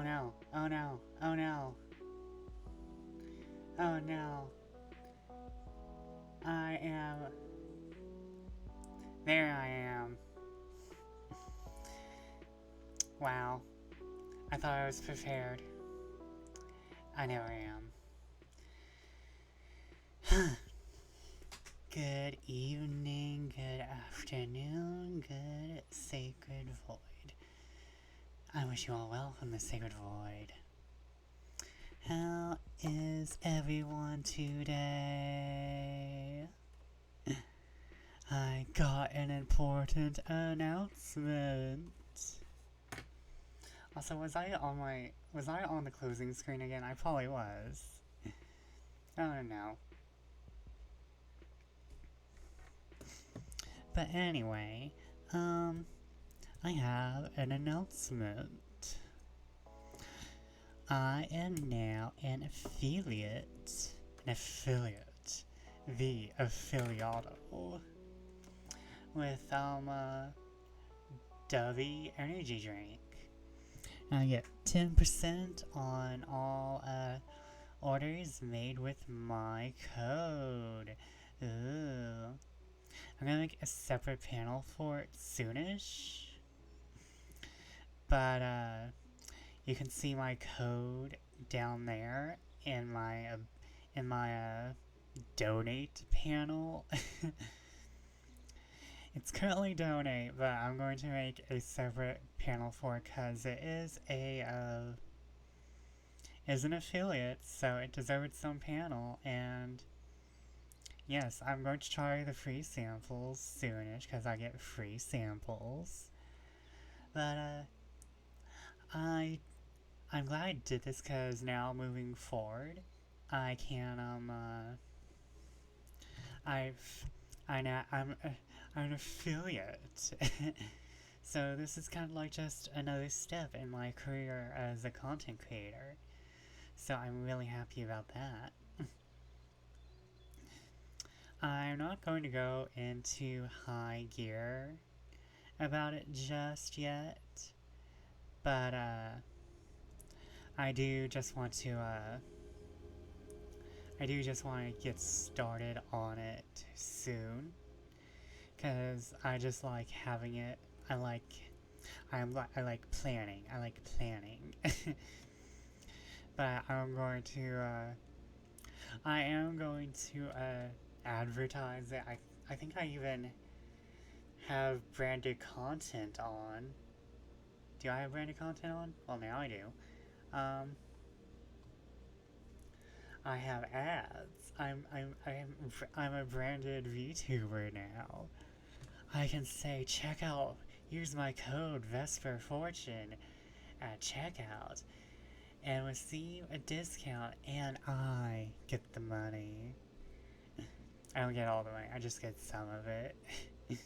no, oh no, oh no. Oh no. I am... There I am. Wow. I thought I was prepared. I never am. Good evening, good afternoon, good sacred void. I wish you all well from the sacred void. How is everyone today? I got an important announcement. Also, was I on the closing screen again? I probably was. I don't know. But anyway, I have an announcement. I am now an affiliate. The affiliato. With, Dovey Energy Drink. I get 10% on all, orders made with my code. Ooh. I'm gonna make a separate panel for it soonish. But, you can see my code down there in my donate panel. It's currently donate, but I'm going to make a separate panel for it because it is is an affiliate, so it deserves its own panel. And yes, I'm going to try the free samples soonish because I get free samples. But I'm glad I did this because now moving forward, I can I'm an affiliate. So this is kind of like just another step in my career as a content creator. So I'm really happy about that. I'm not going to go into high gear about it just yet, but I do just want to get started on it soon, because I just like having it. I like planning. But I am going to advertise it. I think I even have branded content on. Do I have branded content on? Well, now I do. I have ads. I'm a branded VTuber now. I can say, check out, use my code VesperFortune at checkout and receive a discount, and I get the money. I don't get all the money, I just get some of it. And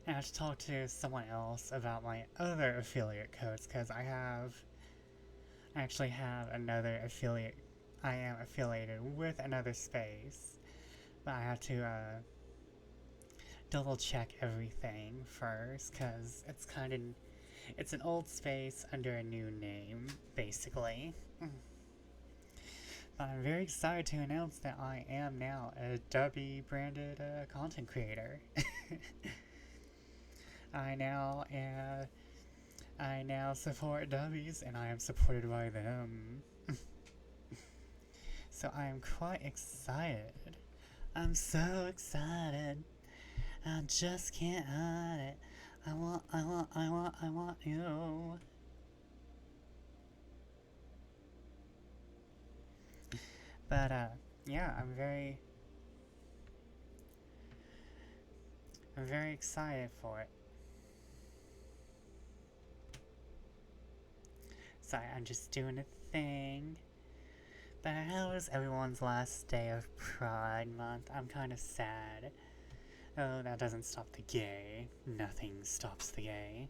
I have to talk to someone else about my other affiliate codes, because I actually have another affiliate. I am affiliated with another space, but I have to double check everything first, because it's an old space under a new name, basically. But I'm very excited to announce that I am now a Dubby branded content creator. I now support Dubbies, and I am supported by them. So I am quite excited. I'm so excited. I just can't hide it. I want you. But, yeah, I'm very excited for it. Sorry, I'm just doing a thing. But how was everyone's last day of Pride Month? I'm kind of sad. Oh, that doesn't stop the gay. Nothing stops the gay.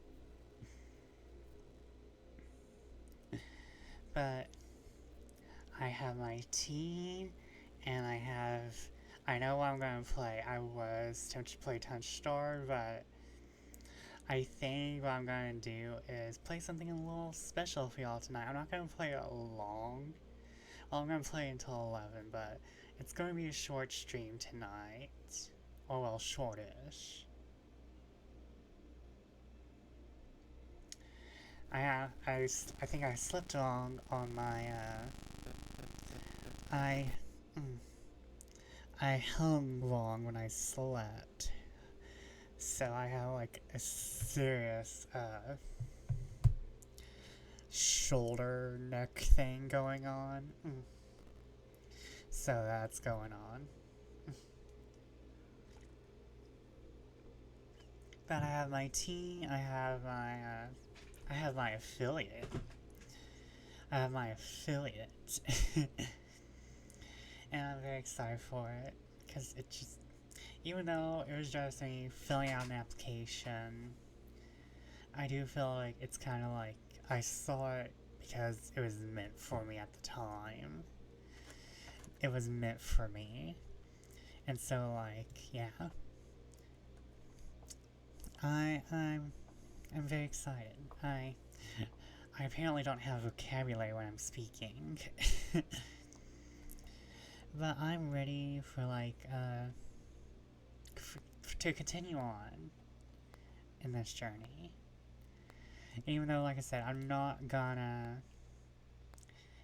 But I have my tea, and I know what I'm gonna play. I was tempted to play Touchstarved, but I think what I'm gonna do is play something a little special for y'all tonight. I'm not gonna play it long. Well, I'm gonna play until 11, but it's gonna be a short stream tonight. Or, well, shortish. I think I slept wrong on my, I, mm, I hung wrong when I slept. So I have, like, a serious, shoulder neck thing going on. So that's going on. But I have my team, I have my affiliate. I have my affiliate. And I'm very excited for it. Because it just, even though it was just me filling out an application, I do feel like it's kind of like I saw it because it was meant for me at the time. It was meant for me. And so, like, yeah. I'm very excited. I apparently don't have vocabulary when I'm speaking. But I'm ready for, like, to continue on in this journey. Even though, like I said, I'm not gonna...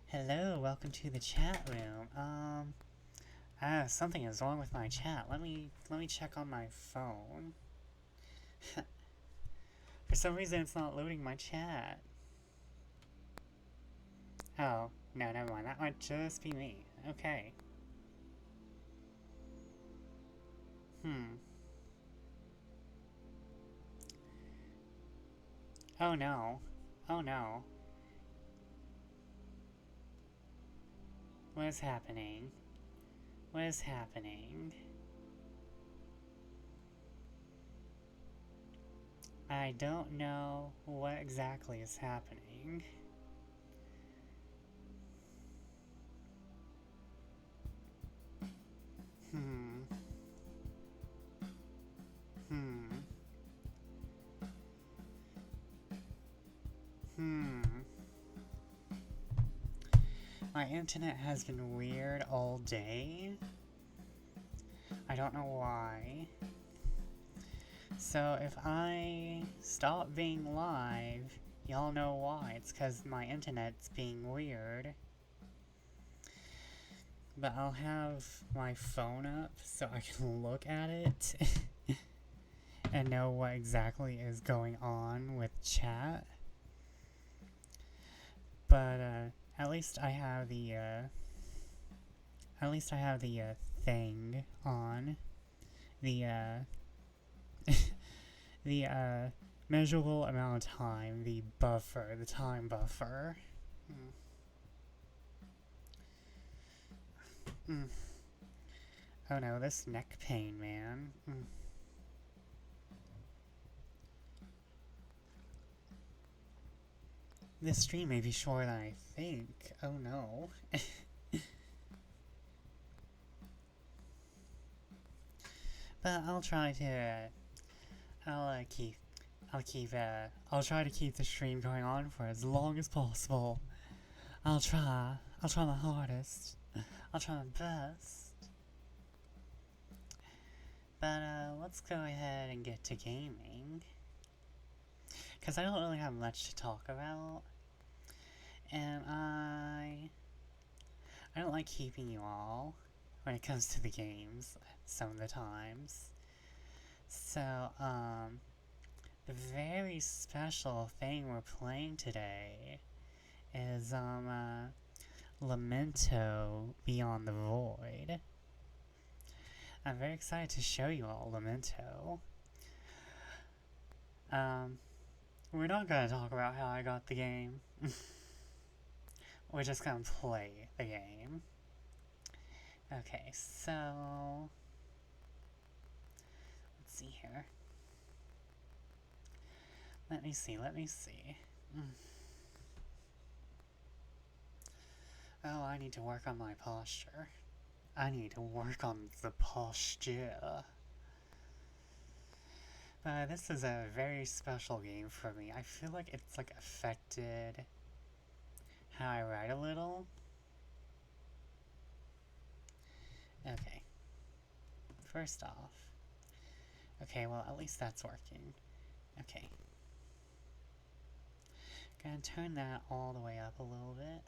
Hello, welcome to the chat room. Something is wrong with my chat. Let me check on my phone. For some reason, it's not loading my chat. Oh, no, never mind. That might just be me. Okay. Oh no. Oh no. What is happening? What is happening? I don't know what exactly is happening. My internet has been weird all day. I don't know why. So if I stop being live, y'all know why. It's because my internet's being weird. But I'll have my phone up so I can look at it and know what exactly is going on with chat. But at least I have the thing on, the the measurable amount of time, the buffer, the time buffer. Oh no, this neck pain, man. This stream may be shorter than I think. Oh no. But I'll try to, I'll try to keep the stream going on for as long as possible. I'll try my hardest. I'll try my best. But, let's go ahead and get to gaming. Because I don't really have much to talk about. And I don't like keeping you all when it comes to the games some of the times. So, the very special thing we're playing today is, Lamento Beyond the Void. I'm very excited to show you all Lamento. We're not gonna talk about how I got the game. We're just gonna play the game. Okay, so... let's see here. Let me see. Oh, I need to work on my posture. I need to work on the posture. But This is a very special game for me. I feel like it's like affected how I write a little. Okay. First off. Okay, well at least that's working. Okay. Gonna turn that all the way up a little bit.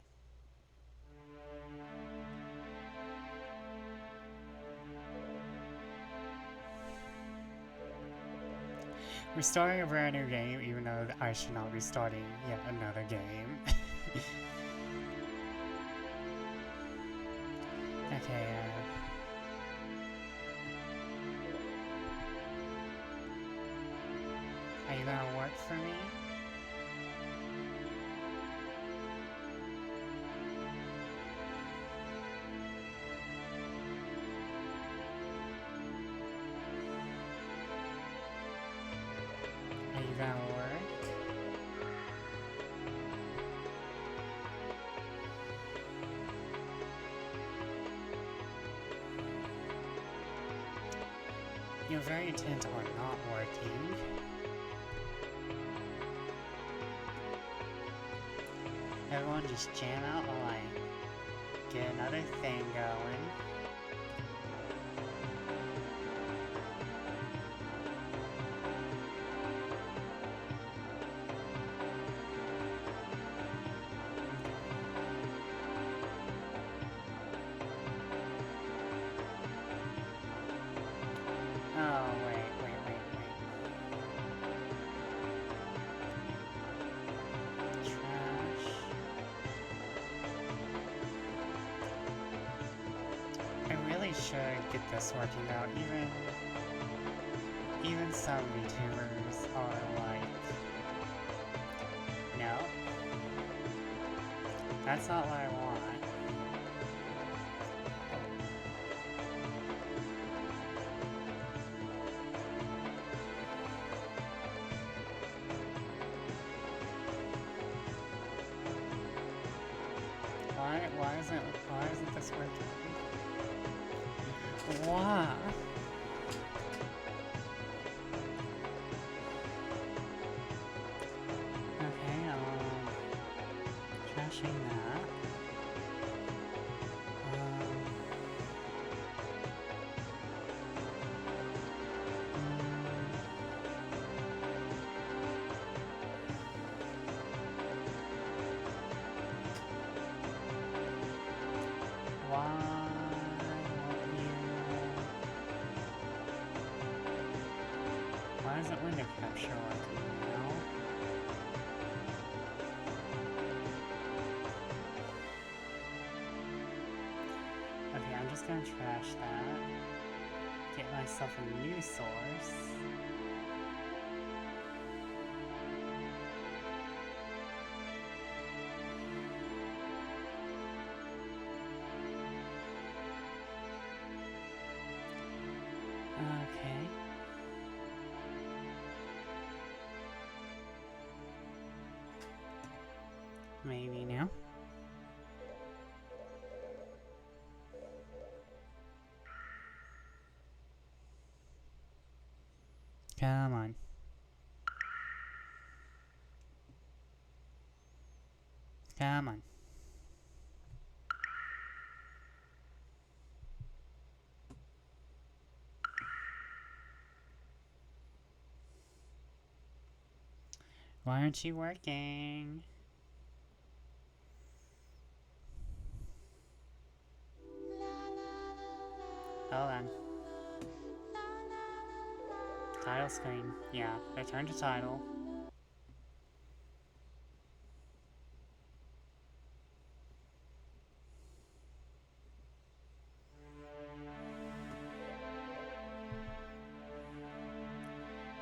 We're starting a brand new game, even though I should not be starting yet another game. Okay, are you gonna work for me? Are you gonna work? You're very intent on not working. Everyone just jam out while I get another thing going. Oh, wait. Trash. I really should get this working out. Even some VTubers are like, no, that's not what I want. Why isn't this working? Why? Okay, trashing that. Why isn't window capture working now? Okay, I'm just gonna trash that. Get myself a new source. Okay. Maybe now. Come on. Come on. Why aren't you working? Hold on. Title screen. Yeah, return to title.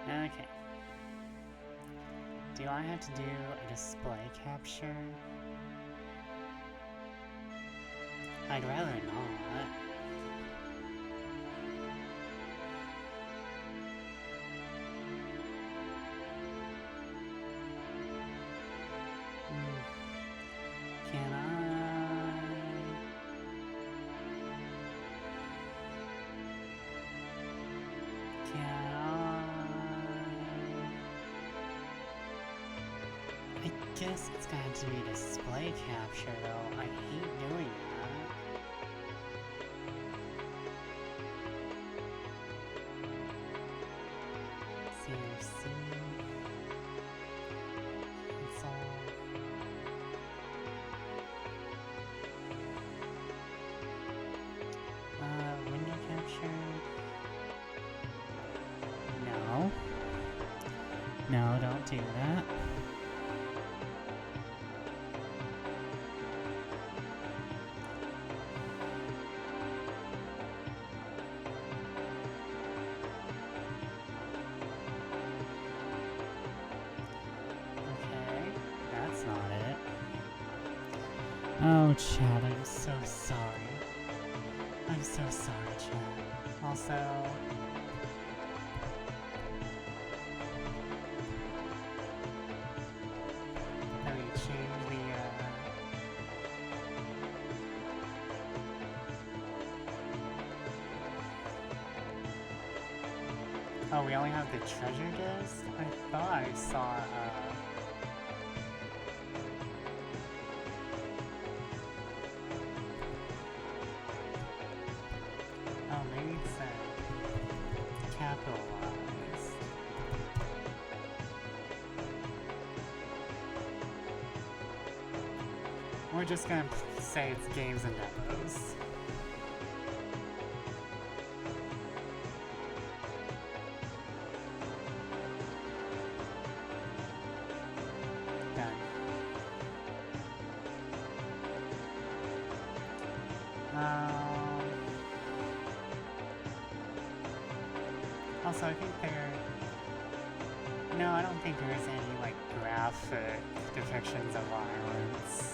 Okay. Do I have to do a display capture? I'd rather not. Can I? Can I? guess it's got to be display capture though. I hate doing that. CRC. It's all. Window capture. No. No, don't do that. Okay, that's not it. Oh, Chad, I'm so sorry. I'm so sorry, Chad. Also... let me change the, oh, we only have the treasure disc? I thought I saw, oh, maybe it's, capitalized. We're just gonna say it's games and demos. Done. Also, I think no, I don't think there's any, like, graphic depictions of violence.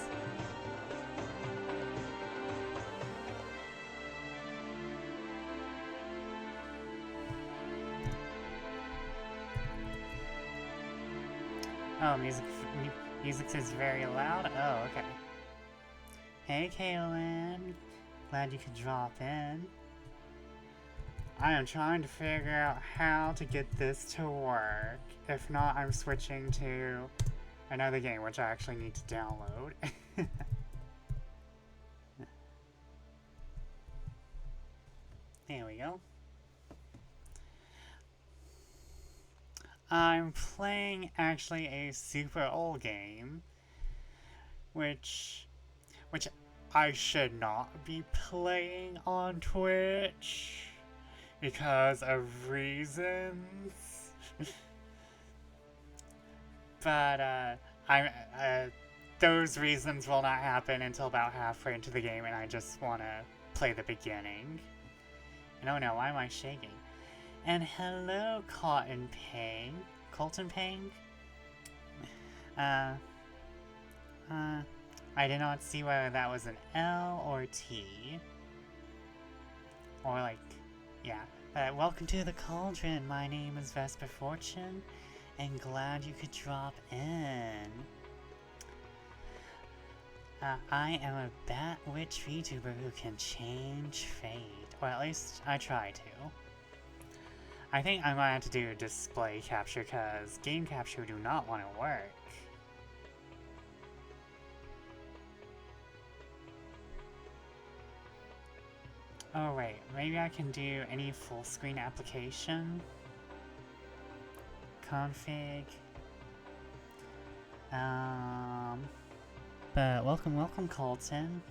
Oh, music is very loud? Oh, okay. Hey, Kaylin. Glad you could drop in. I am trying to figure out how to get this to work. If not, I'm switching to another game, which I actually need to download. There we go. I'm playing actually a super old game, which I should not be playing on Twitch because of reasons. But those reasons will not happen until about halfway into the game, and I just want to play the beginning. And oh no, why am I shaking? And hello, Colton Pang? I did not see whether that was an L or T. Or like, yeah. Welcome to the Cauldron. My name is Vesper Fortune, and glad you could drop in. I am a Bat Witch VTuber who can change fate. Or at least I try to. I think I might have to do display capture because game capture do not want to work. Oh wait, maybe I can do any full screen application. Config. But welcome Colton.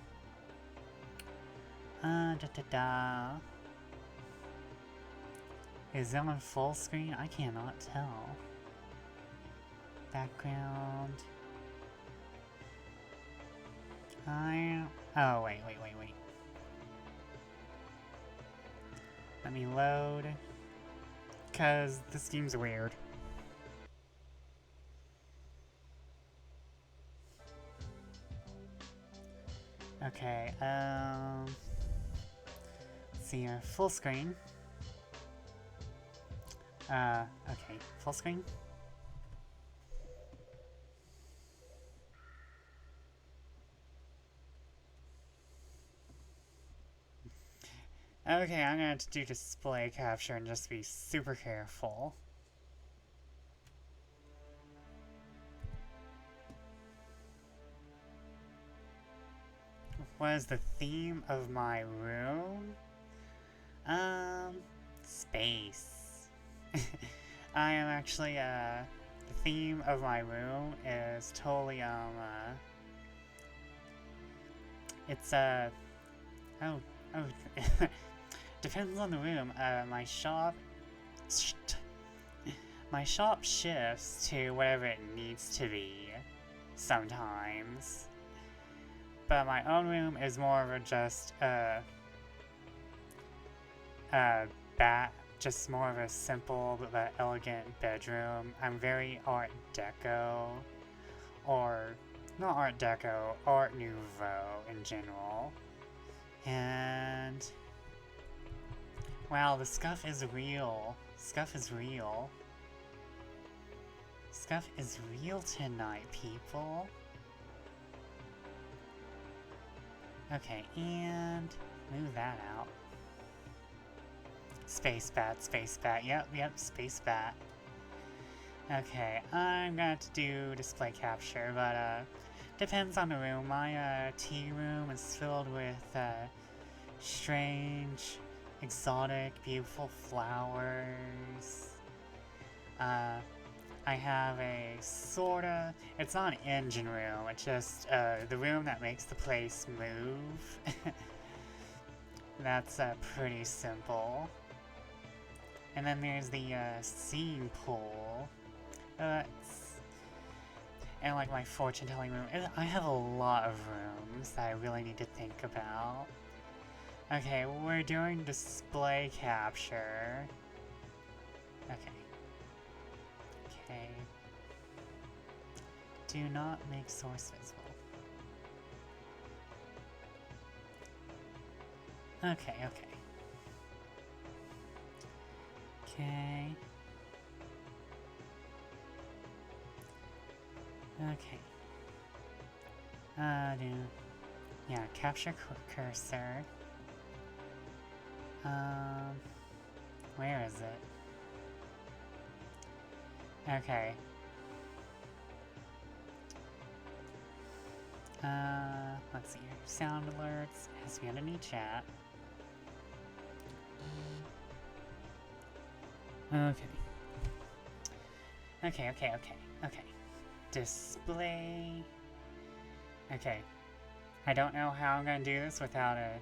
Is it on full screen? I cannot tell. Background. Oh, wait. Let me load. Cause this game's weird. Okay, let's see here. Full screen. Okay, full screen. Okay, I'm gonna have to do display capture and just be super careful. What is the theme of my room? Space. I am actually, the theme of my room is totally, it's, oh, depends on the room. My shop shifts to whatever it needs to be, sometimes. But my own room is more of a just more of a simple but elegant bedroom. I'm very Art Deco, or not Art Deco, Art Nouveau in general. And wow, the scuff is real. Scuff is real. Scuff is real tonight, people. Okay, and move that out. Space bat, yep, space bat. Okay, I'm gonna have to do display capture, but depends on the room. My tea room is filled with strange, exotic, beautiful flowers. I have a sorta, it's not an engine room, it's just the room that makes the place move. That's pretty simple. And then there's the scene pool. And like my fortune telling room. I have a lot of rooms that I really need to think about. Okay, we're doing display capture. Okay. Okay. Do not make source visible. Okay. Okay. Yeah, capture cursor. Where is it? Okay. Let's see here. Sound alerts. Has to be underneath chat. Okay. Display. Okay. I don't know how I'm gonna do this without a...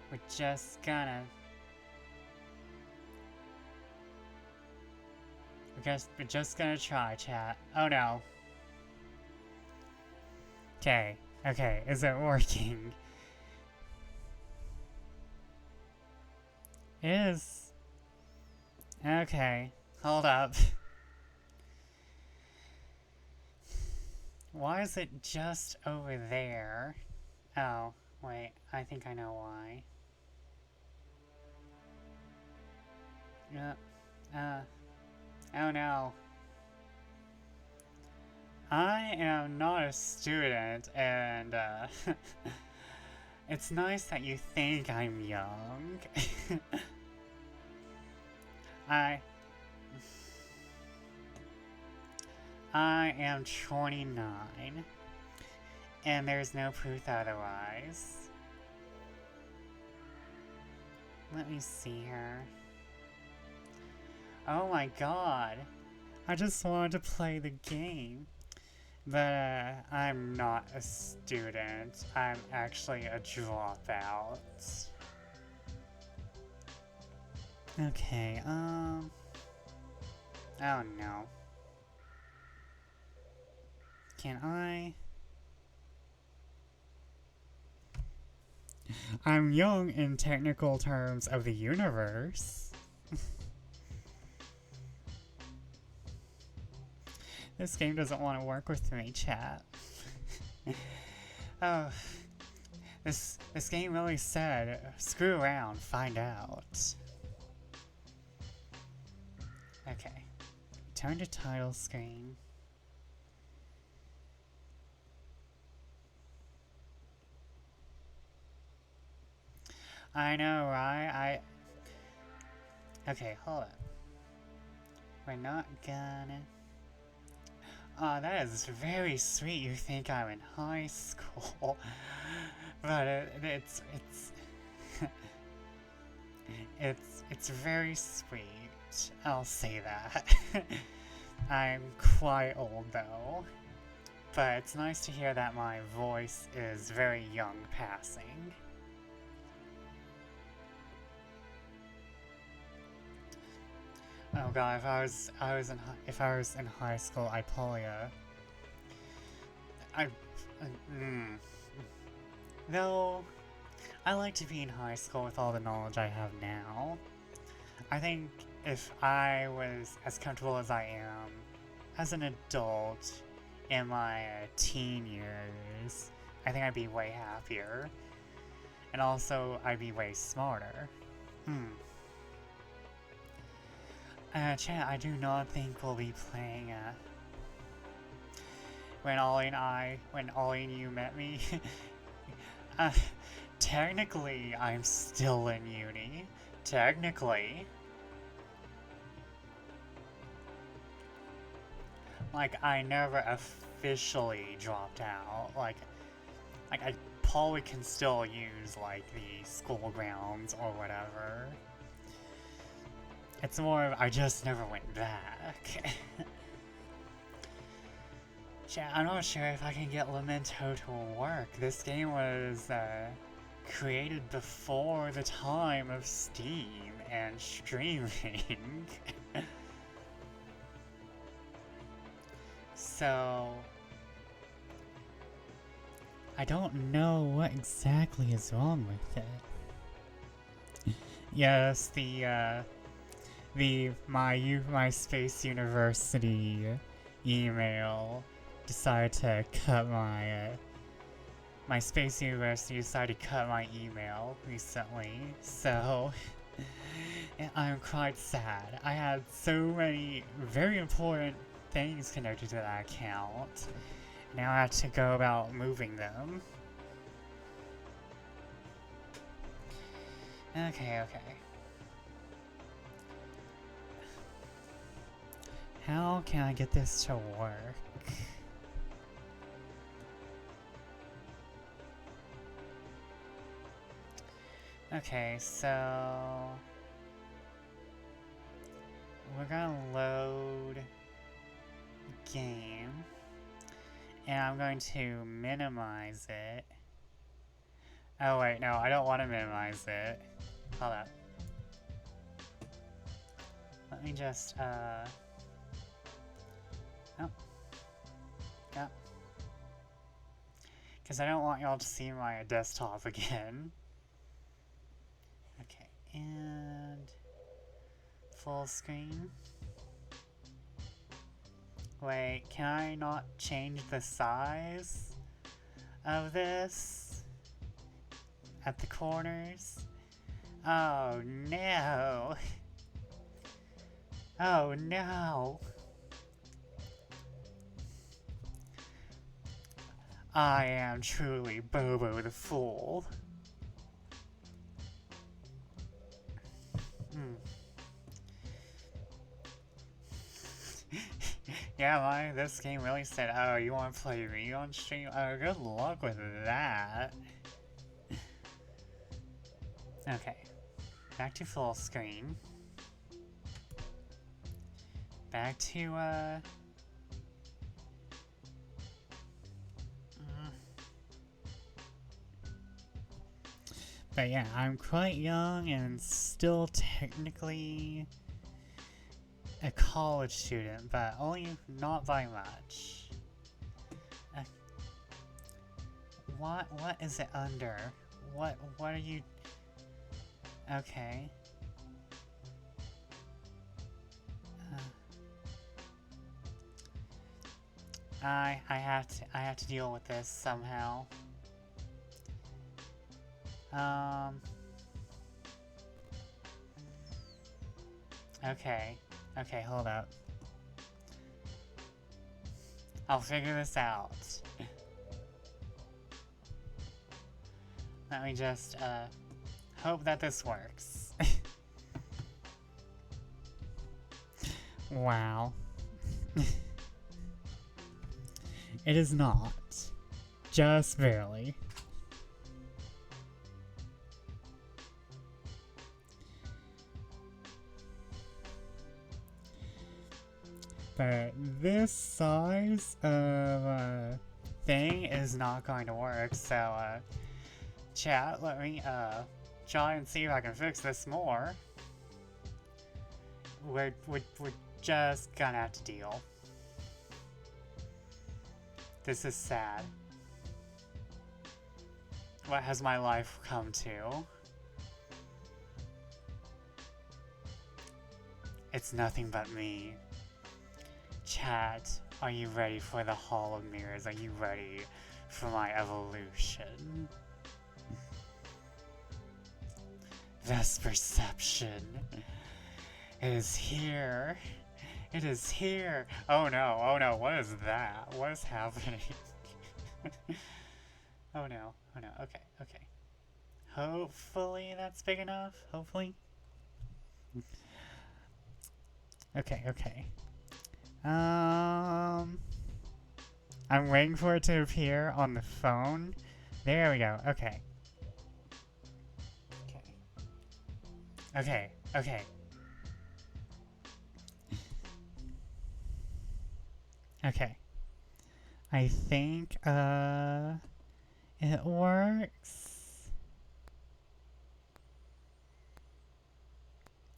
We're just gonna try, chat. Oh no. Okay, is it working? It is. Okay, hold up. Why is it just over there? Oh, wait, I think I know why. Oh no. I am not a student, and, it's nice that you think I'm young. I am 29, and there's no proof otherwise. Let me see here. Oh my god. I just wanted to play the game. But, I'm not a student. I'm actually a dropout. Okay, oh no. Can I? I'm young in technical terms of the universe. This game doesn't want to work with me, chat. Oh, this game really said, screw around, find out. Okay, turn to title screen. I know, right? Okay, hold up. We're not gonna... That is very sweet. You think I'm in high school, but it's it's very sweet. I'll say that. I'm quite old though, but it's nice to hear that my voice is very young passing. Oh god, if I was in high school, though, I like to be in high school with all the knowledge I have now. I think if I was as comfortable as I am as an adult in my teen years, I think I'd be way happier. And also, I'd be way smarter. Chat, I do not think we'll be playing, when Ollie and you met me. Technically, I'm still in uni. Technically. Like, I never officially dropped out. Like I probably can still use, like, the school grounds or whatever. It's more of, I just never went back. Chat, I'm not sure if I can get Lamento to work. This game was, created before the time of Steam and streaming. So, I don't know what exactly is wrong with it. Yes, my Space University email decided to cut my Space University decided to cut my email recently, so I'm quite sad. I had so many very important things connected to that account. Now I have to go about moving them. Okay. How can I get this to work? Okay, so we're gonna load game, and I'm going to minimize it. Oh wait, no, I don't want to minimize it. Hold up. Let me just, oh. Yep. Because I don't want y'all to see my desktop again. Okay, and full screen. Wait, can I not change the size of this at the corners? Oh no! Oh no! I am truly Bobo the Fool. Yeah, this game really said, oh, you want to play me on stream? Oh, good luck with that. Okay. Back to full screen. Back to, But yeah, I'm quite young and still technically a college student, but only not by much. What is it under? What are you? Okay. I have to deal with this somehow. Okay, hold up. I'll figure this out. Let me just, hope that this works. Wow. It is not. Just barely. But this size of thing is not going to work, so chat, let me try and see if I can fix this more. We're just gonna have to deal. This is sad. What has my life come to? It's nothing but me. Chat, are you ready for the Hall of Mirrors? Are you ready for my evolution? Vesperception. It is here. It is here. Oh no, what is that? What is happening? Oh no, okay. Hopefully that's big enough, hopefully. Okay. I'm waiting for it to appear on the phone. There we go, okay. Okay. I think, it works.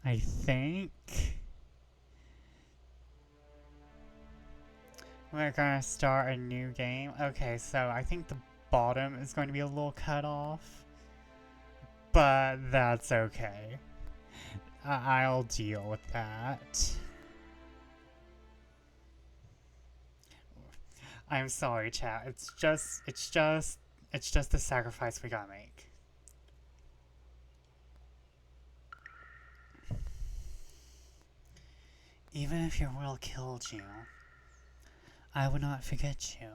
I think. We're gonna start a new game. Okay, so I think the bottom is going to be a little cut off. But that's okay. I'll deal with that. I'm sorry, chat. It's just the sacrifice we gotta make. Even if your will killed you, I would not forget you.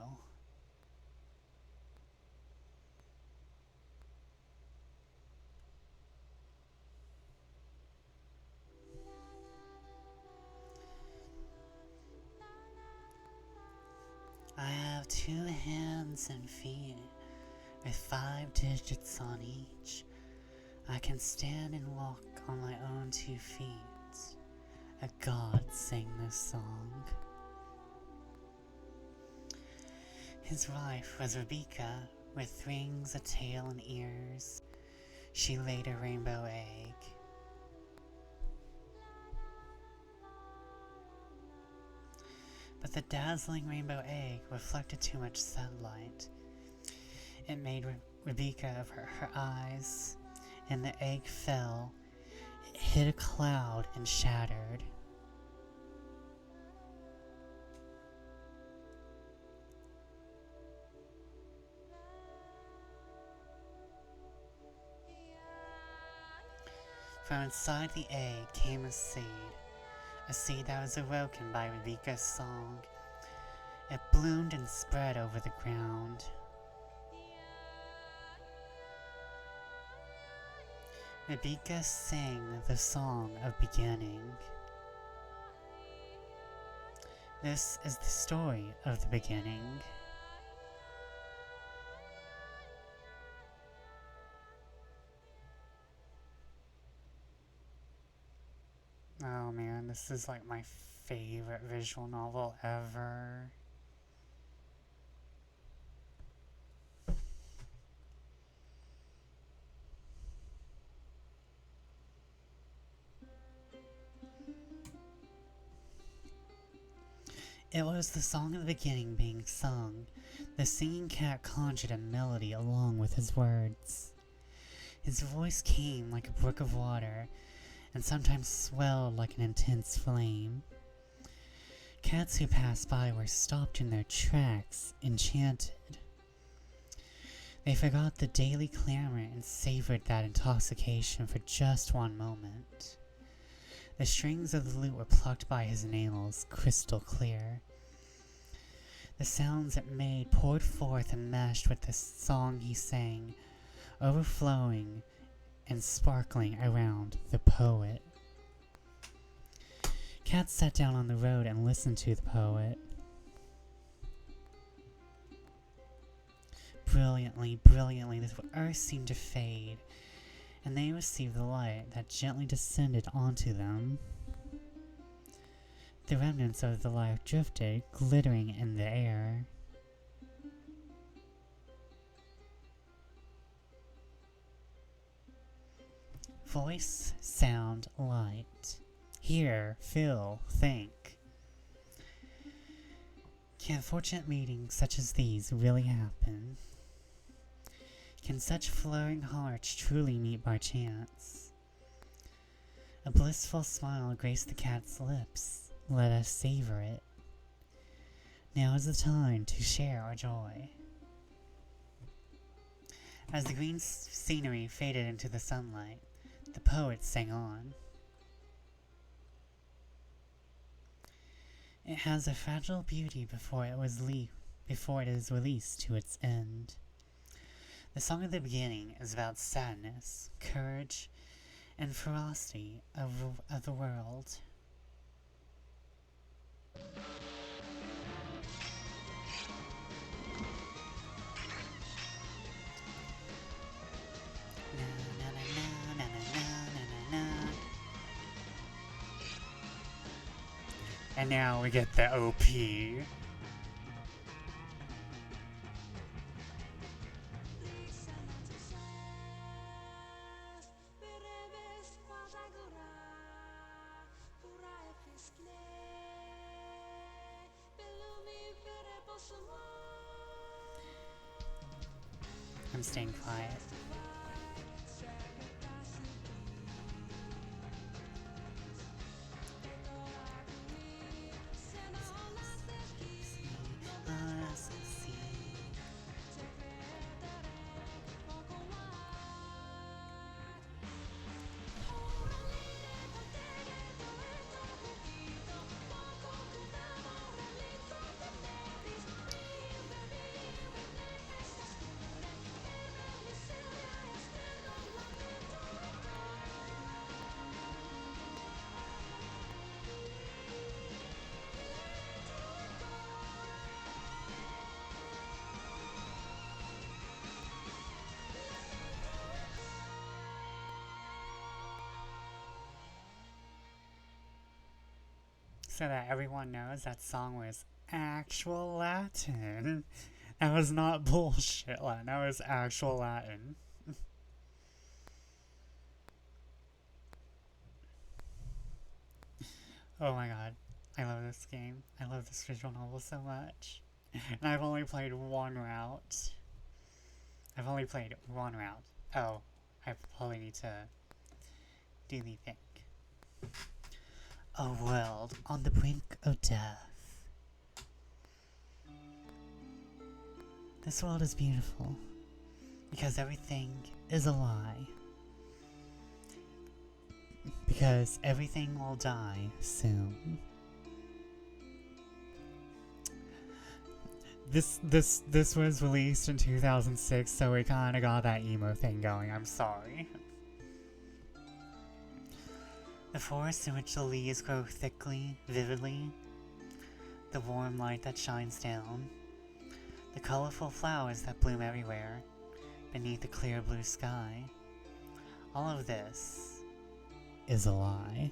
I have 2 hands and feet, with 5 digits on each. I can stand and walk on my own 2 feet. A god sang this song. His wife was Rebecca, with rings, a tail, and ears. She laid a rainbow egg. But the dazzling rainbow egg reflected too much sunlight. It made Rebecca avert her eyes, and the egg fell. It hit a cloud and shattered. From inside the egg came a seed that was awoken by Rebecca's song. It bloomed and spread over the ground. Rebecca sang the song of beginning. This is the story of the beginning. Oh man, this is like my favorite visual novel ever. It was the song of the beginning being sung. The singing cat conjured a melody along with his words. His voice came like a brook of water, and sometimes swelled like an intense flame. Cats who passed by were stopped in their tracks, enchanted. They forgot the daily clamor and savored that intoxication for just one moment. The strings of the lute were plucked by his nails, crystal clear. The sounds it made poured forth and meshed with the song he sang, overflowing and sparkling around the poet. Cat sat down on the road and listened to the poet. brilliantly, brilliantly, the earth seemed to fade, and they received the light that gently descended onto them. The remnants of the light drifted, glittering in the air. Voice, sound, light. Hear, feel, think. Can fortunate meetings such as these really happen? Can such flowing hearts truly meet by chance? A blissful smile graced the cat's lips. Let us savor it. Now is the time to share our joy. As the green scenery faded into the sunlight, the poet sang on. It has a fragile beauty before it is released to its end. The song at the beginning is about sadness, courage, and ferocity of the world. And now we get the OP. I'm staying quiet. So that everyone knows, that song was actual Latin. That was not bullshit Latin, that was actual Latin. Oh my god, I love this game. I love this visual novel so much. And I've only played one route. Oh, I probably need to do the thing. A world on the brink of death. This world is beautiful because everything is a lie. Because everything will die soon. This was released in 2006, so we kinda got that emo thing going, I'm sorry. The forest in which the leaves grow thickly, vividly, the warm light that shines down, the colorful flowers that bloom everywhere, beneath the clear blue sky. All of this is a lie.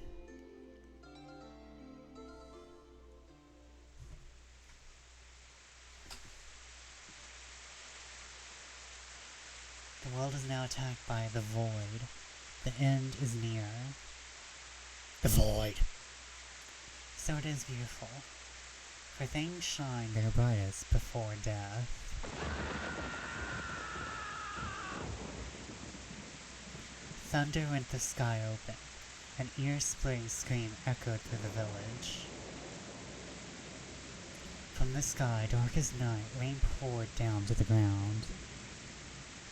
The world is now attacked by the void. The end is near. The void. So it is beautiful, for things shine their brightest before death. Thunder rent the sky open. An ear-splitting scream echoed through the village. From the sky, dark as night, rain poured down to the ground.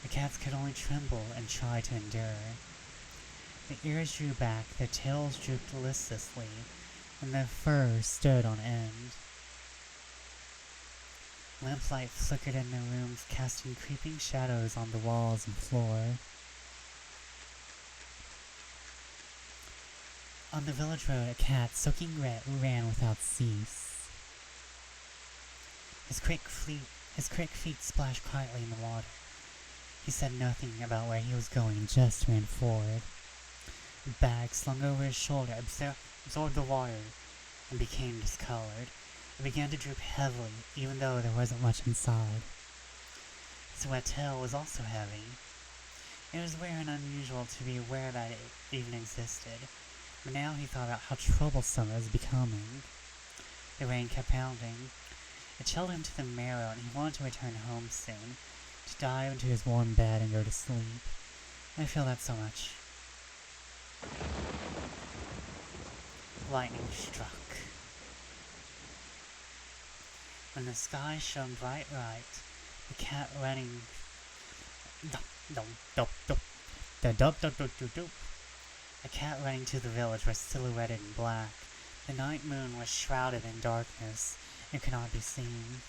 The cats could only tremble and try to endure. The ears drew back, their tails drooped listlessly, and their fur stood on end. Lamplight flickered in the rooms, casting creeping shadows on the walls and floor. On the village road, a cat, soaking wet, ran without cease. His quick His quick feet splashed quietly in the water. He said nothing about where he was going, just ran forward. The bag slung over his shoulder absorbed the water and became discolored. It began to droop heavily, even though there wasn't much inside. His wet tail was also heavy. It was weird and unusual to be aware that it even existed, but now he thought about how troublesome it was becoming. The rain kept pounding. It chilled him to the marrow, and he wanted to return home soon, to dive into his warm bed and go to sleep. I feel that so much. Lightning struck. When the sky shone bright right, the cat running... A cat running to the village was silhouetted in black. The night moon was shrouded in darkness and could not be seen.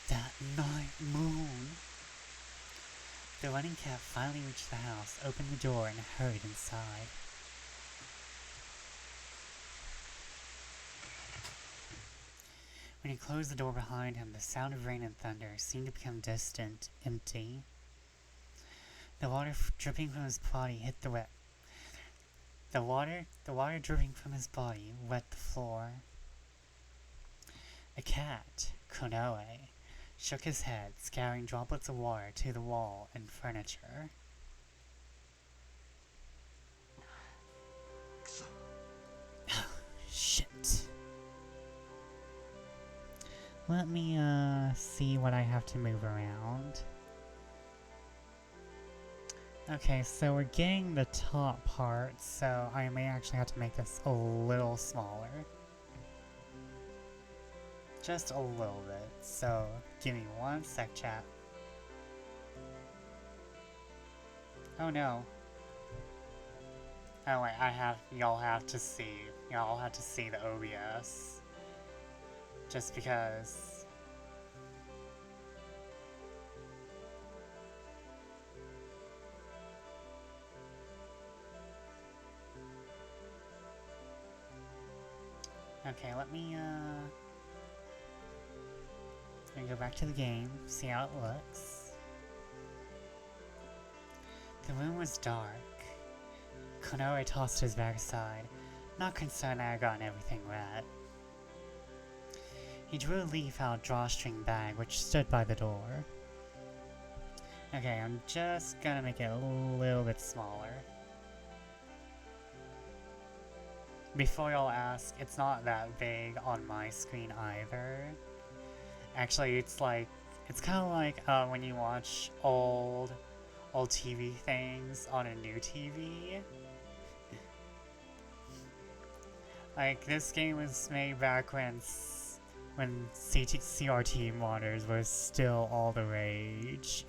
That night moon! The running cat finally reached the house, opened the door, and hurried inside. When he closed the door behind him, the sound of rain and thunder seemed to become distant, empty. The water dripping from his body hit the wet. The water dripping from his body wet the floor. A cat, Konoe, shook his head, scattering droplets of water to the wall and furniture. Oh, shit. Let me, see what I have to move around. Okay, so we're getting the top part, so I may actually have to make this a little smaller. Just a little bit, so give me one sec, chat. Oh no. Oh wait, y'all have to see the OBS. Just because. Okay, let me go back to the game, see how it looks. The room was dark. Konoe tossed his bag aside, not concerned that I had gotten everything wet. He drew a leaf out of a drawstring bag which stood by the door. Okay, I'm just gonna make it a little bit smaller. Before y'all ask, it's not that big on my screen either. Actually, it's kind of like when you watch old TV things on a new TV. Like, this game was made back when CRT monitors were still all the rage.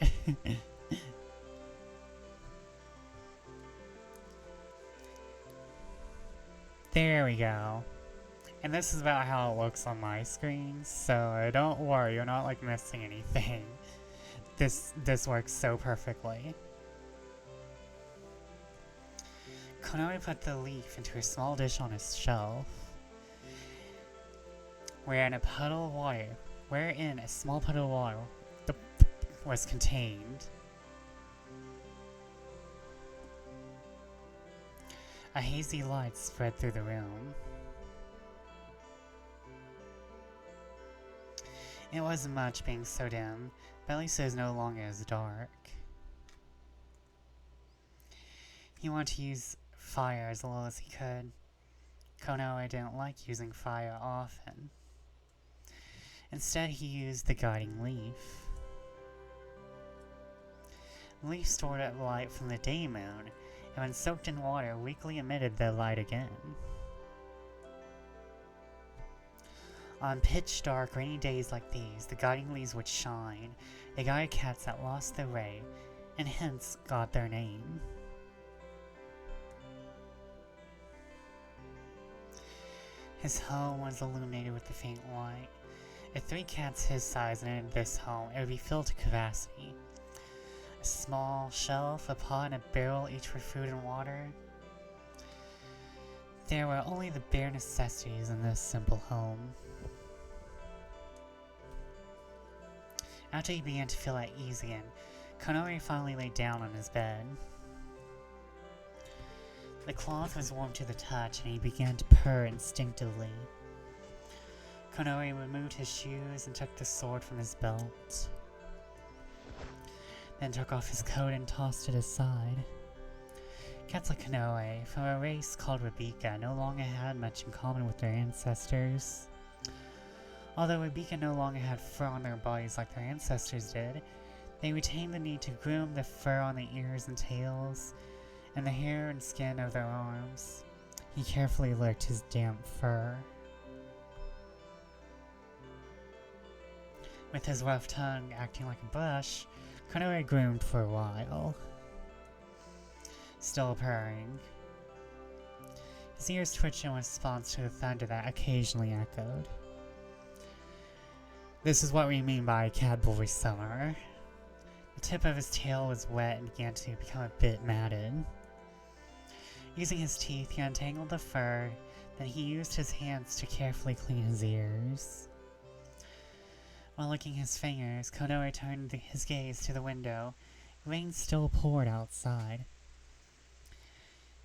There we go. And this is about how it looks on my screen, so don't worry, you're not like missing anything. This works so perfectly. Konoe put the leaf into a small dish on his shelf, wherein a small puddle of water was contained. A hazy light spread through the room. It wasn't much being so dim, but at least it was no longer as dark. He wanted to use fire as little as he could. Konoe didn't like using fire often. Instead, he used the guiding leaf. The leaf stored up light from the day moon, and when soaked in water, weakly emitted the light again. On pitch-dark, rainy days like these, the guiding leaves would shine. They guided cats that lost their way, and hence got their name. His home was illuminated with the faint light. If 3 cats his size entered this home, it would be filled to capacity. A small shelf, a pot, and a barrel, each for food and water. There were only the bare necessities in this simple home. After he began to feel at ease again, Konoe finally lay down on his bed. The cloth was warm to the touch, and he began to purr instinctively. Konoe removed his shoes and took the sword from his belt, then took off his coat and tossed it aside. Cats like Konoe, from a race called Rebecca, no longer had much in common with their ancestors. Although Rebecca no longer had fur on their bodies like their ancestors did, they retained the need to groom the fur on the ears and tails, and the hair and skin of their arms. He carefully licked his damp fur. With his rough tongue acting like a brush, Konoe groomed for a while, still purring. His ears twitched in response to the thunder that occasionally echoed. This is what we mean by cat boy summer. The tip of his tail was wet and began to become a bit matted. Using his teeth, he untangled the fur, then he used his hands to carefully clean his ears. While licking his fingers, Konoe turned his gaze to the window. Rain still poured outside.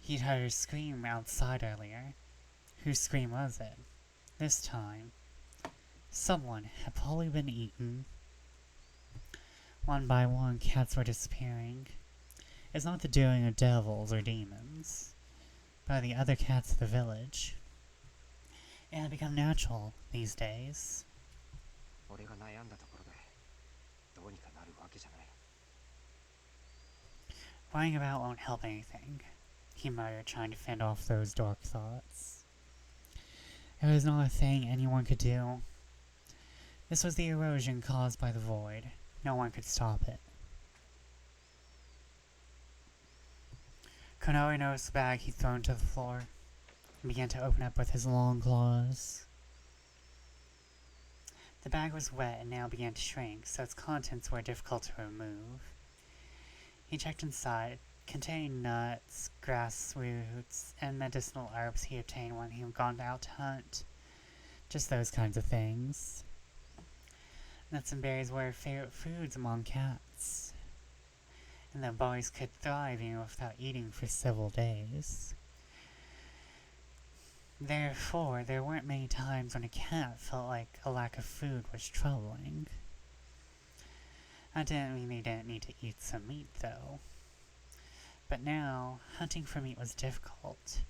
He'd heard her scream outside earlier. Whose scream was it? This time, someone had probably been eaten. One by one, cats were disappearing. It's not the doing of devils or demons, but the other cats of the village. It had become natural these days. Worrying about won't help anything, he muttered, trying to fend off those dark thoughts. It was not a thing anyone could do. This was the erosion caused by the void. No one could stop it. Konoe noticed the bag he'd thrown to the floor and began to open up with his long claws. The bag was wet and now began to shrink, so its contents were difficult to remove. He checked inside, containing nuts, grass roots, and medicinal herbs he obtained when he had gone out to hunt. Just those kinds of things. Nuts and berries were favorite foods among cats, and their bodies could thrive even without eating for several days. Therefore, there weren't many times when a cat felt like a lack of food was troubling. That didn't mean they didn't need to eat some meat, though. But now, hunting for meat was difficult.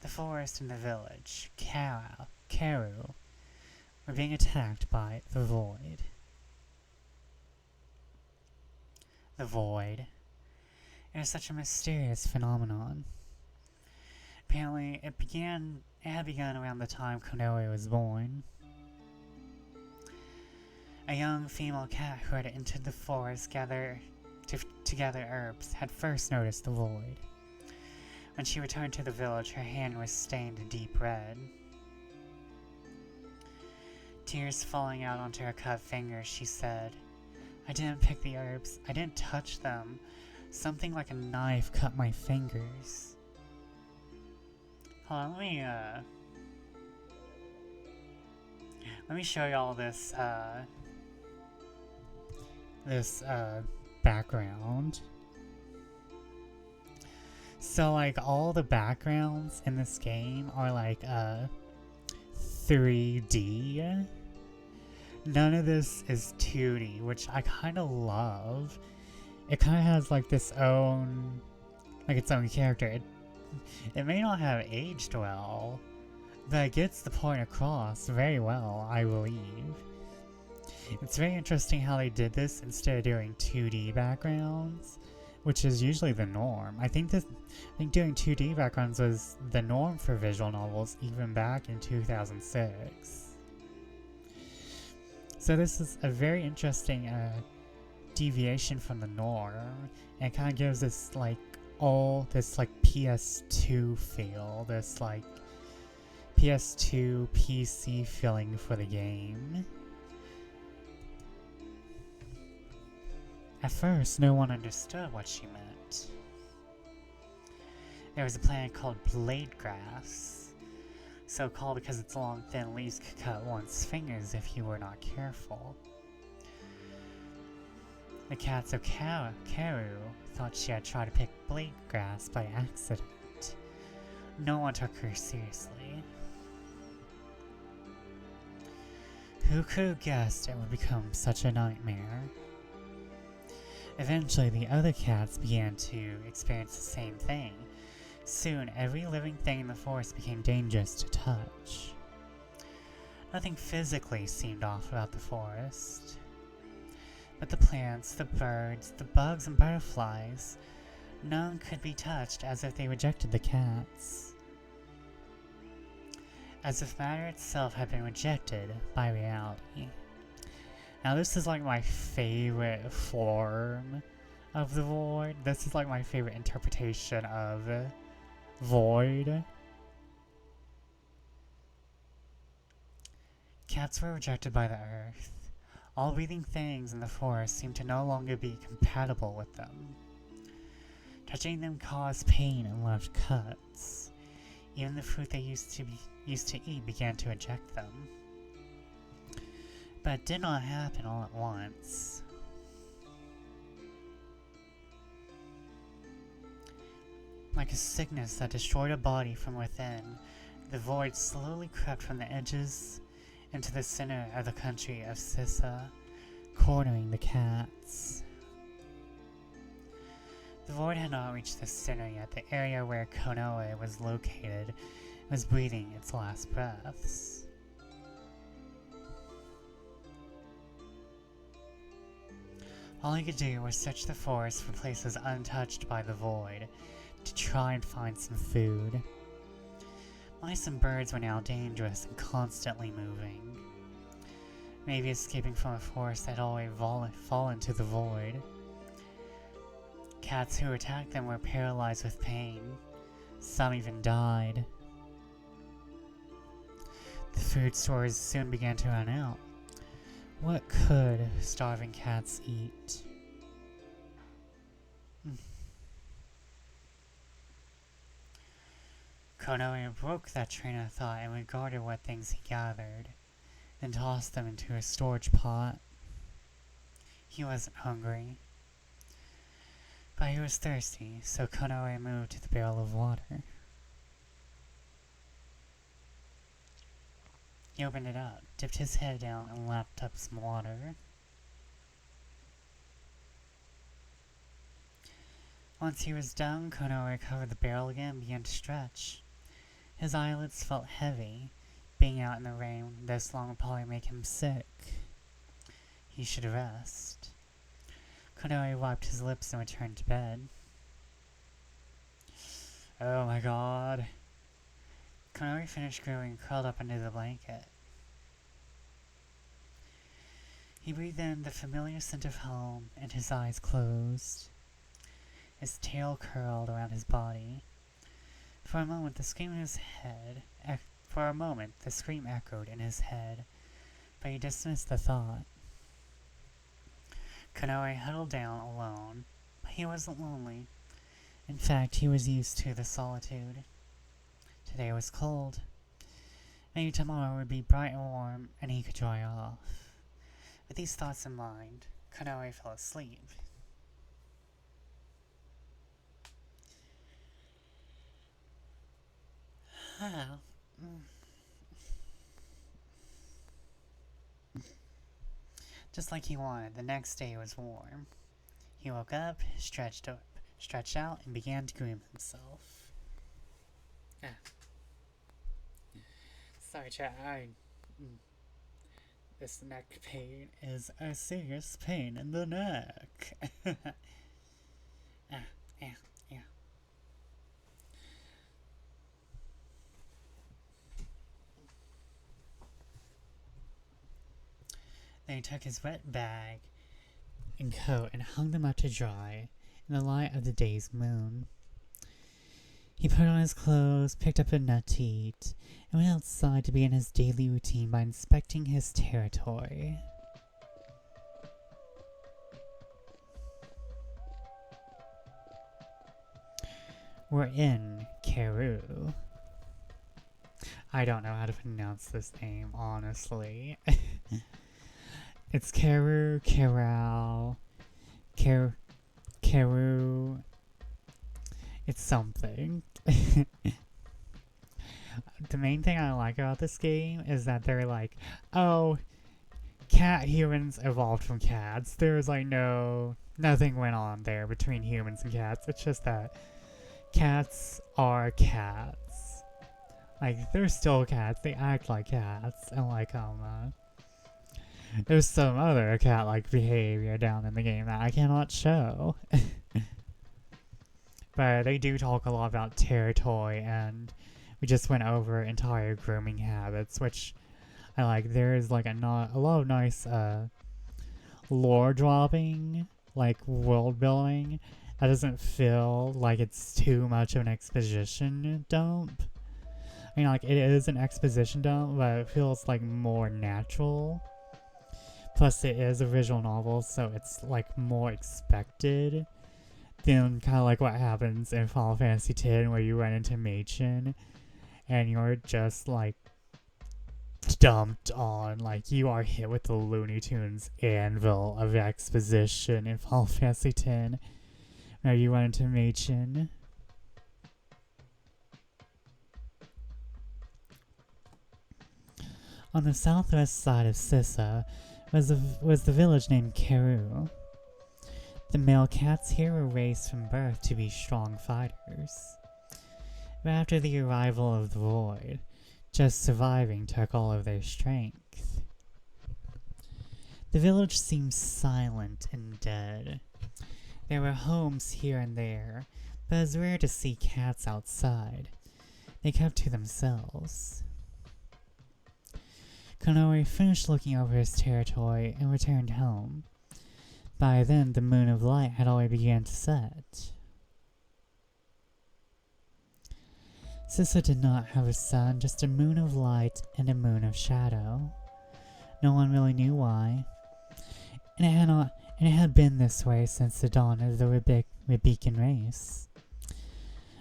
The forest and the village, Karu, were being attacked by the void. The void. It was such a mysterious phenomenon. Apparently, it had begun around the time Konoe was born. A young female cat who had entered the forest to gather herbs had first noticed the void. When she returned to the village, her hand was stained a deep red. Tears falling out onto her cut fingers, she said, "I didn't pick the herbs. I didn't touch them. Something like a knife cut my fingers." Hold on, let me show y'all this background. So like all the backgrounds in this game are like 3D. None of this is 2D, which I kind of love. It kind of has like its own character. It may not have aged well, but it gets the point across very well, I believe. It's very interesting how they did this instead of doing 2D backgrounds, which is usually the norm. I think doing 2D backgrounds was the norm for visual novels even back in 2006. So this is a very interesting deviation from the norm, and it kind of gives this this PS2 feel, this PS2 PC feeling for the game. At first, no one understood what she meant. There was a planet called Bladegrass, so called because its long, thin leaves could cut one's fingers if you were not careful. The cats of Karu thought she had tried to pick blade grass by accident. No one took her seriously. Who could have guessed it would become such a nightmare? Eventually, the other cats began to experience the same thing. Soon, every living thing in the forest became dangerous to touch. Nothing physically seemed off about the forest. But the plants, the birds, the bugs and butterflies, none could be touched as if they rejected the cats. As if matter itself had been rejected by reality. Now this is like my favorite form of the void. This is like my favorite interpretation of void. Cats were rejected by the earth. All breathing things in the forest seemed to no longer be compatible with them. Touching them caused pain and left cuts. Even the fruit they used to eat began to reject them. But it did not happen all at once. Like a sickness that destroyed a body from within, the void slowly crept from the edges into the center of the country of Sissa, cornering the cats. The void had not reached the center yet. The area where Konoe was located was breathing its last breaths. All he could do was search the forest for places untouched by the void to try and find some food. Mice and birds were now dangerous and constantly moving. Maybe escaping from a forest that had already fallen to the void. Cats who attacked them were paralyzed with pain. Some even died. The food stores soon began to run out. What could starving cats eat? Konoe broke that train of thought and regarded what things he gathered, then tossed them into a storage pot. He wasn't hungry, but he was thirsty, so Konoe moved to the barrel of water. He opened it up, dipped his head down, and lapped up some water. Once he was done, Konoe covered the barrel again and began to stretch. His eyelids felt heavy. Being out in the rain this long would probably make him sick. He should rest. Konoe wiped his lips and returned to bed. Oh my god. Konoe finished growing and curled up under the blanket. He breathed in the familiar scent of home and his eyes closed. His tail curled around his body. For a moment, the scream echoed in his head, but he dismissed the thought. Konoe huddled down alone, but he wasn't lonely. In fact, he was used to the solitude. Today was cold. Maybe tomorrow would be bright and warm, and he could dry off. With these thoughts in mind, Konoe fell asleep. Just like he wanted, the next day was warm. He woke up, stretched out, and began to groom himself. Sorry, chat. This neck pain is a serious pain in the neck. Yeah. Then he took his wet bag and coat and hung them up to dry in the light of the day's moon. He put on his clothes, picked up a nut to eat, and went outside to begin his daily routine by inspecting his territory. We're in Karu. I don't know how to pronounce this name, honestly. It's Karu, Karu. It's something. The main thing I like about this game is that they're like, oh, humans evolved from cats. There's like nothing went on there between humans and cats. It's just that cats are cats. Like, they're still cats. They act like cats. And like, there's some other cat-like behavior down in the game that I cannot show. But they do talk a lot about territory, and we just went over entire grooming habits, which I like. There's like a lot of nice lore dropping, like world building. That doesn't feel like it's too much of an exposition dump. I mean, like, it is an exposition dump, but it feels like more natural. Plus, it is a visual novel, so it's like more expected than kind of like what happens in Final Fantasy X, where you run into Machen and you're just like dumped on, like, you are hit with the Looney Tunes anvil of exposition in Final Fantasy X. Now you run into Machen. On the southwest side of Sissa was the village named Karu. The male cats here were raised from birth to be strong fighters. But after the arrival of the Void, just surviving took all of their strength. The village seemed silent and dead. There were homes here and there, but it was rare to see cats outside. They kept to themselves. Konoe finished looking over his territory and returned home. By then, the moon of light had already begun to set. Sissa did not have a sun, just a moon of light and a moon of shadow. No one really knew why, and it had been this way since the dawn of the Rebecan race.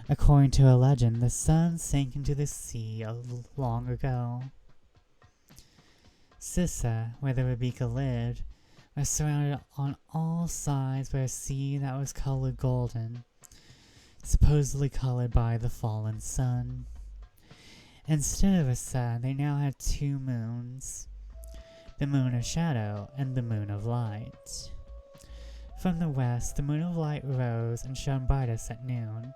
According to a legend, the sun sank into the sea long ago. Sissa, where the Rebecca lived, was surrounded on all sides by a sea that was colored golden, supposedly colored by the fallen sun. Instead of a sun, they now had two moons, the moon of shadow and the moon of light. From the west, the moon of light rose and shone brightest at noon,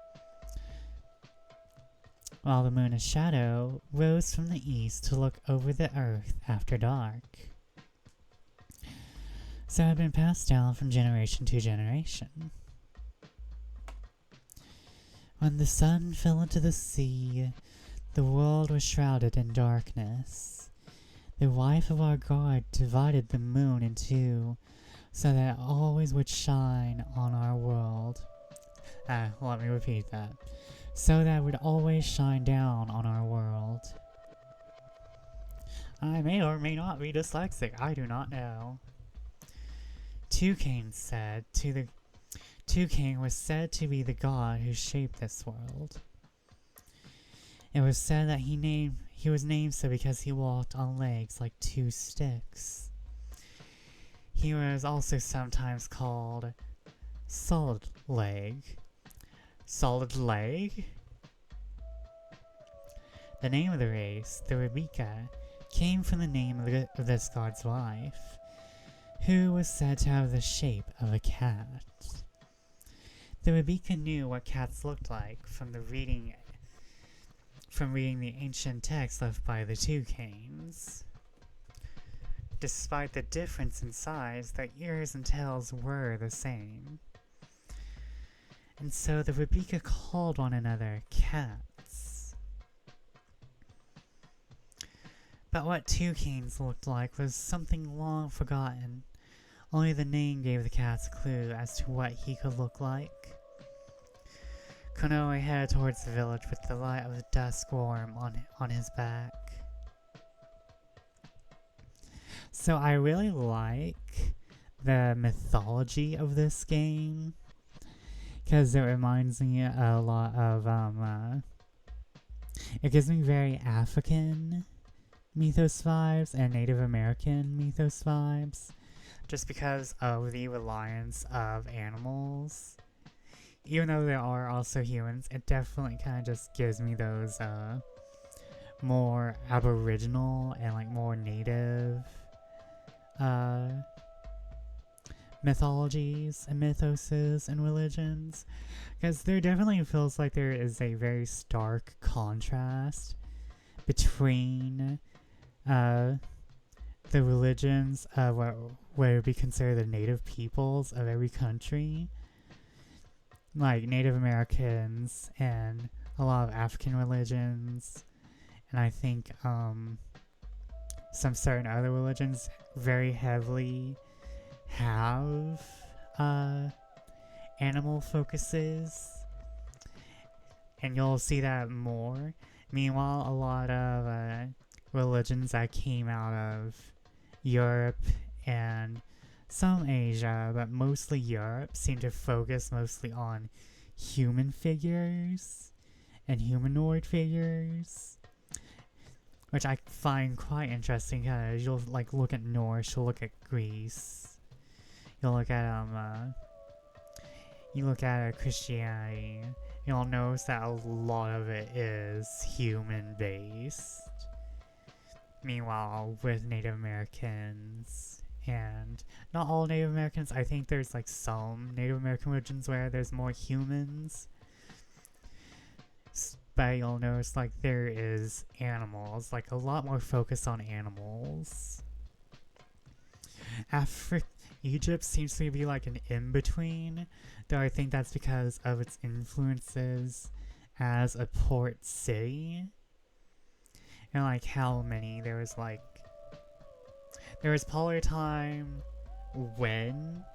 while the moon of shadow rose from the east to look over the earth after dark. So it had been passed down from generation to generation. When the sun fell into the sea, the world was shrouded in darkness. The wife of our god divided the moon in two, so that it always would shine on our world. Let me repeat that. So that it would always shine down on our world. I may or may not be dyslexic, I do not know. Toucan was said to be the god who shaped this world. It was said that he was named so because he walked on legs like two sticks. He was also sometimes called Solid Leg. Solid Leg? The name of the race, the Rebecca, came from the name of this god's wife, who was said to have the shape of a cat. The Rebecca knew what cats looked like from reading the ancient text left by the Toucans. Despite the difference in size, their ears and tails were the same. And so the Rebecca called one another cats. But what Toucans looked like was something long forgotten. Only the name gave the cats a clue as to what he could look like. Konoe headed towards the village with the light of the dusk worm on his back. So I really like the mythology of this game, because it reminds me a lot of It gives me very African mythos vibes and Native American mythos vibes, just because of the reliance of animals. Even though there are also humans, it definitely kind of just gives me those more aboriginal and like more native mythologies and mythoses and religions, because there definitely feels like there is a very stark contrast between the religions of what would be considered the native peoples of every country, like Native Americans and a lot of African religions, and I think some certain other religions very heavily have animal focuses, and you'll see that more. Meanwhile, a lot of religions that came out of Europe and some Asia, but mostly Europe, seem to focus mostly on human figures and humanoid figures, which I find quite interesting, because you'll like look at Norse, you'll look at Greece, you'll look at you look at Christianity, you'll notice that a lot of it is human based. Meanwhile, with Native Americans, and not all Native Americans, I think there's like some Native American religions where there's more humans, but you'll notice like there is animals, like a lot more focus on animals. Egypt seems to be like an in-between, though I think that's because of its influences as a port city. And like how many, there was probably a time when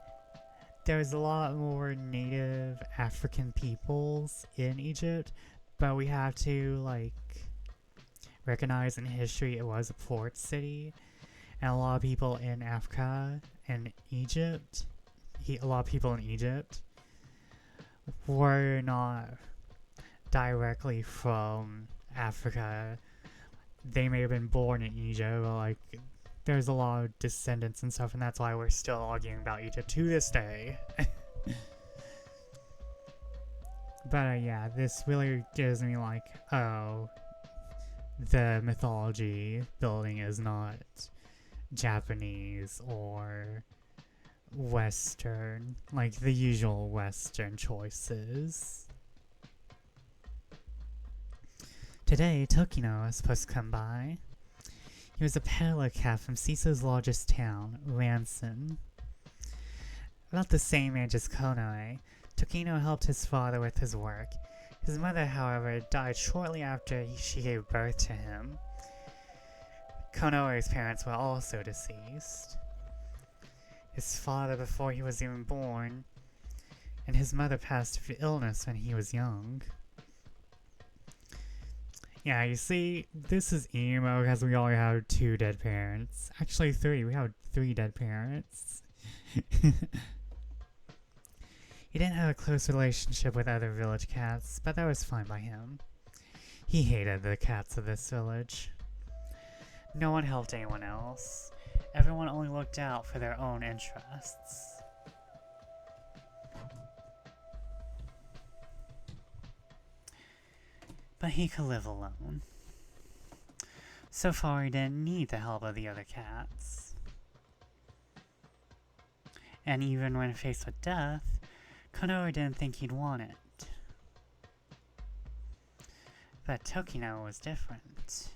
there was a lot more native African peoples in Egypt, but we have to like recognize in history it was a port city, and a lot of people in Africa and Egypt, a lot of people in Egypt were not directly from Africa. They may have been born in Egypt, but like there's a lot of descendants and stuff, and that's why we're still arguing about Egypt to this day. But yeah, this really gives me like, oh, the mythology building is not Japanese or Western, like the usual Western choices. Today, Tokino was supposed to come by. He was a peddler cat from Ciso's largest town, Ranson. About the same age as Konoe, Tokino helped his father with his work. His mother, however, died shortly after she gave birth to him. Konoe's parents were also deceased. His father before he was even born, and his mother passed of illness when he was young. Yeah, you see, this is emo because we only have 2 dead parents. Actually 3, we have 3 dead parents. He didn't have a close relationship with other village cats, but that was fine by him. He hated the cats of this village. No one helped anyone else. Everyone only looked out for their own interests. But he could live alone. So far, he didn't need the help of the other cats. And even when faced with death, Konoe didn't think he'd want it. But Tokino was different.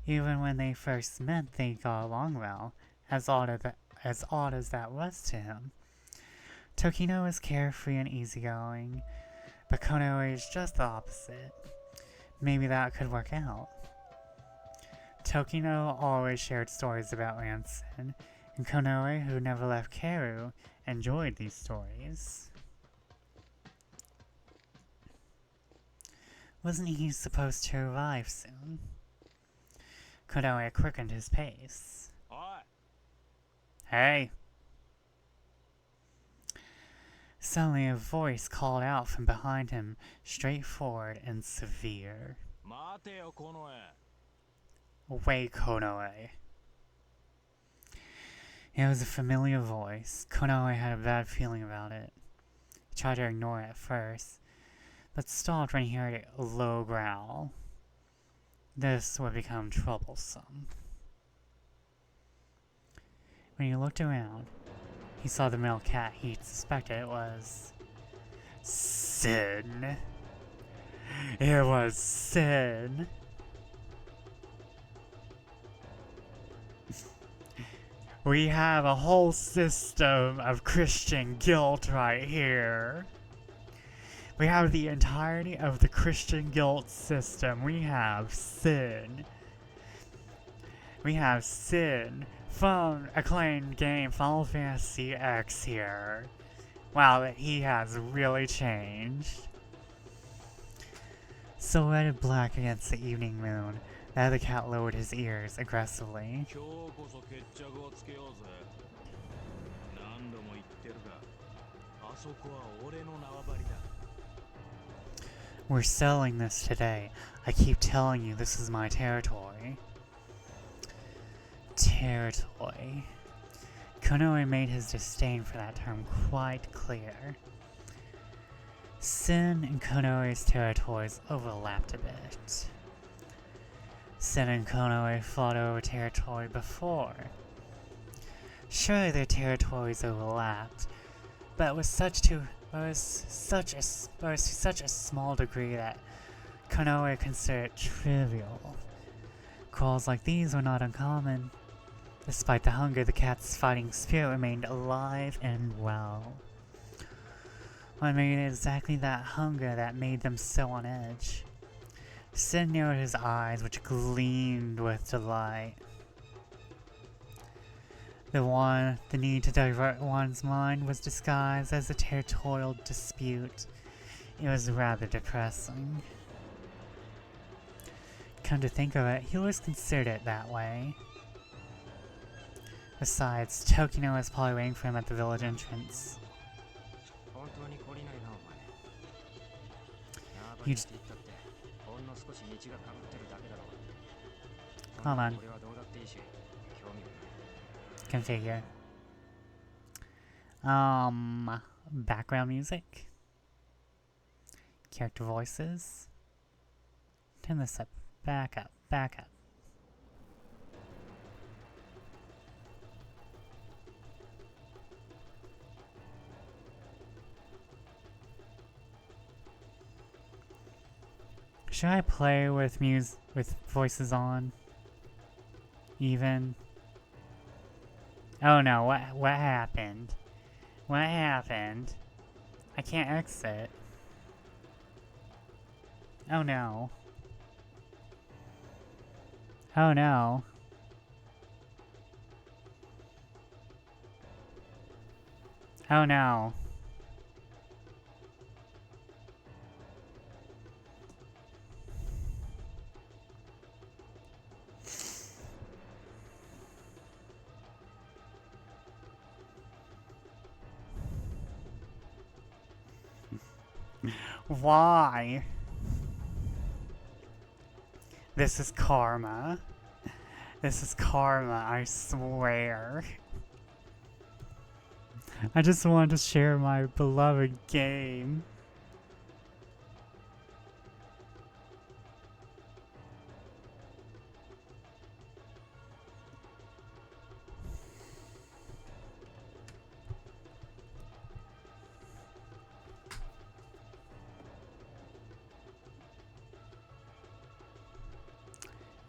Even when they first met, they got along well, as odd as that was to him. Tokino was carefree and easygoing, but Konoe is just the opposite. Maybe that could work out. Tokino always shared stories about Ranson, and Konoe, who never left Karu, enjoyed these stories. Wasn't he supposed to arrive soon? Konoe quickened his pace. Hi. Hey! Suddenly a voice called out from behind him, straightforward and severe. Wait, Konoe. It was a familiar voice. Konoe had a bad feeling about it. He tried to ignore it at first, but stopped when he heard a low growl. This would become troublesome. When he looked around, he saw the male cat he suspected it was Sin. It was Sin. We have a whole system of Christian guilt right here. We have the entirety of the Christian guilt system. We have Sin. We have Sin from acclaimed game Final Fantasy X here. Wow, he has really changed. Silhouetted black against the evening moon, the other cat lowered his ears aggressively. We're selling this today. I keep telling you this is my territory. Territory. Konoe made his disdain for that term quite clear. Sin and Konoe's territories overlapped a bit. Sin and Konoe fought over territory before. Surely their territories overlapped, but it was to such a small degree that Konoe considered it trivial. Quarrels like these were not uncommon. Despite the hunger, the cat's fighting spirit remained alive and well. What made it exactly that hunger that made them so on edge? Sin narrowed his eyes, which gleamed with delight. The need to divert one's mind was disguised as a territorial dispute. It was rather depressing. Come to think of it, he always considered it that way. Besides, Tokino was probably waiting for him at the village entrance. Hold on. Configure. Background music. Character voices. Turn this up. Back up. Back up. Should I play with voices on? Even? Oh no, what happened? What happened? I can't exit. Oh no. Oh no. Oh no. Why? This is karma. This is karma, I swear. I just wanted to share my beloved game.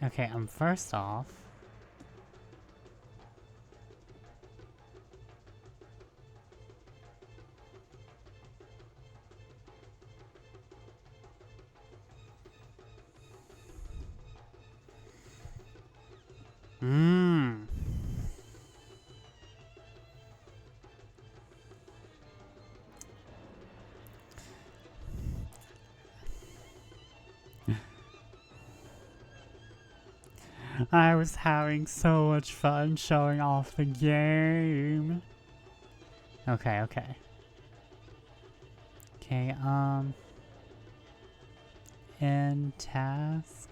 Okay, first off, I was having so much fun showing off the game. Okay, okay. Okay, End task.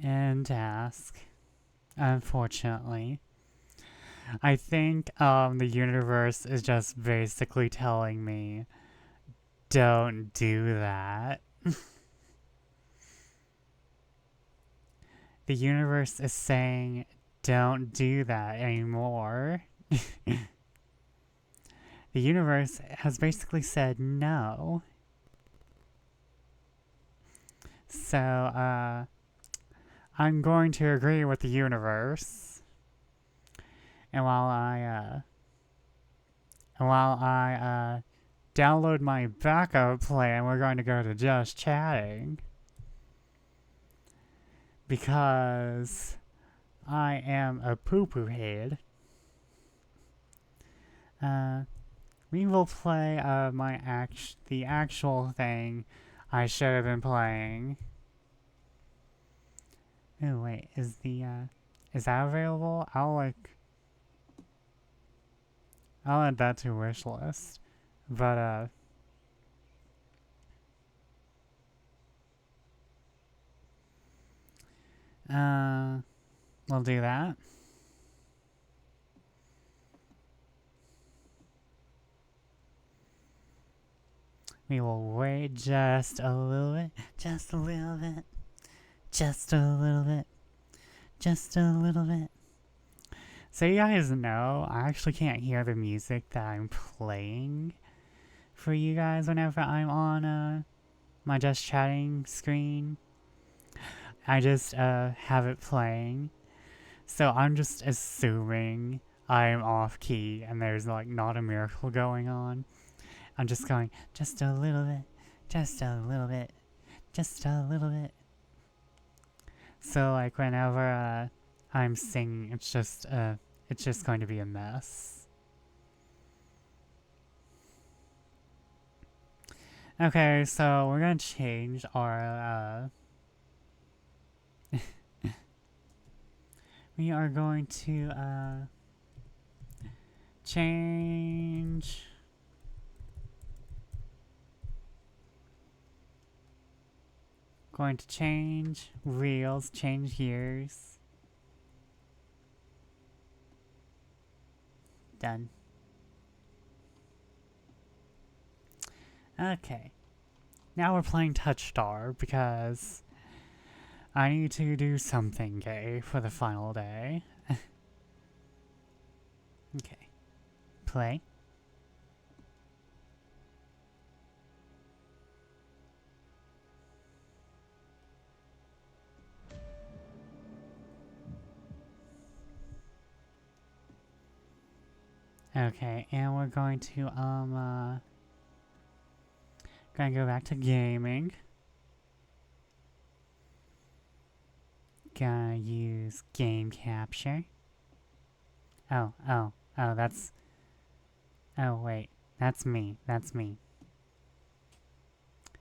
End task. Unfortunately. I think the universe is just basically telling me, don't do that. The universe is saying, don't do that anymore. The universe has basically said no. So, I'm going to agree with the universe. And while I download my backup plan, we're going to go to just chatting. Because I am a poo-poo head. We will play the actual thing I should have been playing. Oh wait, is that available? I'll add that to wish list. But we'll do that. We will wait just a little bit, just a little bit, just a little bit, just a little bit. So you guys know, I actually can't hear the music that I'm playing for you guys whenever I'm on my just chatting screen. I just have it playing. So I'm just assuming I'm off key and there's like not a miracle going on. I'm just going, just a little bit, just a little bit, just a little bit. So like whenever I'm singing, it's just going to be a mess. Okay, so we're gonna change our we are going to change going to change reels, change years. Done. Okay. Now we're playing Touchstarved because I need to do something gay for the final day. Okay. Play. Okay, and we're going to gonna go back to gaming. Gonna use game capture. Oh, that's... Oh, wait. That's me. That's me.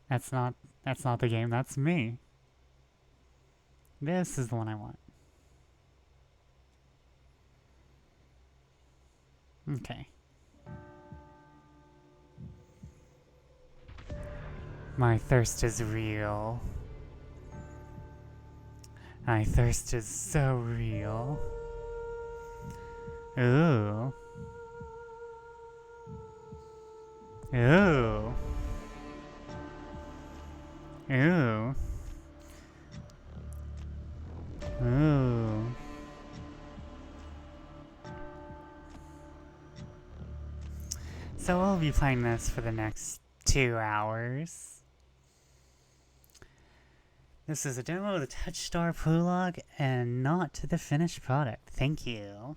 That's not the game. That's me. This is the one I want. Okay. My thirst is real. My thirst is so real. Ooh. Ooh. Ooh. Ooh. So we'll be playing this for the next 2 hours. This is a demo of the Touchstarved prologue and not the finished product. Thank you.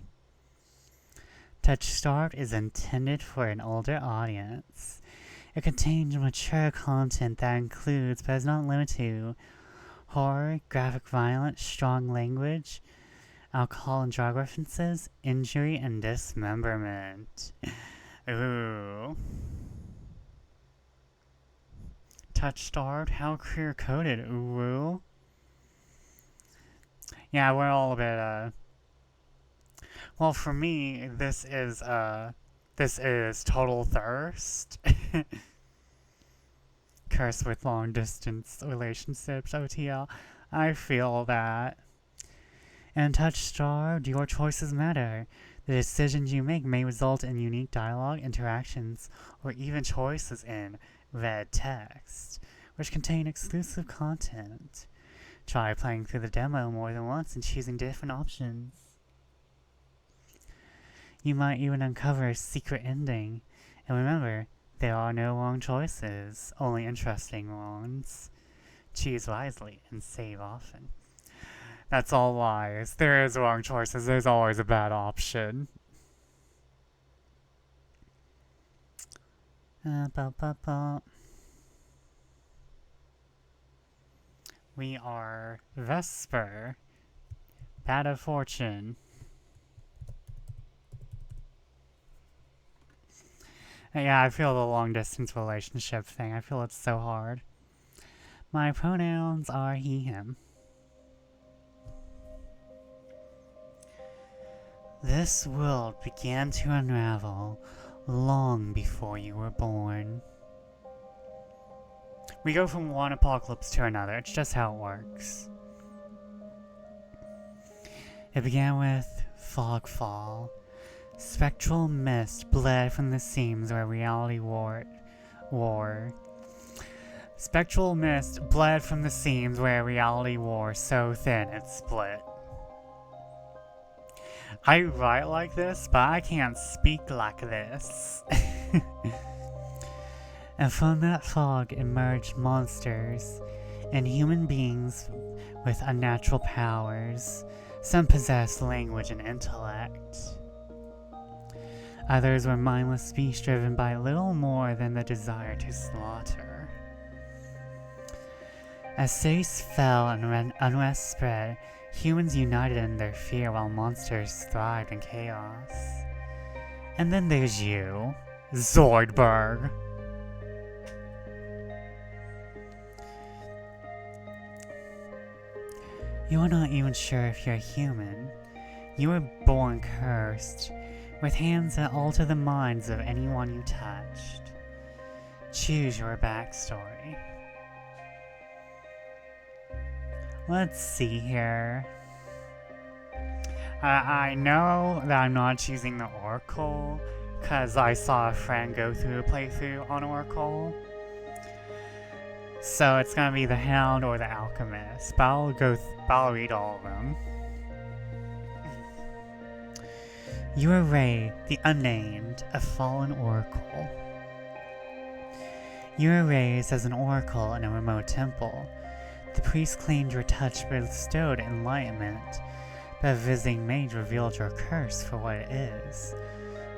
Touchstarved is intended for an older audience. It contains mature content that includes, but is not limited to, horror, graphic violence, strong language, alcohol and drug references, injury, and dismemberment. Ooh. Touchstarved? How career-coded? Ooh. Yeah, we're all a bit, Well, for me, this is total thirst. Cursed with long distance relationships, OTL. I feel that. And Touchstarved, your choices matter. The decisions you make may result in unique dialogue, interactions, or even choices in red text, which contain exclusive content. Try playing through the demo more than once and choosing different options. You might even uncover a secret ending. And remember, there are no wrong choices, only interesting ones. Choose wisely and save often. That's all lies. There is wrong choices. There's always a bad option. We are Vesper. Bad of fortune. Yeah, I feel the long distance relationship thing. I feel it's so hard. My pronouns are he, him. This world began to unravel long before you were born. We go from one apocalypse to another. It's just how it works. It began with fogfall. Spectral mist bled from the seams where reality wore. Spectral mist bled from the seams where reality wore so thin it split. I write like this, but I can't speak like this. And from that fog emerged monsters and human beings with unnatural powers. Some possessed language and intellect. Others were mindless beasts driven by little more than the desire to slaughter. As cities fell and unrest spread, humans united in their fear while monsters thrived in chaos. And then there's you, Zoidberg. You are not even sure if you're human. You were born cursed, with hands that alter the minds of anyone you touched. Choose your backstory. Let's see here. I know that I'm not choosing the Oracle, because I saw a friend go through a playthrough on Oracle. So it's gonna be the Hound or the Alchemist, but I'll read all of them. You are Ray, the Unnamed, a fallen oracle. You were raised as an oracle in a remote temple. The priest claimed your touch bestowed enlightenment, but a visiting mage revealed your curse for what it is.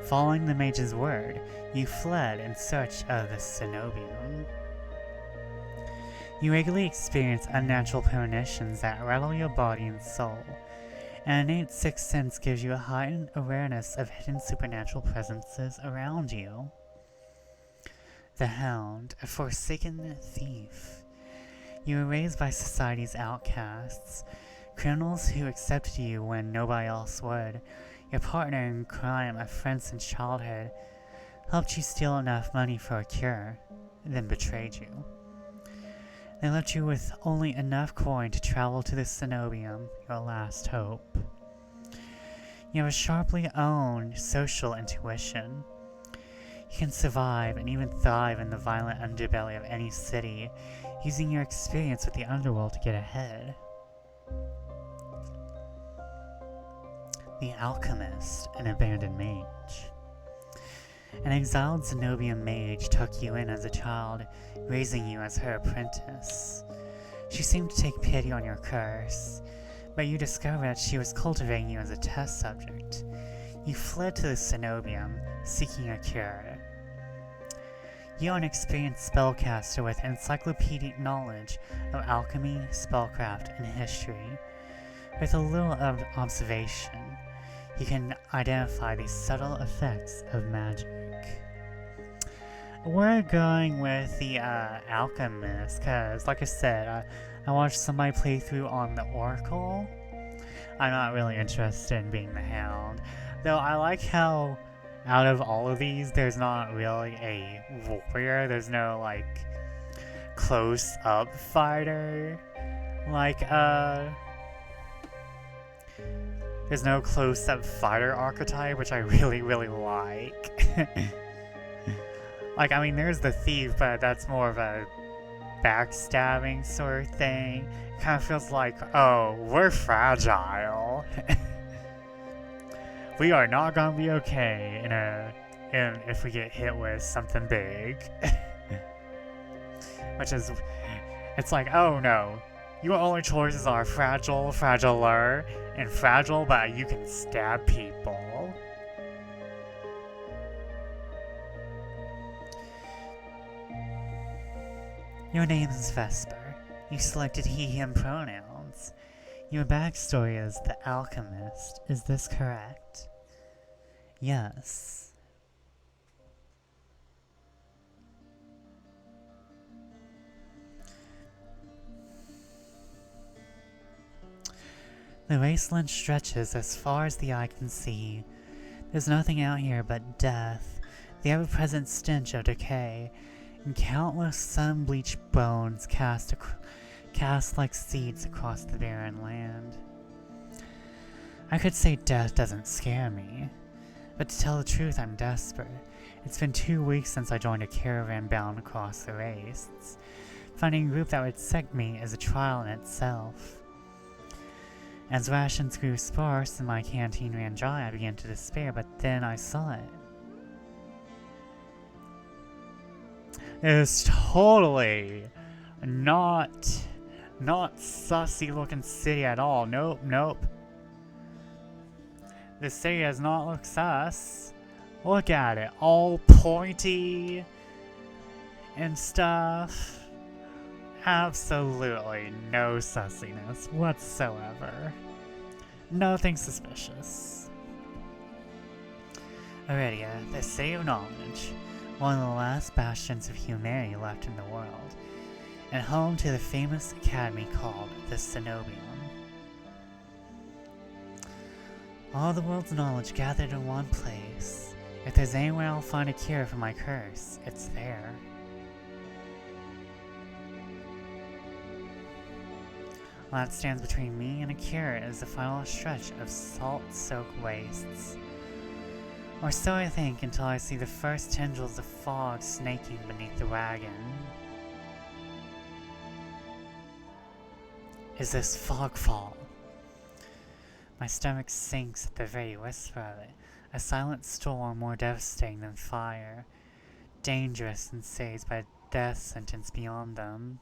Following the mage's word, you fled in search of the cenobium. You regularly experience unnatural premonitions that rattle your body and soul. An innate sixth sense gives you a heightened awareness of hidden supernatural presences around you. The Hound, a forsaken thief. You were raised by society's outcasts, criminals who accepted you when nobody else would. Your partner in crime, a friend since childhood, helped you steal enough money for a cure, then betrayed you. They left you with only enough coin to travel to the cenobium, your last hope. You have a sharply honed social intuition. You can survive and even thrive in the violent underbelly of any city, using your experience with the underworld to get ahead. The Alchemist, an abandoned mage. An exiled Zenobian mage took you in as a child, raising you as her apprentice. She seemed to take pity on your curse, but you discovered that she was cultivating you as a test subject. You fled to the cenobium, seeking a cure. You are an experienced spellcaster with encyclopedic knowledge of alchemy, spellcraft, and history. With a little of observation, you can identify the subtle effects of magic. We're going with the Alchemist, because, like I said, I watched somebody play through on the Oracle. I'm not really interested in being the Hound. Though I like how out of all of these, there's not really a warrior. There's no, like, close-up fighter. Like, there's no close-up fighter archetype, which I really, really like. Like, I mean, there's the thief, but that's more of a backstabbing sort of thing. Kind of feels like, oh, we're fragile. We are not gonna be okay if we get hit with something big. Which is, it's like, oh no, your only choices are fragile, fragiler, and fragile, but you can stab people. Your name is Vesper. You selected he, him pronouns. Your backstory is the alchemist. Is this correct? Yes. The wasteland stretches as far as the eye can see. There's nothing out here but death, the ever-present stench of decay, and countless sun-bleached bones cast like seeds across the barren land. I could say death doesn't scare me, but to tell the truth, I'm desperate. It's been 2 weeks since I joined a caravan bound across the wastes. Finding a group that would accept me is a trial in itself. As rations grew sparse and my canteen ran dry, I began to despair, but then I saw it. It's totally not sussy looking city at all. Nope, nope. The city does not look sus. Look at it, all pointy and stuff. Absolutely no sussiness whatsoever. Nothing suspicious. Aurelia, the city of knowledge, one of the last bastions of humanity left in the world, and home to the famous academy called the Cenobium. All the world's knowledge gathered in one place. If there's anywhere I'll find a cure for my curse, it's there. All that stands between me and a cure is the final stretch of salt-soaked wastes. Or so I think, until I see the first tendrils of fog snaking beneath the wagon. Is this fogfall? My stomach sinks at the very whisper of it. A silent storm more devastating than fire. Dangerous and saved by a death sentence beyond them.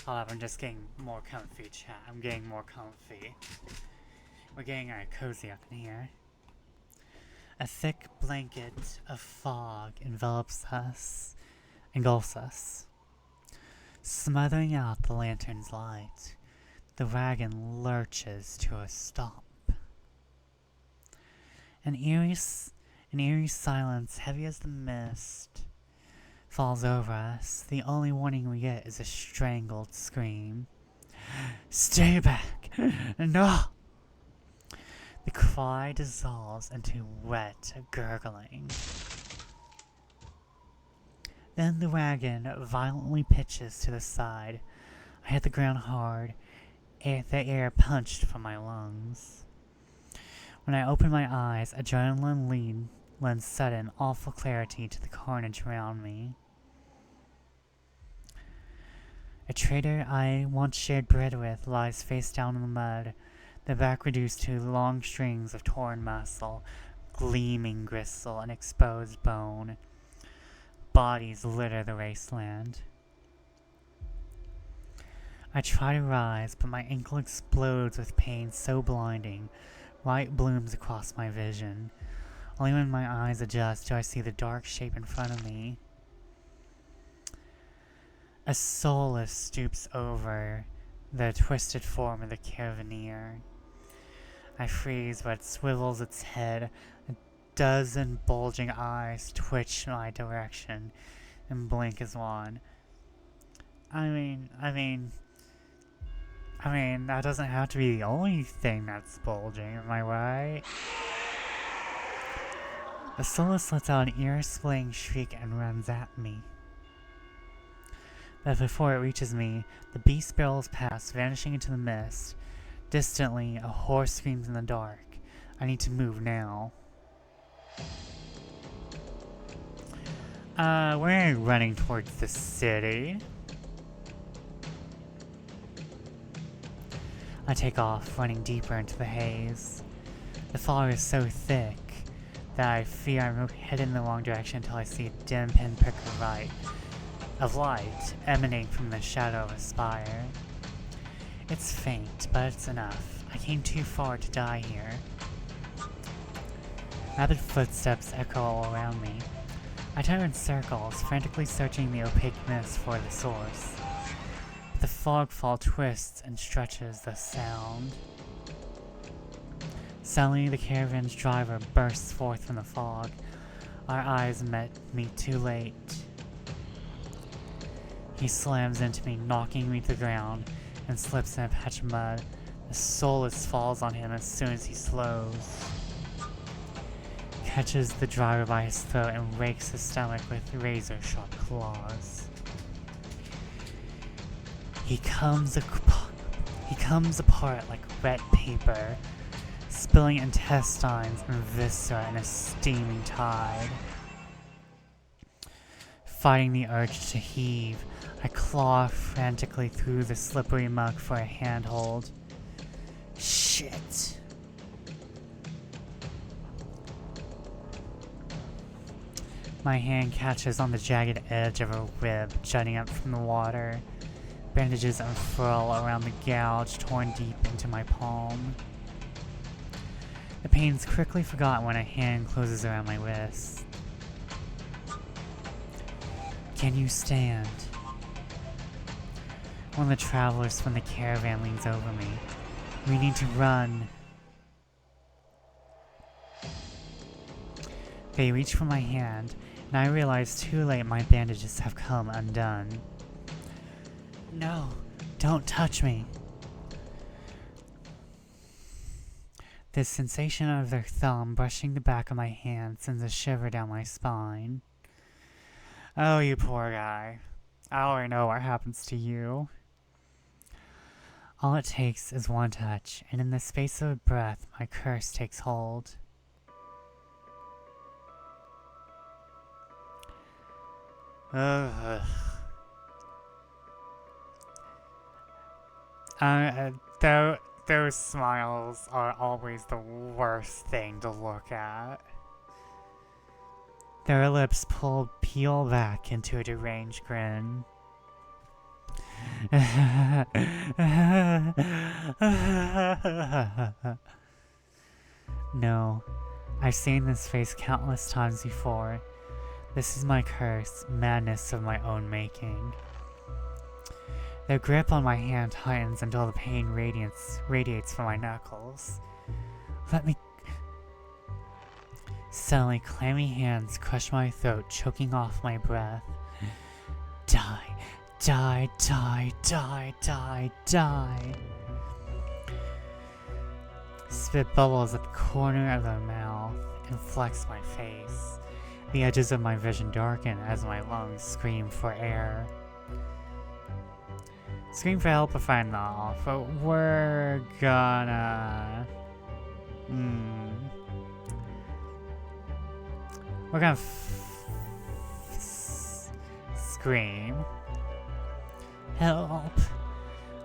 Hold up, I'm just getting more comfy, chat. I'm getting more comfy. We're getting cozy up in here. A thick blanket of fog engulfs us, smothering out the lantern's light. The wagon lurches to a stop. An eerie silence, heavy as the mist, falls over us. The only warning we get is a strangled scream. Stay back! No! The cry dissolves into wet gurgling. Then the wagon violently pitches to the side. I hit the ground hard. The air punched from my lungs. When I open my eyes, adrenaline lends sudden, awful clarity to the carnage around me. A traitor I once shared bread with lies face down in the mud, the back reduced to long strings of torn muscle, gleaming gristle, and exposed bone. Bodies litter the wasteland. I try to rise, but my ankle explodes with pain so blinding. Light blooms across my vision. Only when my eyes adjust do I see the dark shape in front of me. A soulless stoops over the twisted form of the caravaneer. I freeze, but it swivels its head. A dozen bulging eyes twitch my direction and blink as one. I mean, I mean, that doesn't have to be the only thing that's bulging, am I right? The soloist lets out an ear-splitting shriek and runs at me. But before it reaches me, the beast barrels past, vanishing into the mist. Distantly, a horse screams in the dark. I need to move now. We're running towards the city. I take off, running deeper into the haze. The fog is so thick that I fear I'm headed in the wrong direction until I see a dim pinprick of light emanating from the shadow of a spire. It's faint, but it's enough. I came too far to die here. Rapid footsteps echo all around me. I turn in circles, frantically searching the opaque mist for the source. The fogfall twists and stretches the sound. Suddenly, the caravan's driver bursts forth from the fog. Our eyes met me too late. He slams into me, knocking me to the ground, and slips in a patch of mud. The solace falls on him as soon as he slows. Catches the driver by his throat and rakes his stomach with razor-sharp claws. He comes apart like wet paper, spilling intestines and viscera in a steaming tide. Fighting the urge to heave, I claw frantically through the slippery muck for a handhold. Shit. My hand catches on the jagged edge of a rib jutting up from the water. Bandages unfurl around the gouge torn deep into my palm. The pain's quickly forgotten when a hand closes around my wrist. Can you stand? One of the travelers from the caravan leans over me. We need to run. They reach for my hand, and I realize too late my bandages have come undone. No, don't touch me. The sensation of their thumb brushing the back of my hand sends a shiver down my spine. Oh, you poor guy. I already know what happens to you. All it takes is one touch, and in the space of a breath, my curse takes hold. Those smiles are always the worst thing to look at. Their lips peel back into a deranged grin. No, I've seen this face countless times before. This is my curse, madness of my own making. Their grip on my hand tightens until the pain radiates from my knuckles. Let me... Suddenly, clammy hands crush my throat, choking off my breath. Die, die, die, die, die, die. Spit bubbles at the corner of their mouth and flecks my face. The edges of my vision darken as my lungs scream for air. Scream for help if I'm not, but we're gonna... We're gonna scream. Help!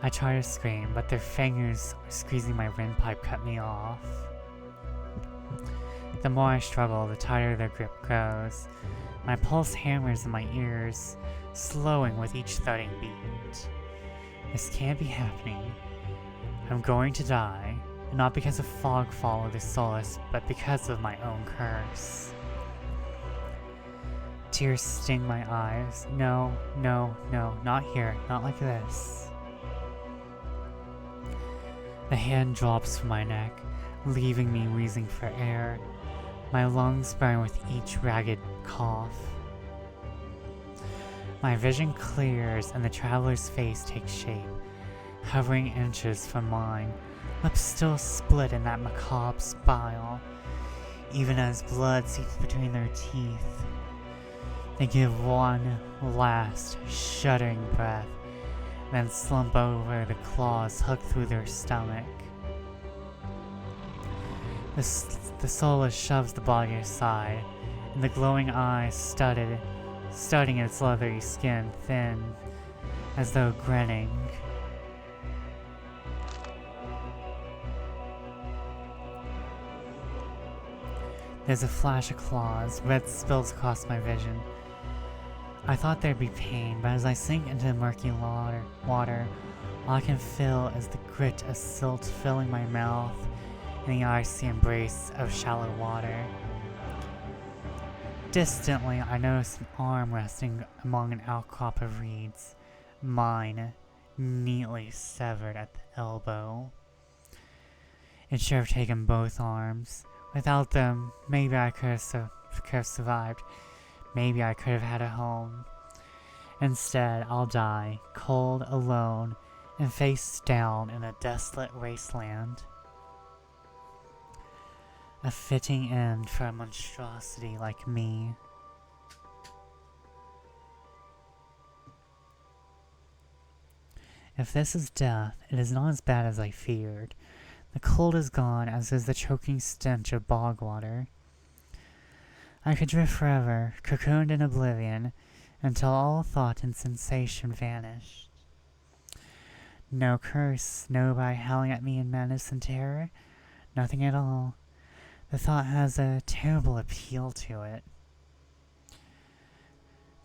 I try to scream, but their fingers squeezing my windpipe cut me off. The more I struggle, the tighter their grip grows. My pulse hammers in my ears, slowing with each thudding beat. This can't be happening. I'm going to die, and not because of fogfall or the solace, but because of my own curse. Tears sting my eyes. No, no, no, not here, not like this. The hand drops from my neck, leaving me wheezing for air. My lungs burn with each ragged cough. My vision clears and the traveler's face takes shape. hovering inches from mine, lips still split in that macabre smile, even as blood seeps between their teeth. They give one last, shuddering breath, then slump over, the claws hooked through their stomach. The soulless shoves the body aside, and the glowing eyes studying its leathery skin thin, as though grinning. There's a flash of claws, red spills across my vision. I thought there'd be pain, but as I sink into the murky water, all I can feel is the grit of silt filling my mouth and the icy embrace of shallow water. Distantly, I notice an arm resting among an outcrop of reeds, mine neatly severed at the elbow. It should have taken both arms. Without them, maybe I could have survived. Maybe I could have had a home. Instead, I'll die, cold, alone, and face down in a desolate wasteland. A fitting end for a monstrosity like me. If this is death, it is not as bad as I feared. The cold is gone, as is the choking stench of bog water. I could drift forever, cocooned in oblivion, until all thought and sensation vanished. No curse, nobody howling at me in madness and terror, nothing at all. The thought has a terrible appeal to it.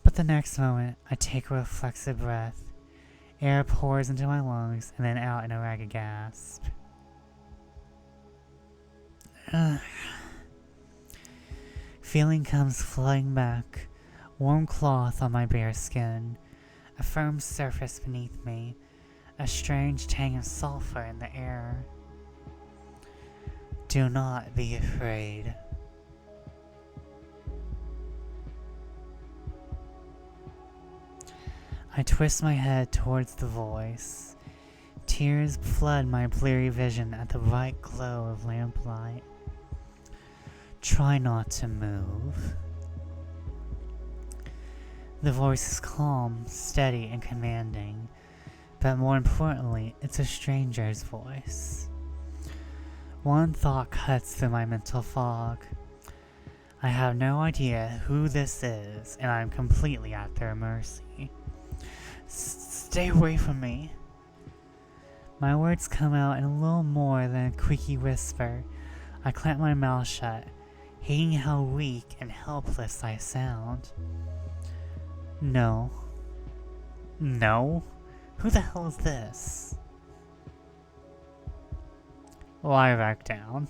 But the next moment, I take a reflexive breath. Air pours into my lungs and then out in a ragged gasp. Feeling comes flooding back. Warm cloth on my bare skin. A firm surface beneath me. A strange tang of sulfur in the air. Do not be afraid. I twist my head towards the voice. Tears flood my bleary vision at the bright glow of lamplight. Try not to move. The voice is calm, steady, and commanding, but more importantly, it's a stranger's voice. One thought cuts through my mental fog. I have no idea who this is, and I'm completely at their mercy. Stay away from me. My words come out in a little more than a creaky whisper. I clamp my mouth shut, hating how weak and helpless I sound. No. No? Who the hell is this? Lie back down.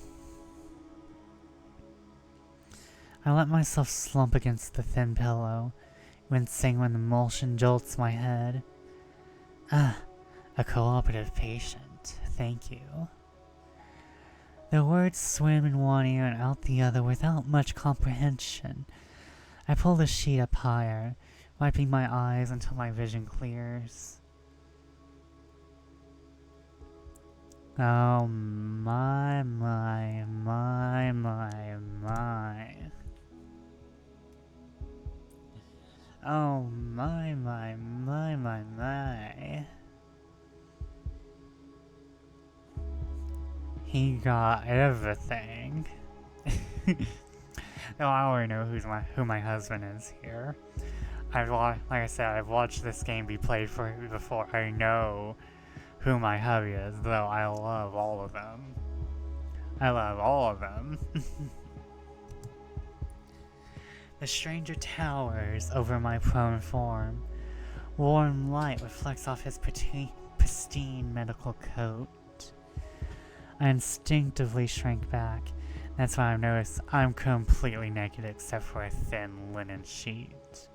I let myself slump against the thin pillow, wincing when the emulsion jolts my head. Ah, a cooperative patient, thank you. The words swim in one ear and out the other without much comprehension. I pull the sheet up higher, wiping my eyes until my vision clears. Oh my. Oh my. He got everything. No, I already know who my husband is here. Like I said, I've watched this game be played before. I know who my hubby is, though I love all of them. The stranger towers over my prone form. Warm light reflects off his pristine medical coat. I instinctively shrink back. That's why I've noticed I'm completely naked except for a thin linen sheet.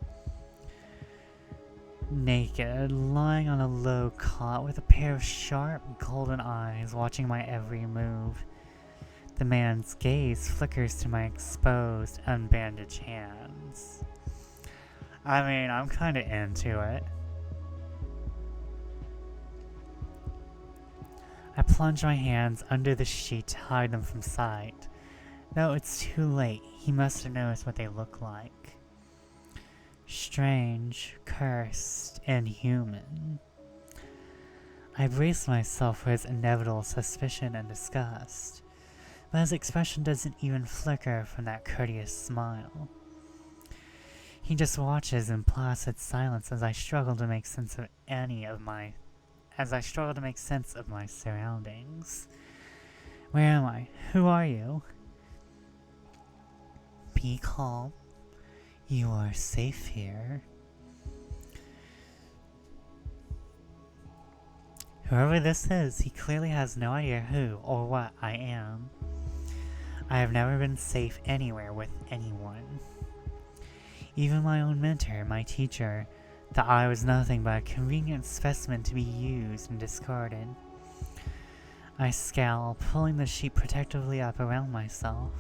Naked, lying on a low cot with a pair of sharp golden eyes watching my every move. The man's gaze flickers to my exposed, unbandaged hands. I mean, I'm kinda into it. plunge my hands under the sheet to hide them from sight. Though it's too late, he must have noticed what they look like. Strange, cursed, inhuman. I braced myself for his inevitable suspicion and disgust, but his expression doesn't even flicker from that courteous smile. He just watches in placid silence as I struggle to make sense of my surroundings. Where am I? Who are you? Be calm. You are safe here. Whoever this is, he clearly has no idea who or what I am. I have never been safe anywhere with anyone. Even my own mentor, my teacher, thought I was nothing but a convenient specimen to be used and discarded. I scowl, pulling the sheet protectively up around myself.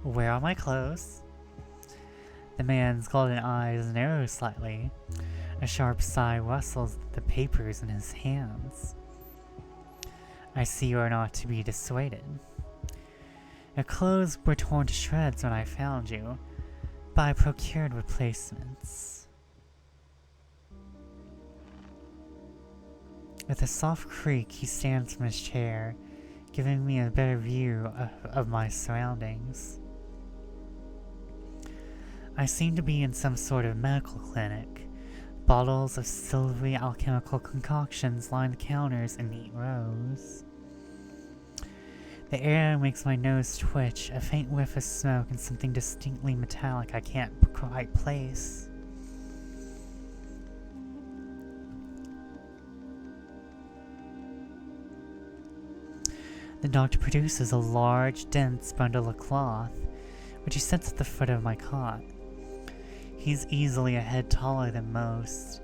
Where are my clothes? The man's golden eyes narrow slightly. A sharp sigh rustles the papers in his hands. I see you are not to be dissuaded. Your clothes were torn to shreds when I found you, but I procured replacements. With a soft creak, he stands from his chair, giving me a better view of my surroundings. I seem to be in some sort of medical clinic. Bottles of silvery alchemical concoctions line the counters in neat rows. The air makes my nose twitch, a faint whiff of smoke and something distinctly metallic I can't quite place. The doctor produces a large, dense bundle of cloth, which he sets at the foot of my cot. He's easily a head taller than most,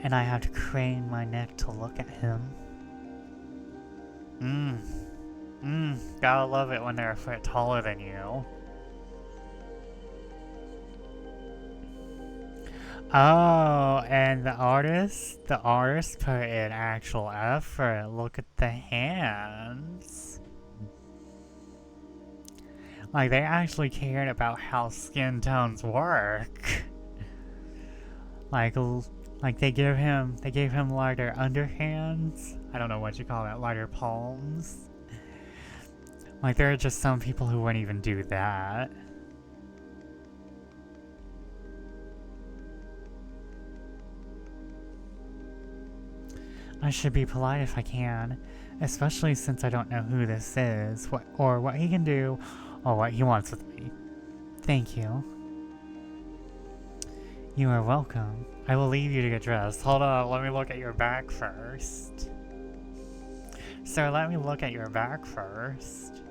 and I have to crane my neck to look at him. Gotta love it when they're a foot taller than you. Oh, and the artist put in actual effort. Look at the hands. Like, they actually cared about how skin tones work. Like they gave him lighter underhands. I don't know what you call that, lighter palms. Like, there are just some people who wouldn't even do that. I should be polite if I can, especially since I don't know who this is, what he can do, or what he wants with me. Thank you. You are welcome. I will leave you to get dressed. Hold on, let me look at your back first. Sir, let me look at your back first.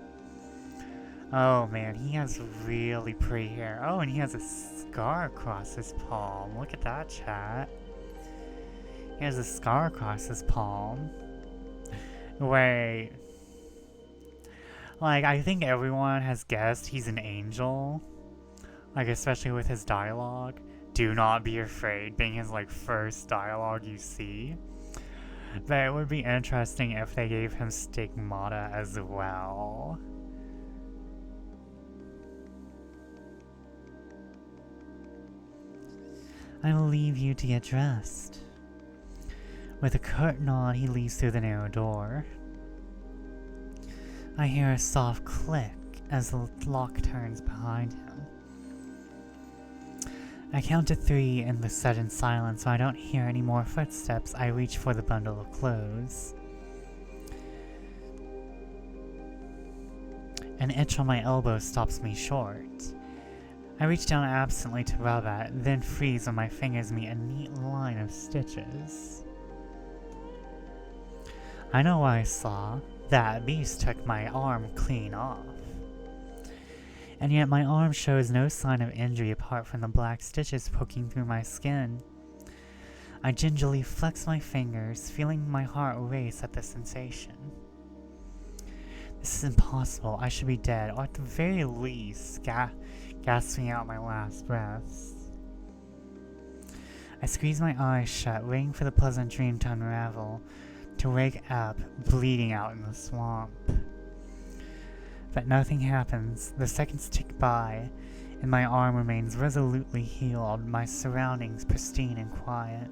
Oh man, he has really pretty hair. Oh, and he has a scar across his palm. Look at that, chat. He has a scar across his palm. Wait. Like, I think everyone has guessed he's an angel. Like, especially with his dialogue. Do not be afraid being his, like, first dialogue you see. But it would be interesting if they gave him stigmata as well. I will leave you to get dressed. With a curt nod, he leads through the narrow door. I hear a soft click as the lock turns behind him. I count to 3 in the sudden silence, so I don't hear any more footsteps. I reach for the bundle of clothes. An itch on my elbow stops me short. I reach down absently to rub at, then freeze when my fingers meet a neat line of stitches. I know what I saw. That beast took my arm clean off. And yet my arm shows no sign of injury apart from the black stitches poking through my skin. I gingerly flex my fingers, feeling my heart race at the sensation. This is impossible. I should be dead, or at the very least, gasping out my last breaths. I squeeze my eyes shut, waiting for the pleasant dream to unravel. to wake up bleeding out in the swamp. But nothing happens. The seconds tick by, and my arm remains resolutely healed, my surroundings pristine and quiet.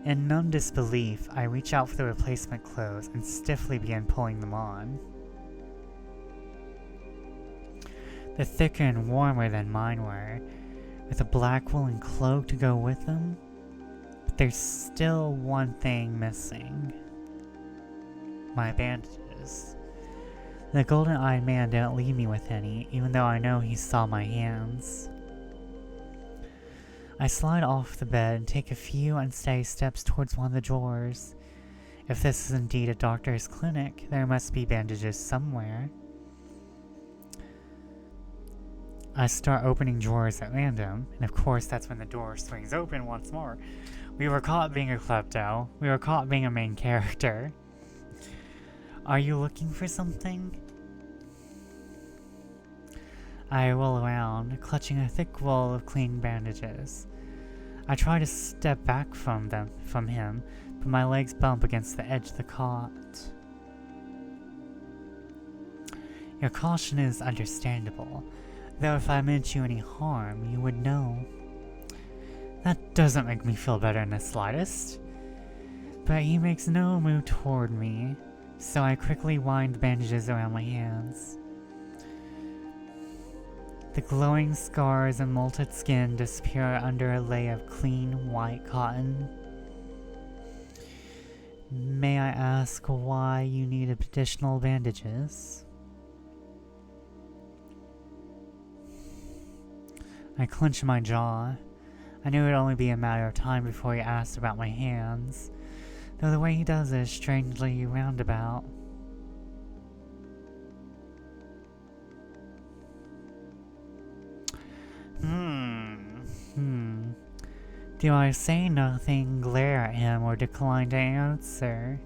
In numb disbelief, I reach out for the replacement clothes and stiffly begin pulling them on. They're thicker and warmer than mine were, with a black woolen cloak to go with them. But there's still one thing missing. My bandages. The golden-eyed man didn't leave me with any, even though I know he saw my hands. I slide off the bed and take a few unsteady steps towards one of the drawers. If this is indeed a doctor's clinic, there must be bandages somewhere. I start opening drawers at random, and of course that's when the door swings open once more. We were caught being a klepto. We were caught being a main character. Are you looking for something? I roll around, clutching a thick roll of clean bandages. I try to step back from him, but my legs bump against the edge of the cot. Your caution is understandable, though if I meant you any harm, you would know. That doesn't make me feel better in the slightest. But he makes no move toward me, so I quickly wind the bandages around my hands. The glowing scars and molted skin disappear under a layer of clean, white cotton. May I ask why you need additional bandages? I clench my jaw. I knew it would only be a matter of time before he asked about my hands, though the way he does it is strangely roundabout. Do I say nothing, glare at him, or decline to answer?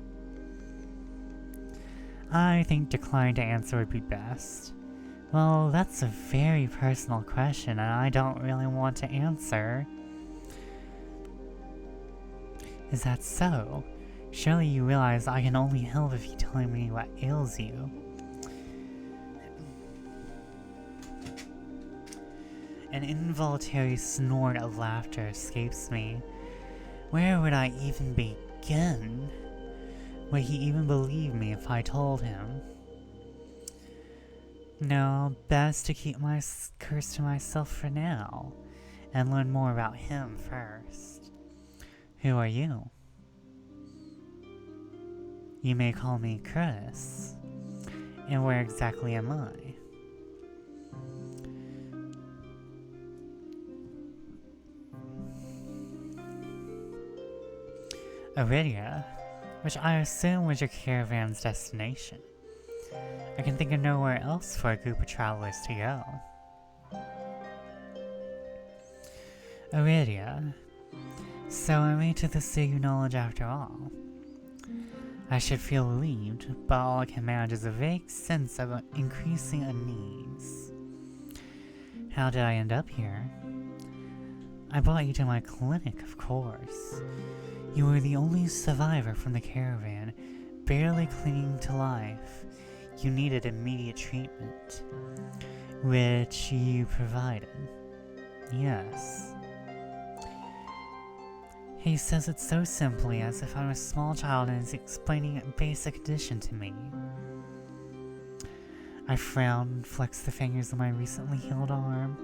I think decline to answer would be best. Well, that's a very personal question, and I don't really want to answer. Is that so? Surely you realize I can only help if you tell me what ails you. An involuntary snort of laughter escapes me. Where would I even begin? Would he even believe me if I told him? No, best to keep my curse to myself for now, and learn more about him first. Who are you? You may call me Chris. And where exactly am I? Iridia, which I assume was your caravan's destination. I can think of nowhere else for a group of travelers to go. Iridia. So I made to the City of Knowledge after all. I should feel relieved, but all I can manage is a vague sense of increasing unease. How did I end up here? I brought you to my clinic, of course. You were the only survivor from the caravan, barely clinging to life. You needed immediate treatment, which you provided. Yes. He says it so simply, as if I'm a small child and is explaining a basic condition to me. I frown and flex the fingers of my recently healed arm.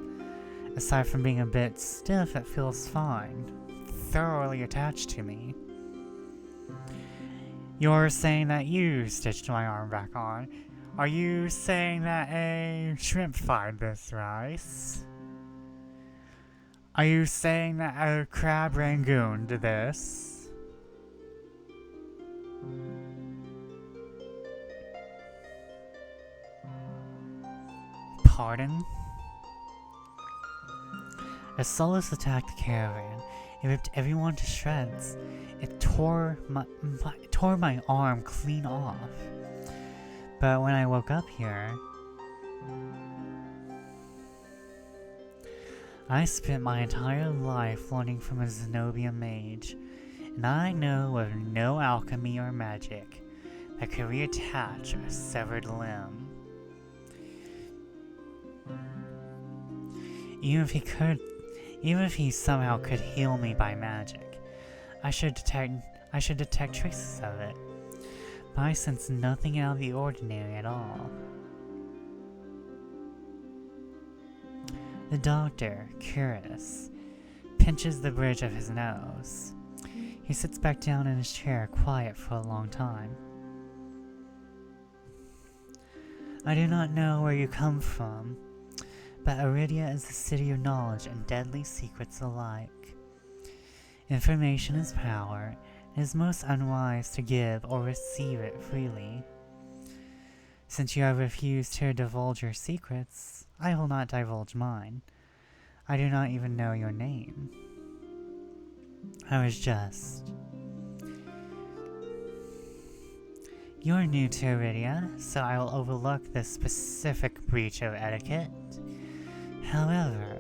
Aside from being a bit stiff, it feels fine. Thoroughly attached to me. You're saying that you stitched my arm back on. Are you saying that a shrimp fried this rice? Are you saying that a crab rangoon did this? Pardon? As Solus attacked the caravan, it ripped everyone to shreds. It tore my arm clean off. But when I woke up here, I spent my entire life learning from a Zenobia mage, and I know of no alchemy or magic that could reattach a severed limb. Even if he somehow could heal me by magic, I should detect traces of it. But I sense nothing out of the ordinary at all. The doctor, curious, pinches the bridge of his nose. He sits back down in his chair, quiet for a long time. I do not know where you come from, but Aridia is the city of knowledge and deadly secrets alike. Information is power, and it is most unwise to give or receive it freely. Since you have refused to divulge your secrets, I will not divulge mine. I do not even know your name. I was just... You're new to Aridia, so I will overlook this specific breach of etiquette. However,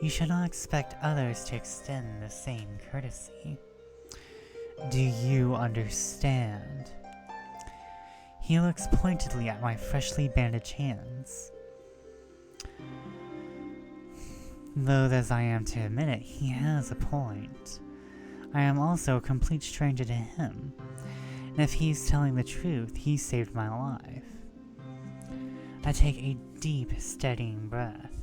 you should not expect others to extend the same courtesy. Do you understand? He looks pointedly at my freshly bandaged hands. Loath as I am to admit it, he has a point. I am also a complete stranger to him, and if he's telling the truth, he saved my life. I take a deep, steadying breath.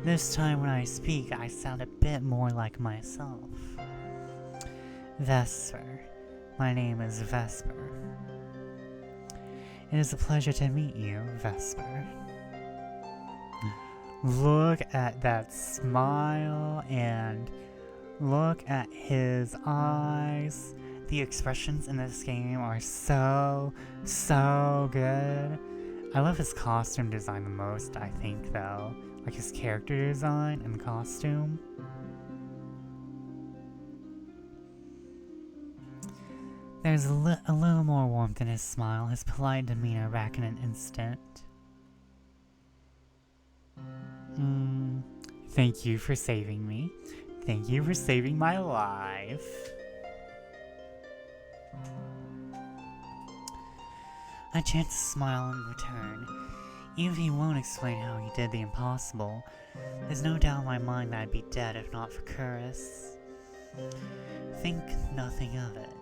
This time when I speak, I sound a bit more like myself. Vesper. My name is Vesper. It is a pleasure to meet you, Vesper. Look at that smile and look at his eyes. The expressions in this game are so good. I love his costume design the most, I think, though. Like his character design and the costume. There's a little more warmth in his smile, his polite demeanor back in an instant. Thank you for saving me. Thank you for saving my life. I chance to smile in return. Even if he won't explain how he did the impossible, there's no doubt in my mind that I'd be dead if not for Curtis. Think nothing of it.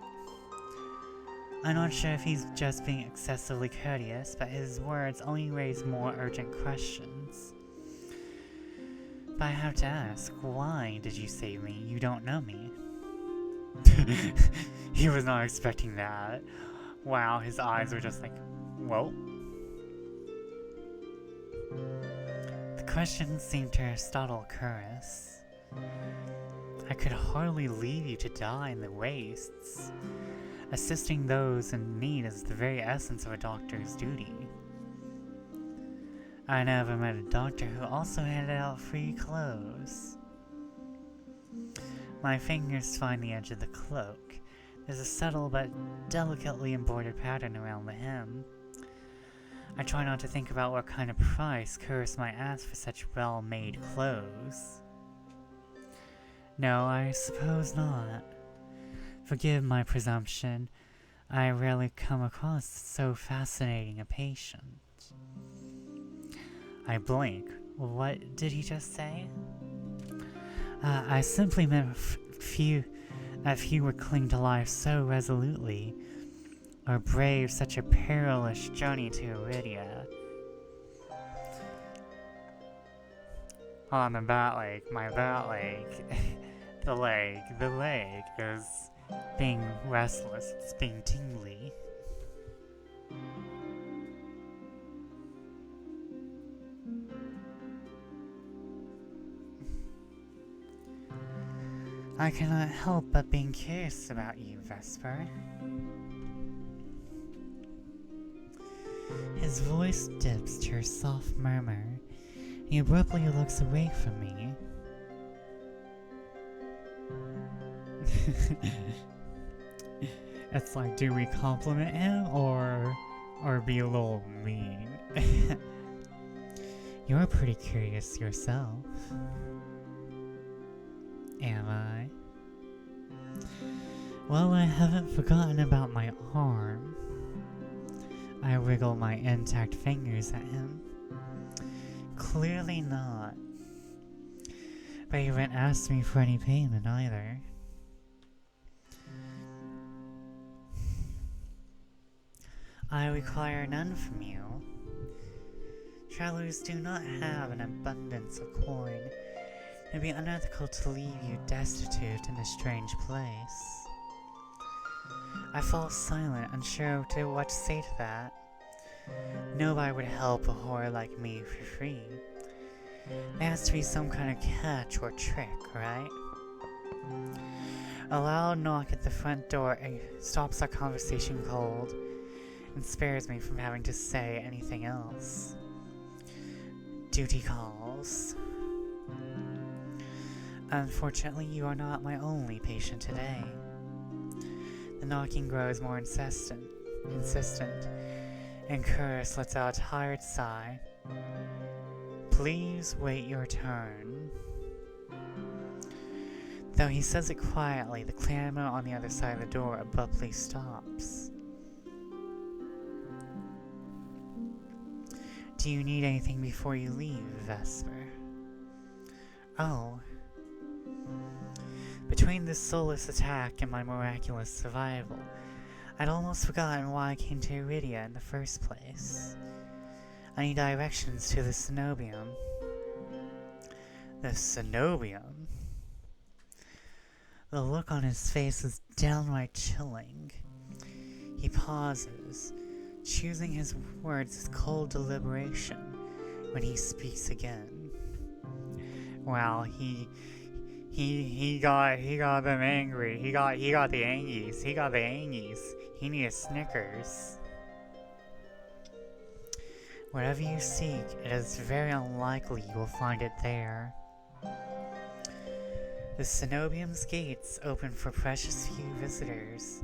I'm not sure if he's just being excessively courteous, but his words only raise more urgent questions. But I have to ask, why did you save me? You don't know me. He was not expecting that. Wow, his eyes were just like, whoa. The question seemed to startle Curtis. I could hardly leave you to die in the wastes. Assisting those in need is the very essence of a doctor's duty. I never met a doctor who also handed out free clothes. My fingers find the edge of the cloak. There's a subtle but delicately embroidered pattern around the hem. I try not to think about what kind of price Curtis might ask for such well-made clothes. No, I suppose not. Forgive my presumption. I rarely come across so fascinating a patient. I blink. What did he just say? I simply meant that few would cling to life so resolutely, or brave such a perilous journey to Aridia. On the bat leg, my bat leg, the leg is being restless, it's being tingly. I cannot help but being curious about you, Vesper. His voice dips to a soft murmur. He abruptly looks away from me. It's like, do we compliment him or be a little mean? You're pretty curious yourself. Am I? Well, I haven't forgotten about my arm. I wiggle my intact fingers at him. Clearly not. But you didn't ask me for any payment either. I require none from you. Travelers do not have an abundance of coin. It would be unethical to leave you destitute in a strange place. I fall silent, unsure to what to say to that. Nobody would help a whore like me for free. There has to be some kind of catch or trick, right? A loud knock at the front door stops our conversation cold and spares me from having to say anything else. Duty calls. Unfortunately, you are not my only patient today. The knocking grows more insistent, and Curtis lets out a tired sigh. Please wait your turn. Though he says it quietly, the clamor on the other side of the door abruptly stops. Do you need anything before you leave, Vesper? Oh. Between this soulless attack and my miraculous survival, I'd almost forgotten why I came to Iridia in the first place. I need directions to the cenobium. The cenobium? The look on his face is downright chilling. He pauses, choosing his words with cold deliberation when he speaks again. Well, he got them angry. He got the Angies. He needed Snickers. Whatever you seek, it is very unlikely you will find it there. The cenobium's gates open for precious few visitors.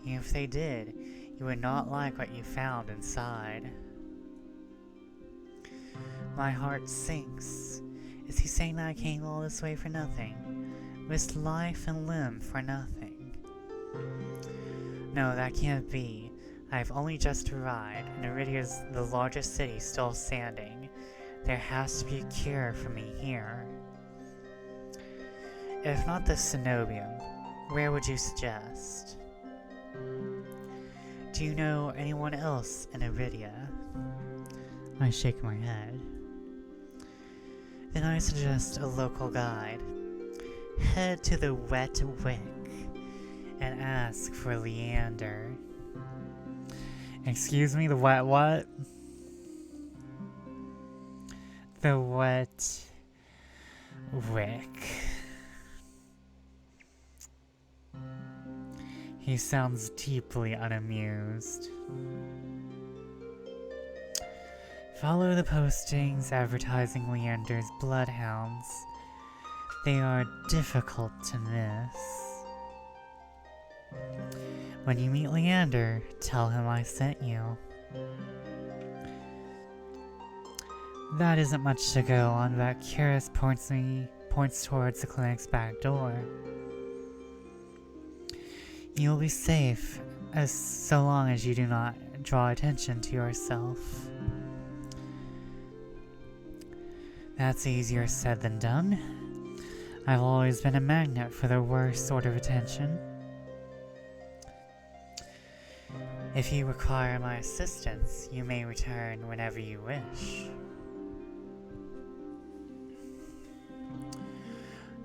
Even if they did, you would not like what you found inside. My heart sinks. Is he saying that I came all this way for nothing? Risked life and limb for nothing? No, that can't be. I've only just arrived, and Iridia is the largest city still standing. There has to be a cure for me here. If not the cenobium, where would you suggest? Do you know anyone else in Iridia? I shake my head. Then I suggest a local guide. Head to the Wet Wick and ask for Leander. Excuse me, the wet what? The Wet Wick. He sounds deeply unamused. Follow the postings advertising Leander's bloodhounds. They are difficult to miss. When you meet Leander, tell him I sent you. That isn't much to go on, but Curious points towards the clinic's back door. You'll be safe, so long as you do not draw attention to yourself. That's easier said than done. I've always been a magnet for the worst sort of attention. If you require my assistance, you may return whenever you wish.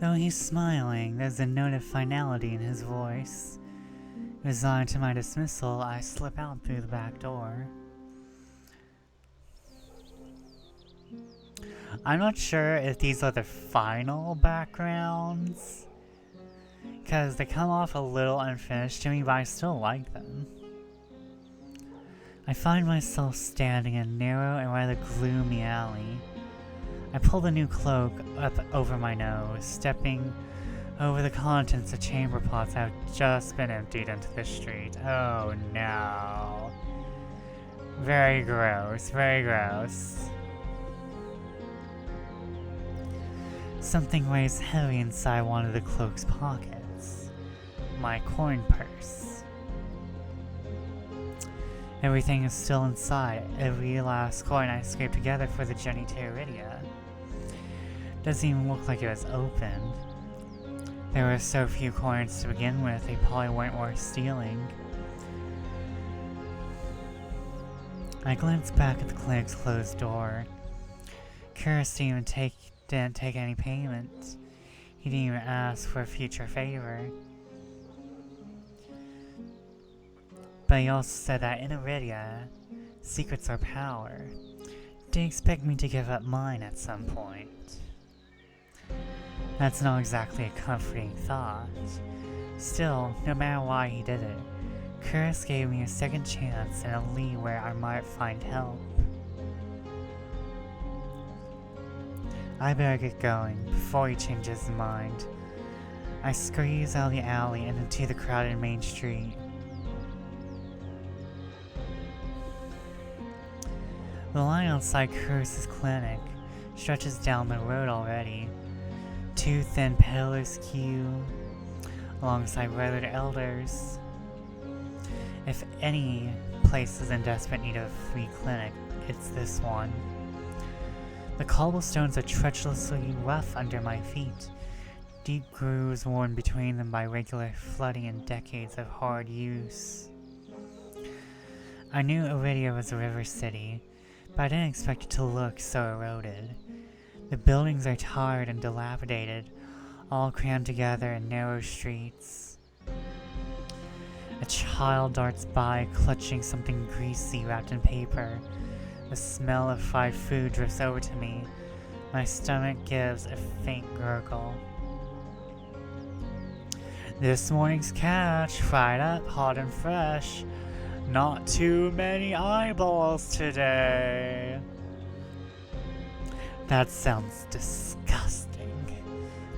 Though he's smiling, there's a note of finality in his voice. Resigned to my dismissal, I slip out through the back door. I'm not sure if these are the final backgrounds, because they come off a little unfinished to me, but I still like them. I find myself standing in a narrow and rather gloomy alley. I pull the new cloak up over my nose, stepping over the contents of chamber pots that have just been emptied into the street. Oh no. Very gross, very gross. Something weighs heavy inside one of the cloak's pockets. my coin purse. Everything is still inside, every last coin I scraped together for the journey to Iridia. Doesn't even look like it was opened. There were so few coins to begin with, they probably weren't worth stealing. I glanced back at the clinic's closed door. Curtis didn't take any payment. He didn't even ask for a future favor. But he also said that in Iridia, secrets are power. Didn't expect me to give up mine at some point. That's not exactly a comforting thought. Still, no matter why he did it, Curtis gave me a second chance and a lead where I might find help. I better get going before he changes his mind. I squeeze out of the alley and into the crowded main street. The line outside Curtis's clinic stretches down the road already. Two thin pillars queue alongside weathered elders. If any place is in desperate need of a free clinic, it's this one. The cobblestones are treacherously rough under my feet, deep grooves worn between them by regular flooding and decades of hard use. I knew Iridia was a river city, but I didn't expect it to look so eroded. The buildings are tired and dilapidated, all crammed together in narrow streets. A child darts by, clutching something greasy wrapped in paper. The smell of fried food drifts over to me. My stomach gives a faint gurgle. This morning's catch, fried up, hot and fresh. Not too many eyeballs today. That sounds disgusting.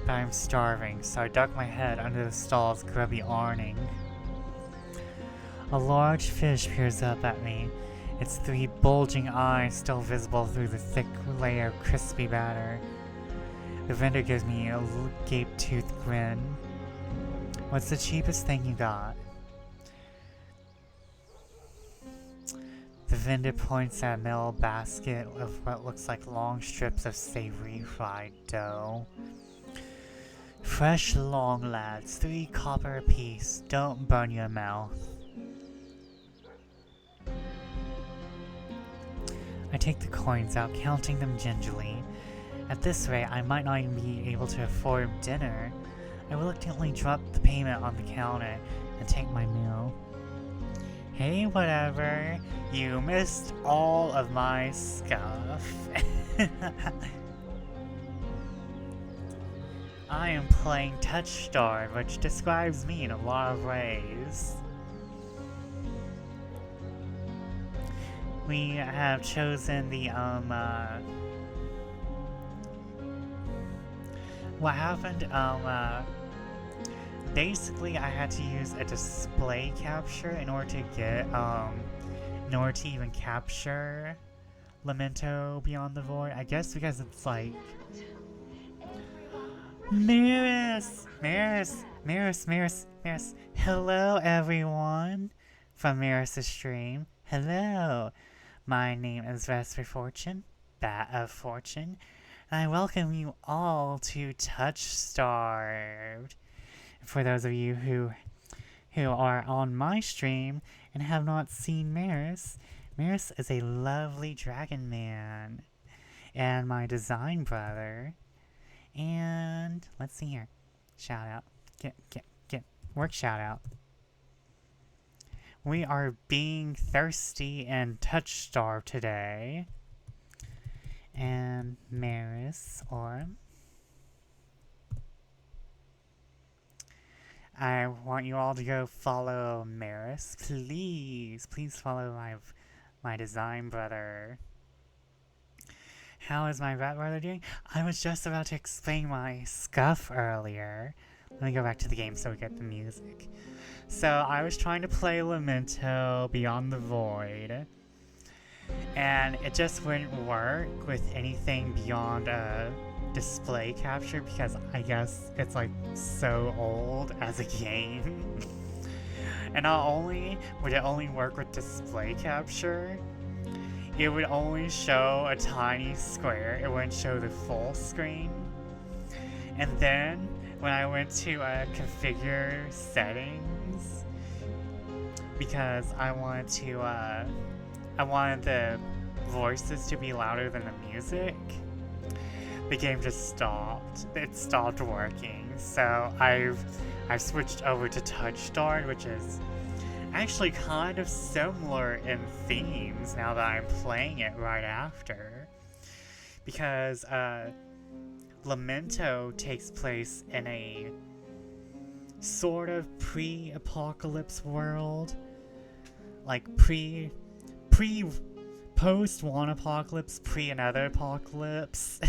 But I'm starving, so I duck my head under the stall's grubby awning. A large fish peers up at me, its three bulging eyes still visible through the thick layer of crispy batter. The vendor gives me a gape-toothed grin. What's the cheapest thing you got? The vendor points at a metal basket of what looks like long strips of savory fried dough. Fresh long, lads, 3 copper apiece. Don't burn your mouth. I take the coins out, counting them gingerly. At this rate, I might not even be able to afford dinner. I reluctantly drop the payment on the counter and take my meal. Hey, whatever. You missed all of my scuff. I am playing Touchstarved, which describes me in a lot of ways. We have chosen the, what happened, basically I had to use a display capture in order to get, in order to even capture Lamento Beyond the Void. I guess because it's like, Maris! Hello everyone from Maris' stream. Hello! My name is Vesper Fortune, Bat of Fortune, and I welcome you all to Touchstarved. For those of you who are on my stream and have not seen Maris, Maris is a lovely dragon man and my design brother. And let's see here. Shout out. Get work shout out. We are being thirsty and touch-starved today. And Maris, or I want you all to go follow Maris. Please follow my design brother. How is my rat brother doing? I was just about to explain my scuff earlier. Let me go back to the game so we get the music. So I was trying to play Lamento Beyond the Void, and it just wouldn't work with anything beyond display capture because I guess it's like so old as a game. And not only would it only work with display capture, it would only show a tiny square. It wouldn't show the full screen. And then when I went to configure settings, because I wanted the voices to be louder than the music, the game just stopped. It stopped working. So I've switched over to Touchstarved, which is actually kind of similar in themes now that I'm playing it right after. Because Lamento takes place in a sort of pre-apocalypse world. Like post one apocalypse, pre another apocalypse.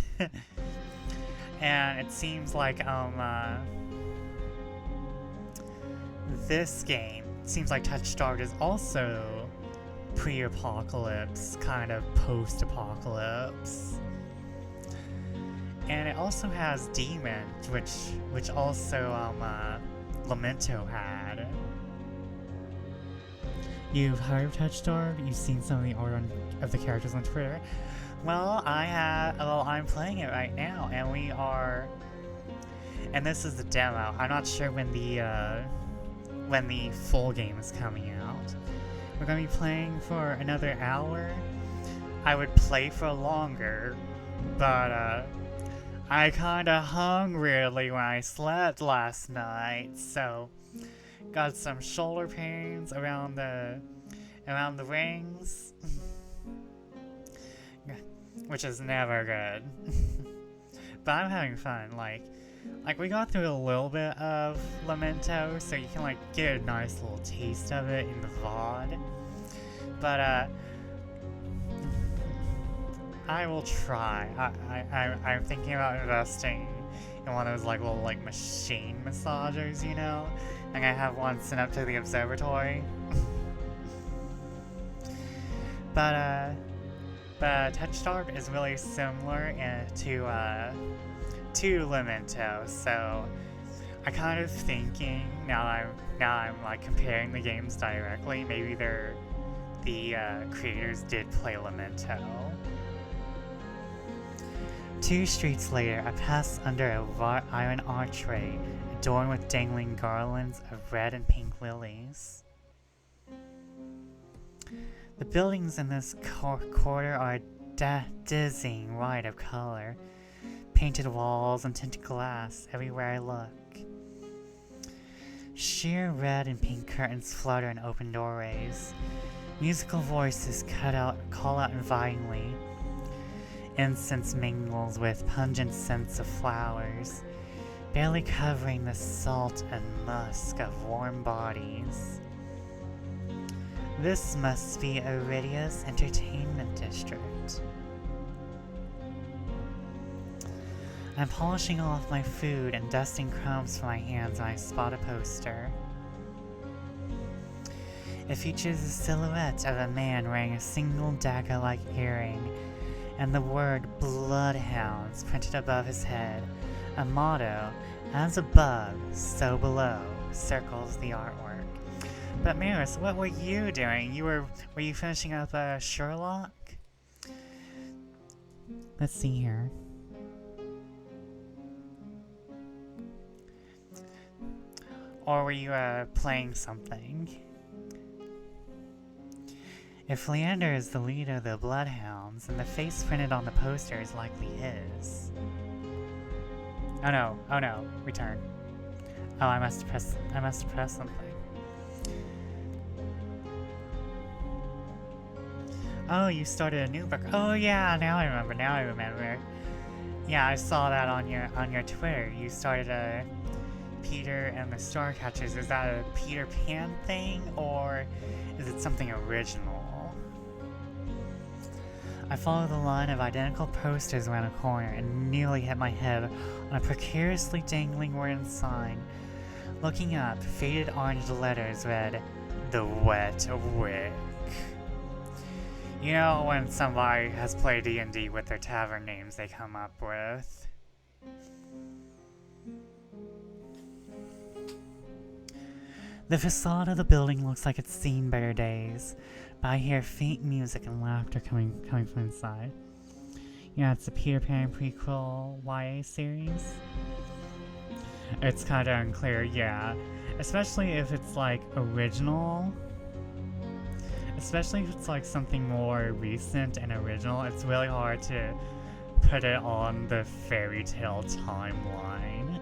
And it seems like this game seems like Touchstarved is also pre-apocalypse, kind of post-apocalypse. And it also has demons, which also Lamento had. You've heard of Touchstarved? You've seen some of the art of the characters on Twitter? Well, I'm playing it right now, and we are. And this is the demo. I'm not sure when the full game is coming out. We're gonna be playing for another hour. I would play for longer, but I kinda hung really when I slept last night, so got some shoulder pains around the rings, which is never good. But I'm having fun. Like we got through a little bit of Lamento, so you can like get a nice little taste of it in the VOD. But I will try. I'm thinking about investing in one of those like little like machine massagers, you know? Like I have one sent up to the observatory. But Touchstarved is really similar to Lamento, so I kind of thinking now I'm like comparing the games directly. Maybe the creators did play Lamento. 2 streets later, I pass under a wrought iron archway adorned with dangling garlands of red and pink lilies. The buildings in this quarter are dizzying white of color. Painted walls and tinted glass everywhere I look. Sheer red and pink curtains flutter in open doorways. Musical voices call out invitingly. Incense mingles with pungent scents of flowers, barely covering the salt and musk of warm bodies. This must be Iridia's entertainment district. I'm polishing off my food and dusting crumbs from my hands when I spot a poster. It features a silhouette of a man wearing a single dagger-like earring and the word Bloodhounds printed above his head. A motto, as above, so below, circles the artwork. But Maris, what were you doing? Were you finishing up Sherlock? Let's see here. Or were you playing something? If Leander is the leader of the Bloodhounds, then the face printed on the poster is likely his. Oh no, return. Oh, I must press something. Oh, you started a new book. Oh yeah, now I remember. Yeah, I saw that on your Twitter. You started a Peter and the Starcatchers. Is that a Peter Pan thing, or is it something original? I followed the line of identical posters around a corner and nearly hit my head on a precariously dangling wooden sign. Looking up, faded orange letters read, "The Wet Wick." You know when somebody has played D&D with their tavern names they come up with. The facade of the building looks like it's seen better days, but I hear faint music and laughter coming from inside. Yeah, it's a Peter Pan prequel YA series. It's kind of unclear, yeah. Especially if it's like original. Especially if it's like something more recent and original. It's really hard to put it on the fairy tale timeline.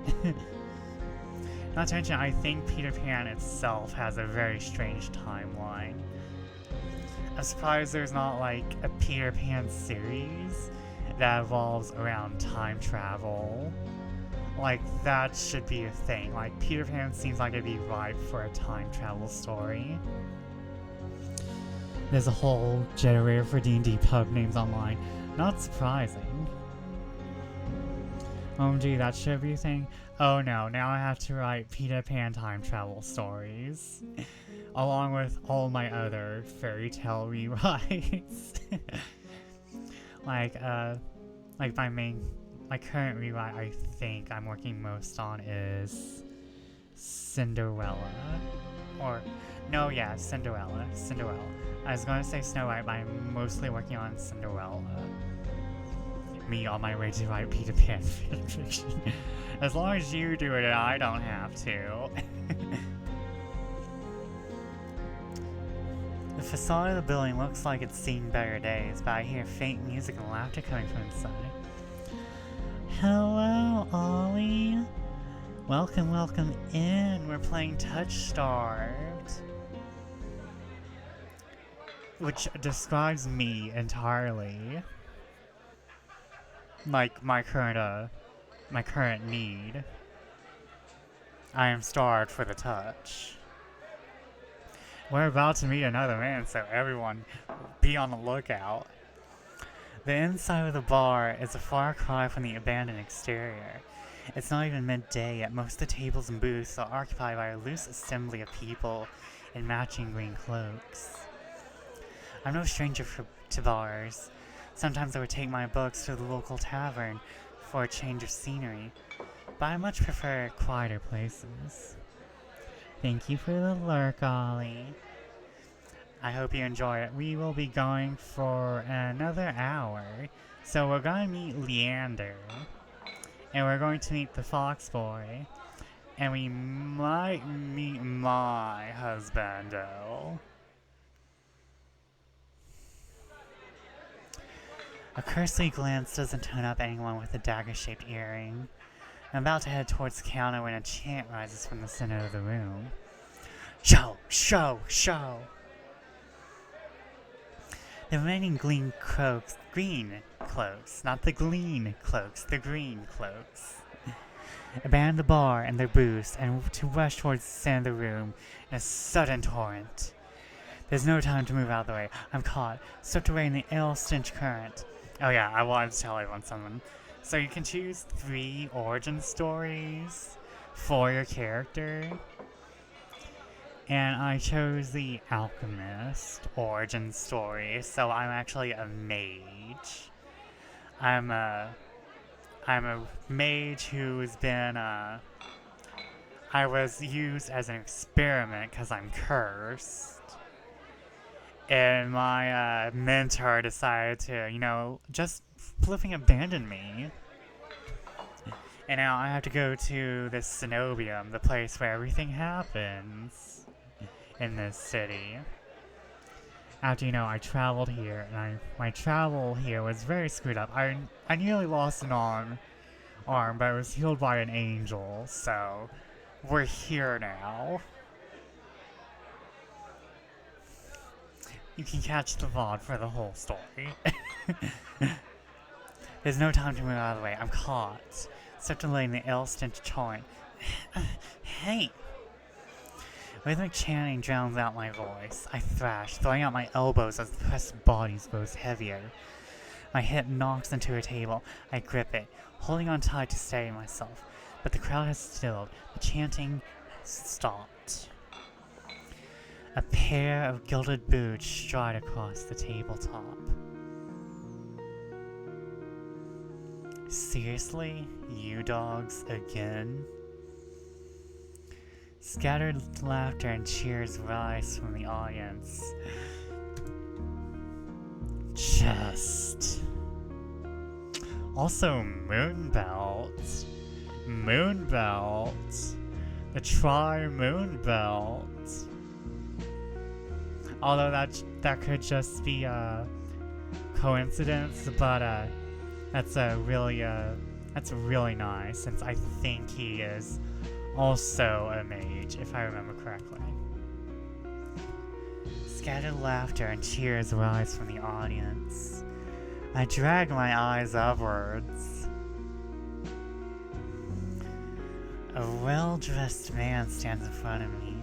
Not to mention, I think Peter Pan itself has a very strange timeline. I'm surprised there's not like a Peter Pan series that evolves around time travel. Like, that should be a thing. Like, Peter Pan seems like it'd be ripe for a time travel story. There's a whole generator for D&D pub names online. Not surprising. OMG, that should be a thing. Oh no, now I have to write Peter Pan time travel stories. Along with all my other fairy tale rewrites. My current rewrite I think I'm working most on is Cinderella. Cinderella. I was gonna say Snow White, but I'm mostly working on Cinderella. Me on my way to write Peter Pan fanfiction. As long as you do it and I don't have to. The facade of the building looks like it's seen better days, but I hear faint music and laughter coming from inside. Hello, Ollie. Welcome in. We're playing Touchstarved. Which describes me entirely. Like my current need. I am starved for the touch. We're about to meet another man, so everyone be on the lookout. The inside of the bar is a far cry from the abandoned exterior. It's not even midday yet. Most of the tables and booths are occupied by a loose assembly of people in matching green cloaks. I'm no stranger to bars. Sometimes I would take my books to the local tavern for a change of scenery, but I much prefer quieter places. Thank you for the lurk, Ollie. I hope you enjoy it. We will be going for another hour, so we're going to meet Leander, and we're going to meet the Fox Boy, and we might meet my husbando. A cursory glance doesn't turn up anyone with a dagger-shaped earring. I'm about to head towards the counter when a chant rises from the center of the room. Show! Show! Show! The remaining green cloaks, not the glean cloaks, the green cloaks, abandon the bar and their booths and to rush towards the center of the room in a sudden torrent. There's no time to move out of the way. I'm caught, swept away in the ale-stench current. Oh yeah, I wanted to tell everyone something. So you can choose 3 origin stories for your character. And I chose the alchemist origin story, so I'm actually a mage. I'm a mage who's been, I was used as an experiment because I'm cursed. And my mentor decided to, just flipping abandon me. And now I have to go to this cenobium, the place where everything happens in this city. After, I traveled here, and my travel here was very screwed up. I nearly lost an arm, but it was healed by an angel, so we're here now. You can catch the VOD for the whole story. There's no time to move out of the way. I'm caught. Swept away in the ale-stench torrent. Hey! Rhythmic chanting drowns out my voice. I thrash, throwing out my elbows as the pressed bodies grows heavier. My hip knocks into a table. I grip it, holding on tight to steady myself. But the crowd has stilled. The chanting stopped. A pair of gilded boots stride across the tabletop. Seriously? You dogs again? Scattered laughter and cheers rise from the audience. Just. Also, Moonbelt. Moonbelt. The Tri-Moonbelt. Although that could just be a coincidence, but that's really nice, since I think he is also a mage, if I remember correctly. Scattered laughter and cheers rise from the audience. I drag my eyes upwards. A well-dressed man stands in front of me,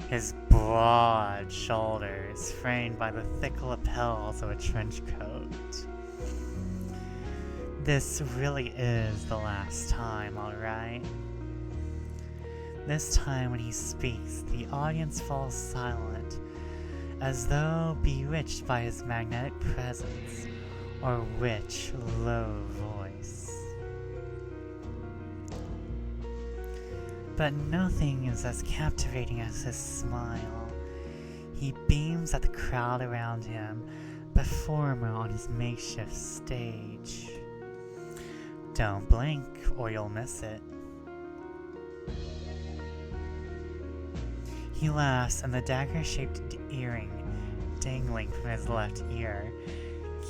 his broad shoulders framed by the thick lapels of a trench coat. This really is the last time, alright? This time when he speaks, the audience falls silent, as though bewitched by his magnetic presence or rich, low voice. But nothing is as captivating as his smile. He beams at the crowd around him, performer on his makeshift stage. Don't blink or you'll miss it. He laughs, and the dagger-shaped earring dangling from his left ear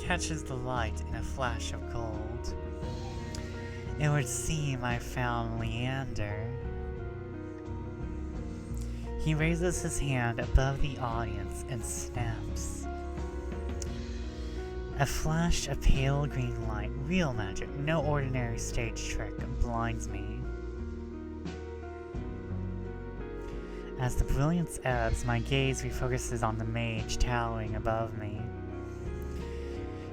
catches the light in a flash of gold. It would seem I found Leander. He raises his hand above the audience and snaps. A flash of pale green light, real magic, no ordinary stage trick, blinds me. As the brilliance ebbs, my gaze refocuses on the mage towering above me.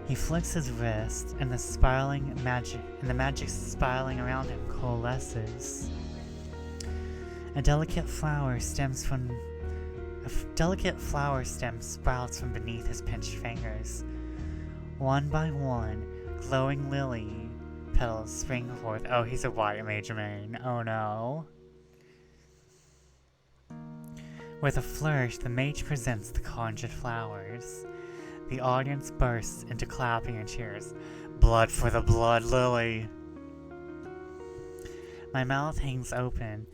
He flicks his wrist, and the magic spiraling around him coalesces. A delicate flower stem sprouts from beneath his pinched fingers. One by one, glowing lily petals spring forth. Oh, he's a white mage main. Oh no. With a flourish, the mage presents the conjured flowers. The audience bursts into clapping and cheers. Blood for the blood lily! My mouth hangs open,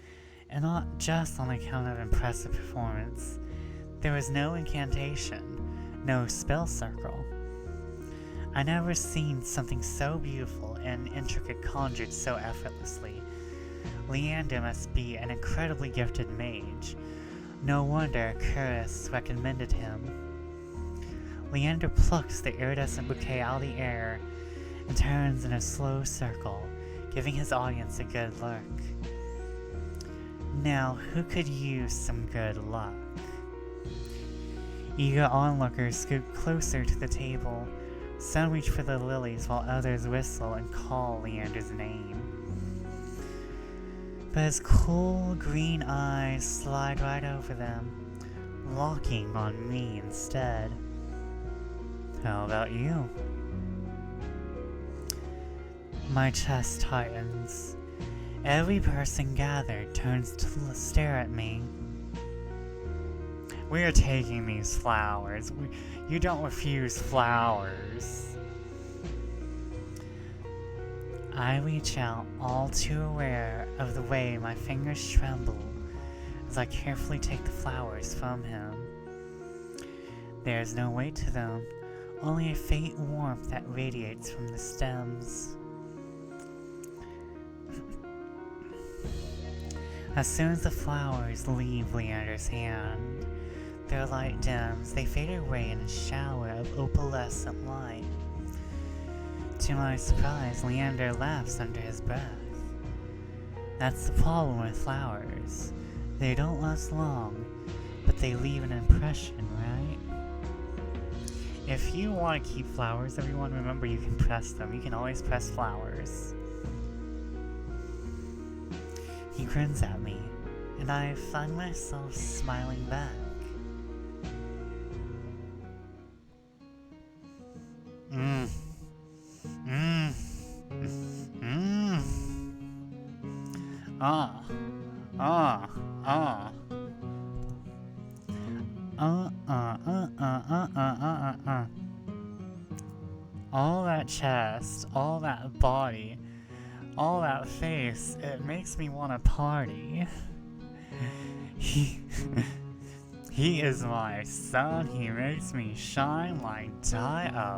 and not just on account of impressive performance. There was no incantation, no spell circle. I never seen something so beautiful and intricate conjured so effortlessly. Leander must be an incredibly gifted mage. No wonder Curtis recommended him. Leander plucks the iridescent bouquet out of the air and turns in a slow circle, giving his audience a good look. Now, who could use some good luck? Eager onlookers scoot closer to the table. Some reach for the lilies while others whistle and call Leander's name. But his cool green eyes slide right over them, locking on me instead. How about you? My chest tightens. Every person gathered turns to stare at me. We are taking these flowers. You don't refuse flowers. I reach out, all too aware of the way my fingers tremble as I carefully take the flowers from him. There is no weight to them, only a faint warmth that radiates from the stems. As soon as the flowers leave Leander's hand, their light dims, they fade away in a shower of opalescent light. To my surprise, Leander laughs under his breath. That's the problem with flowers. They don't last long, but they leave an impression, right? If you want to keep flowers, everyone, remember you can press them. You can always press flowers. He grins at me, and I find myself smiling back. Uh, uh, uh. All that chest, all that body, all that face, it makes me want to party. He is my sun, he makes me shine like diamonds.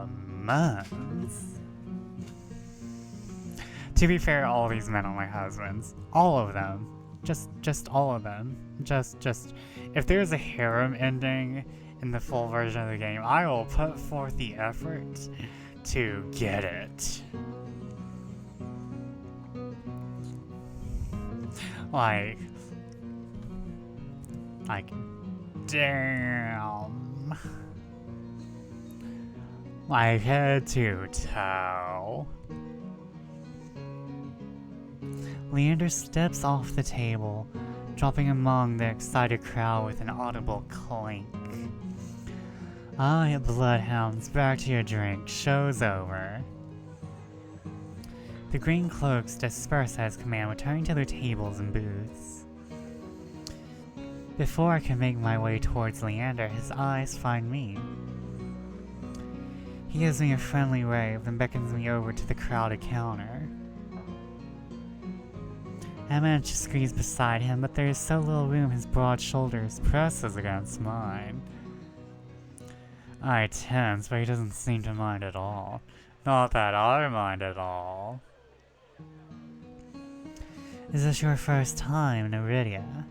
To be fair, all these men are my husbands. All of them. Just all of them. Just, if there's a harem ending in the full version of the game, I will put forth the effort to get it. Like, damn. Like, head to toe. Leander steps off the table, dropping among the excited crowd with an audible clink. Alright, bloodhounds, back to your drink. Show's over. The green cloaks disperse at his command, returning to their tables and booths. Before I can make my way towards Leander, his eyes find me. He gives me a friendly wave, then beckons me over to the crowded counter. I manage to squeeze beside him, but there is so little room his broad shoulders presses against mine. I tense, but he doesn't seem to mind at all. Not that I mind at all. Is this your first time in Iridia?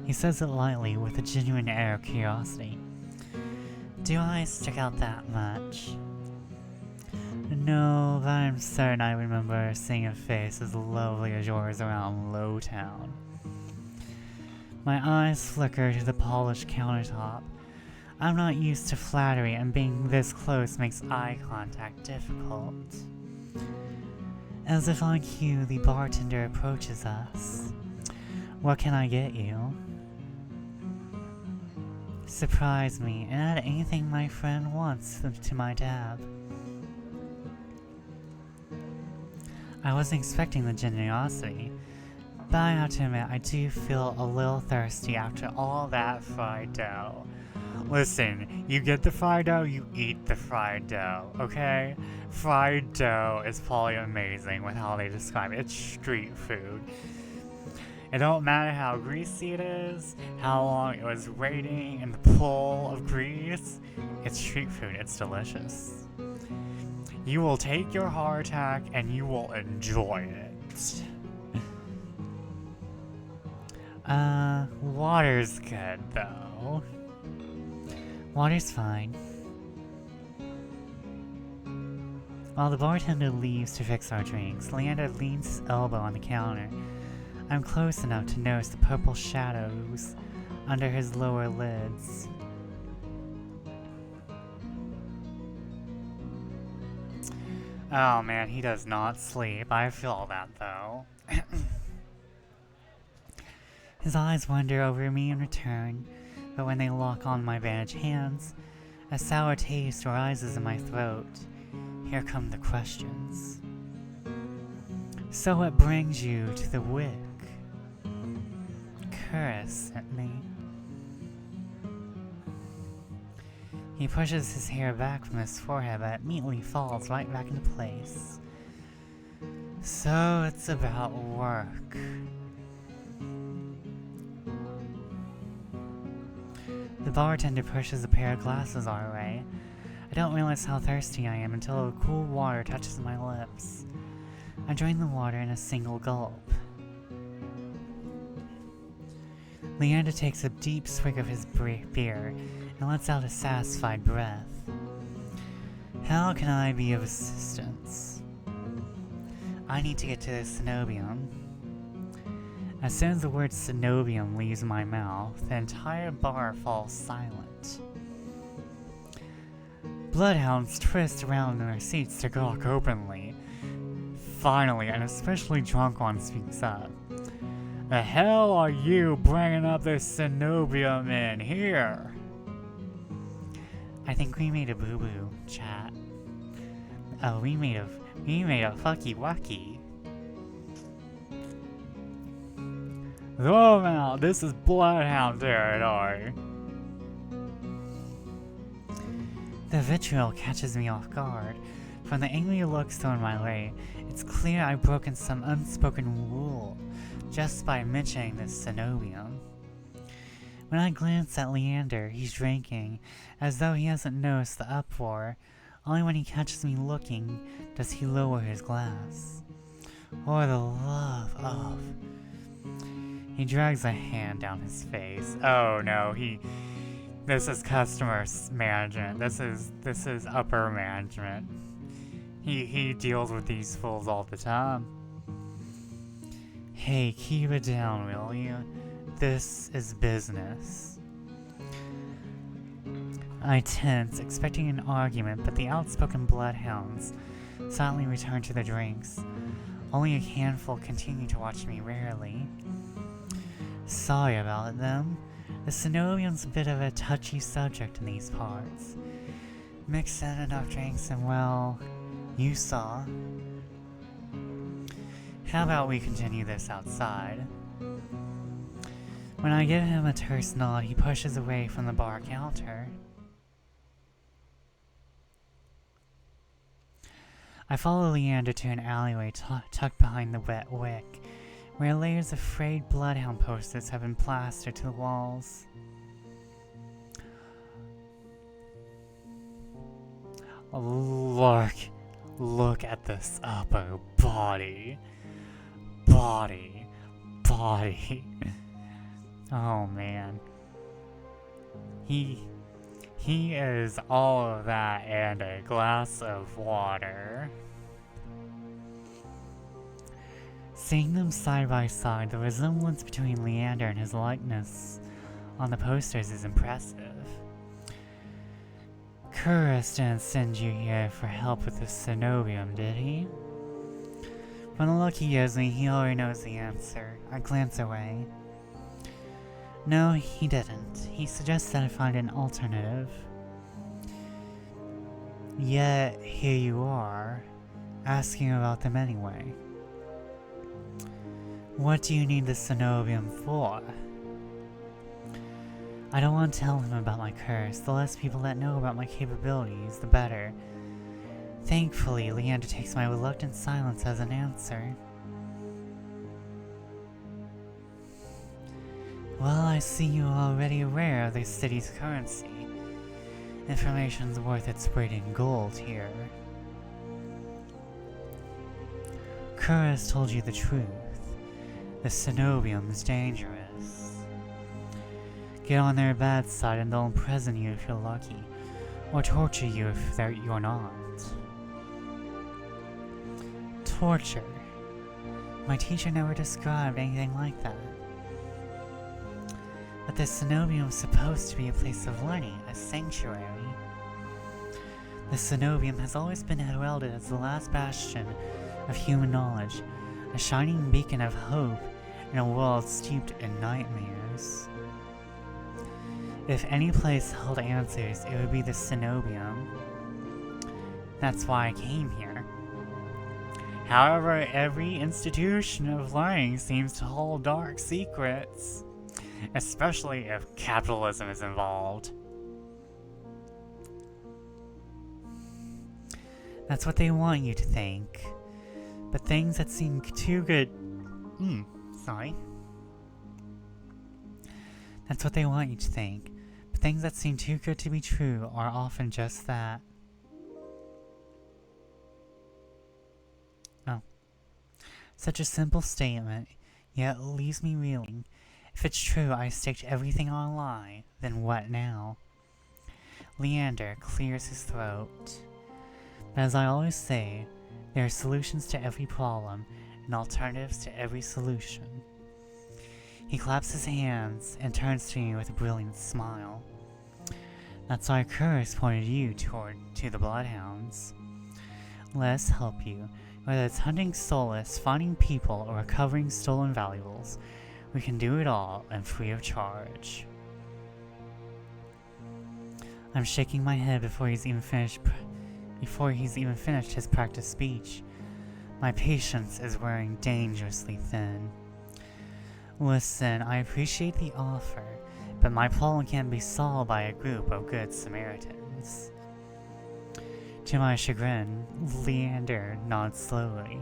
He says it lightly, with a genuine air of curiosity. Do I stick out that much? No, but I'm certain I remember seeing a face as lovely as yours around Lowtown. My eyes flicker to the polished countertop. I'm not used to flattery, and being this close makes eye contact difficult. As if on cue, the bartender approaches us. What can I get you? Surprise me, and add anything my friend wants to my tab. I wasn't expecting the generosity, but I have to admit I do feel a little thirsty after all that fried dough. Listen, you get the fried dough, you eat the fried dough, okay? Fried dough is probably amazing with how they describe it. It's street food. It don't matter how greasy it is, how long it was waiting in the pool of grease. It's street food, it's delicious. You will take your heart attack and you will enjoy it. Water's good though. Water's fine. While the bartender leaves to fix our drinks, Leander leans his elbow on the counter. I'm close enough to notice the purple shadows under his lower lids. Oh man, he does not sleep. I feel that though. His eyes wander over me in return, but when they lock on my bandaged hands, a sour taste rises in my throat. Here come the questions. So what brings you to the wick? Curse at me. He pushes his hair back from his forehead, but it immediately falls right back into place. So it's about work. The bartender pushes a pair of glasses our way. I don't realize how thirsty I am until the cool water touches my lips. I drain the water in a single gulp. Leander takes a deep swig of his beer and lets out a satisfied breath. How can I be of assistance? I need to get to the cenobium. As soon as the word cenobium leaves my mouth, the entire bar falls silent. Bloodhounds twist around in their seats to gawk openly. Finally, an especially drunk one speaks up. The hell are you bringing up this cenobium in here? I think we made a boo-boo, chat. Oh, we made a fucky-wucky. Throw him out! This is bloodhound territory! The vitriol catches me off guard. From the angry looks thrown my way, it's clear I've broken some unspoken rule just by mentioning this cenobium. When I glance at Leander, he's drinking, as though he hasn't noticed the uproar. Only when he catches me looking does he lower his glass. For the love of... He drags a hand down his face. Oh no, this is customer management. This is upper management. He deals with these fools all the time. Hey, keep it down, will you? This is business. I tense, expecting an argument, but the outspoken bloodhounds silently return to their drinks. Only a handful continue to watch me warily. Sorry about it, them. The cenobium's a bit of a touchy subject in these parts. Mix in enough drinks and, well, you saw. How about we continue this outside? When I give him a terse nod, he pushes away from the bar counter. I follow Leander to an alleyway tucked behind the wet wick, where layers of frayed bloodhound posters have been plastered to the walls. Look at this upper body. Body. Oh man. He is all of that and a glass of water. Seeing them side by side, the resemblance between Leander and his likeness on the posters is impressive. Curus didn't send you here for help with the cenobium, did he? From the look he gives me, he already knows the answer. I glance away. No, he didn't. He suggested I find an alternative. Yet, here you are, asking about them anyway. What do you need the cenobium for? I don't want to tell him about my curse. The less people that know about my capabilities, the better. Thankfully, Leander takes my reluctant silence as an answer. Well, I see you are already aware of the city's currency. Information's worth its weight in gold here. Curus told you the truth. The cenobium is dangerous. Get on their bad side and they'll imprison you if you're lucky, or torture you if you're not. Torture? My teacher never described anything like that. But the cenobium is supposed to be a place of learning, a sanctuary. The cenobium has always been heralded as the last bastion of human knowledge, a shining beacon of hope in a world steeped in nightmares. If any place held answers, it would be the cenobium. That's why I came here. However, every institution of learning seems to hold dark secrets, especially if capitalism is involved. That's what they want you to think. But things that seem too good... That's what they want you to think. But things that seem too good to be true are often just that. Oh. Such a simple statement, yet it leaves me reeling. If it's true I staked everything on a lie, then what now? Leander clears his throat. But as I always say, there are solutions to every problem, and alternatives to every solution. He claps his hands and turns to me with a brilliant smile. That's why Curus pointed you to the bloodhounds. Let us help you, whether it's hunting solace, finding people, or recovering stolen valuables. We can do it all and free of charge. I'm shaking my head before he's even finished his practice speech. My patience is wearing dangerously thin. Listen, I appreciate the offer, but my problem can't be solved by a group of good Samaritans. To my chagrin, Leander nods slowly.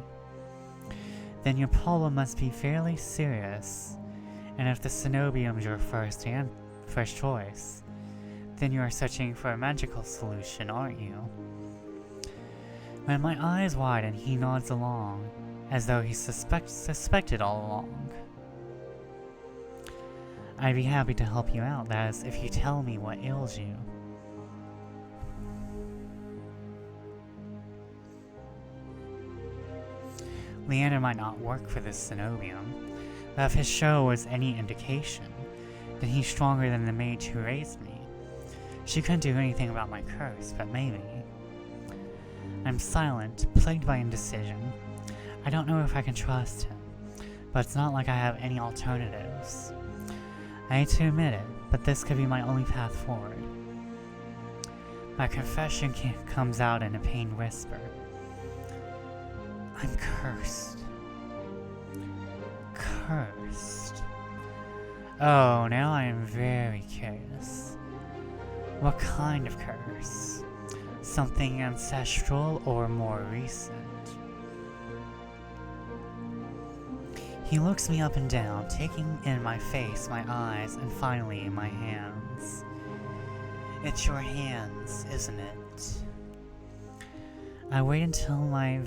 Then your problem must be fairly serious, and if the cenobium's your first choice, then you are searching for a magical solution, aren't you? When my eyes widen, he nods along, as though he suspected all along. I'd be happy to help you out, that is, if you tell me what ails you. Leander might not work for this cenobium, but if his show was any indication, then he's stronger than the mage who raised me. She couldn't do anything about my curse, but maybe. I'm silent, plagued by indecision. I don't know if I can trust him, but it's not like I have any alternatives. I hate to admit it, but this could be my only path forward. My confession comes out in a pained whisper. I'm cursed. Cursed. Oh, now I am very curious. What kind of curse? Something ancestral or more recent? He looks me up and down, taking in my face, my eyes, and finally my hands. It's your hands, isn't it? I wait until I'm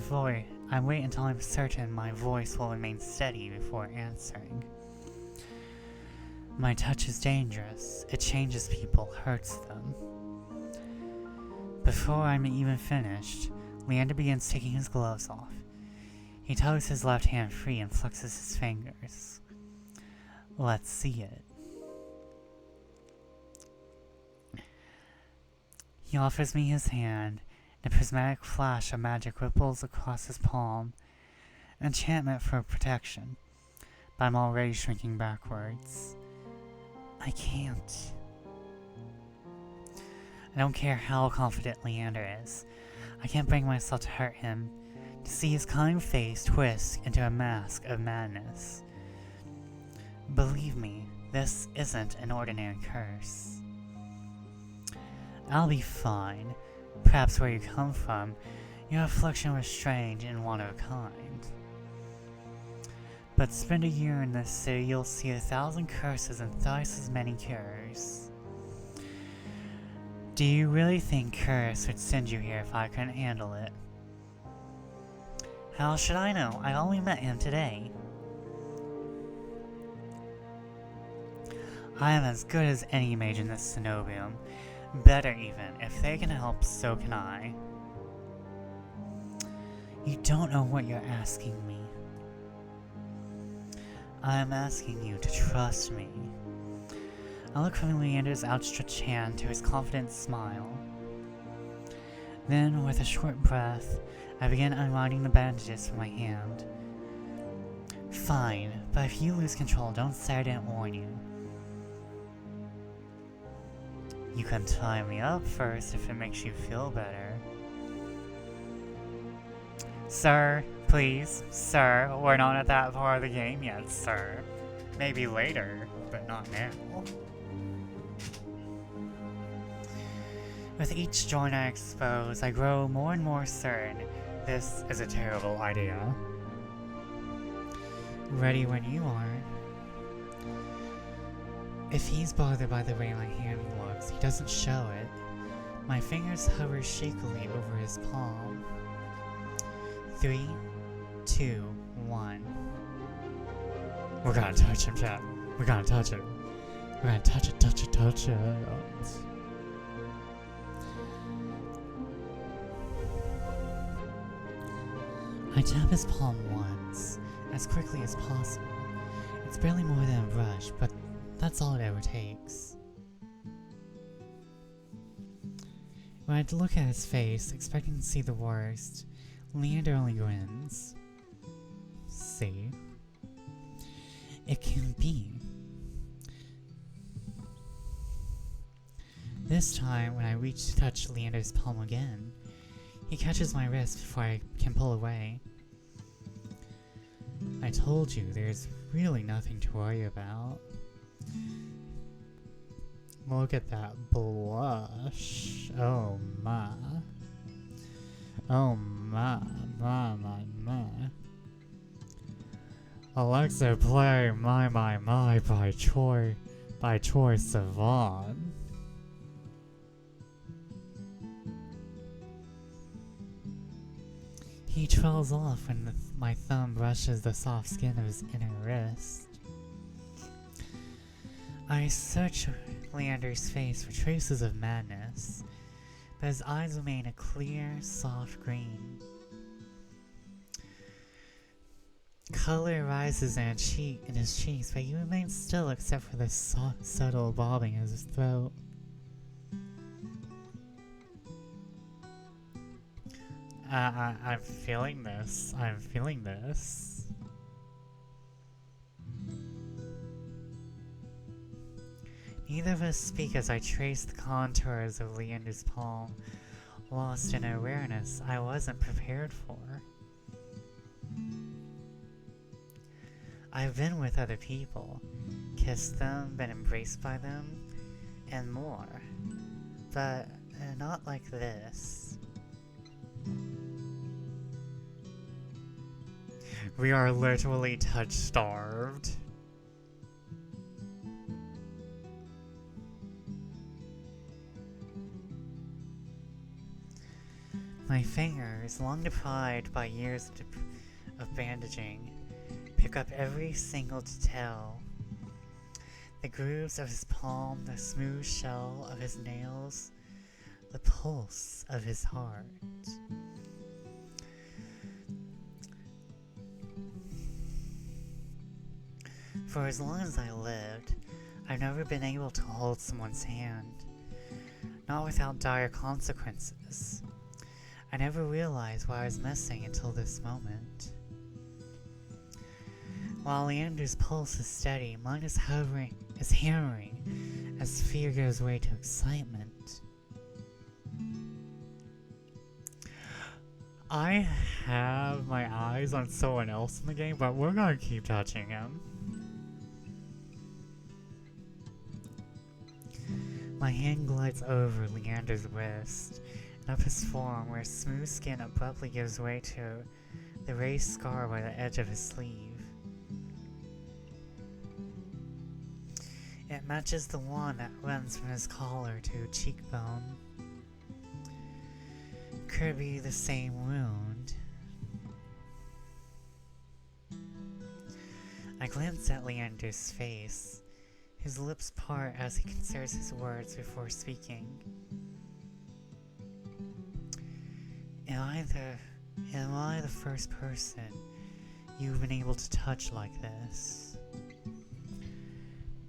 certain my voice will remain steady before answering. My touch is dangerous. It changes people, hurts them. Before I'm even finished, Leander begins taking his gloves off. He tugs his left hand free and flexes his fingers. Let's see it. He offers me his hand. A prismatic flash of magic ripples across his palm. Enchantment for protection. But I'm already shrinking backwards. I can't. I don't care how confident Leander is. I can't bring myself to hurt him. To see his kind face twist into a mask of madness. Believe me, this isn't an ordinary curse. I'll be fine. Perhaps where you come from, your affliction was strange and one of a kind. But spend a year in this city, you'll see 1,000 curses and thrice as many cures. Do you really think curse would send you here if I couldn't handle it? How should I know? I only met him today. I am as good as any mage in this cenobium. Better even. If they can help, so can I. You don't know what you're asking me. I am asking you to trust me. I look from Leander's outstretched hand to his confident smile. Then, with a short breath, I begin unwinding the bandages from my hand. Fine, but if you lose control, don't say I didn't warn you. You can tie me up first if it makes you feel better. Sir, please, sir, we're not at that part of the game yet, sir. Maybe later, but not now. With each joint I expose, I grow more and more certain this is a terrible idea. Ready when you are. If he's bothered by the way my hand looks, he doesn't show it. My fingers hover shakily over his palm. 3, 2, 1. We're gonna touch him, chat. We're gonna touch him. We're gonna touch it, touch it, touch it. I tap his palm once, as quickly as possible. It's barely more than a brush, but that's all it ever takes. When I look at his face, expecting to see the worst, Leander only grins. See? It can be. This time, when I reach to touch Leander's palm again, he catches my wrist before I can pull away. I told you, there's really nothing to worry about. Look at that blush. Oh my. Oh my. Alexa, play My by Troy Sivan. He trails off when my thumb brushes the soft skin of his inner wrist. I search Leander's face for traces of madness, but his eyes remain a clear, soft green. Color rises in his cheeks, but he remains still except for the subtle bobbing in his throat. I'm feeling this. I'm feeling this. Neither of us speak as I trace the contours of Leander's palm, lost in awareness I wasn't prepared for. I've been with other people, kissed them, been embraced by them, and more. But not like this. We are literally touch-starved. My fingers, long deprived by years of bandaging, pick up every single detail. The grooves of his palm, the smooth shell of his nails, the pulse of his heart. For as long as I lived, I've never been able to hold someone's hand, not without dire consequences. I never realized what I was missing until this moment. While Leander's pulse is steady, mine is hammering as fear gives way to excitement. I have my eyes on someone else in the game, but we're gonna keep touching him. My hand glides over Leander's wrist and up his forearm, where smooth skin abruptly gives way to the raised scar by the edge of his sleeve. It matches the one that runs from his collar to cheekbone. Could be the same wound. I glance at Leander's face. His lips part as he considers his words before speaking. Am I the first person you've been able to touch like this?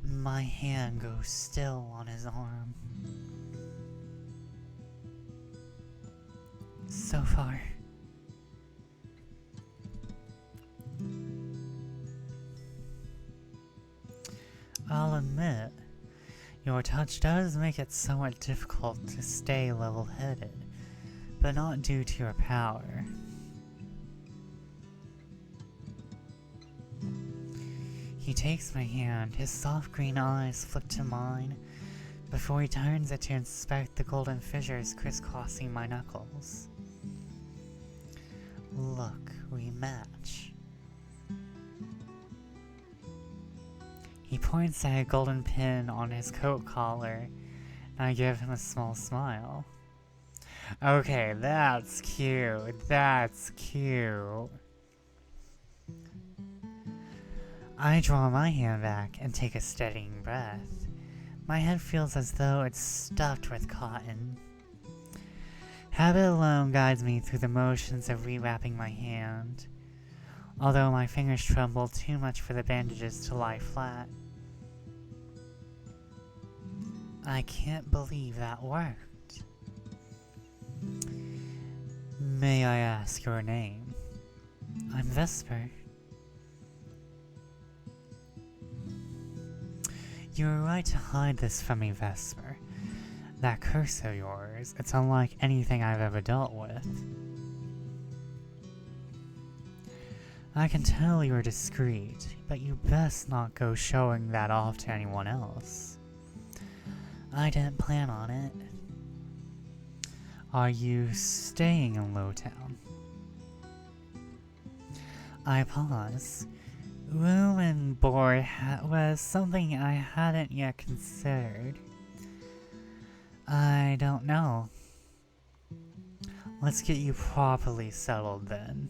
My hand goes still on his arm. So far. I'll admit, your touch does make it somewhat difficult to stay level-headed, but not due to your power. He takes my hand, his soft green eyes flick to mine, before he turns it to inspect the golden fissures crisscrossing my knuckles. Look, we match. He points at a golden pin on his coat collar, and I give him a small smile. Okay, that's cute. That's cute. I draw my hand back and take a steadying breath. My head feels as though it's stuffed with cotton. Habit alone guides me through the motions of rewrapping my hand, although my fingers tremble too much for the bandages to lie flat. I can't believe that worked. May I ask your name? I'm Vesper. You were right to hide this from me, Vesper. That curse of yours, it's unlike anything I've ever dealt with. I can tell you're discreet, but you best not go showing that off to anyone else. I didn't plan on it. Are you staying in Lowtown? I pause. Room and board was something I hadn't yet considered. I don't know. Let's get you properly settled then.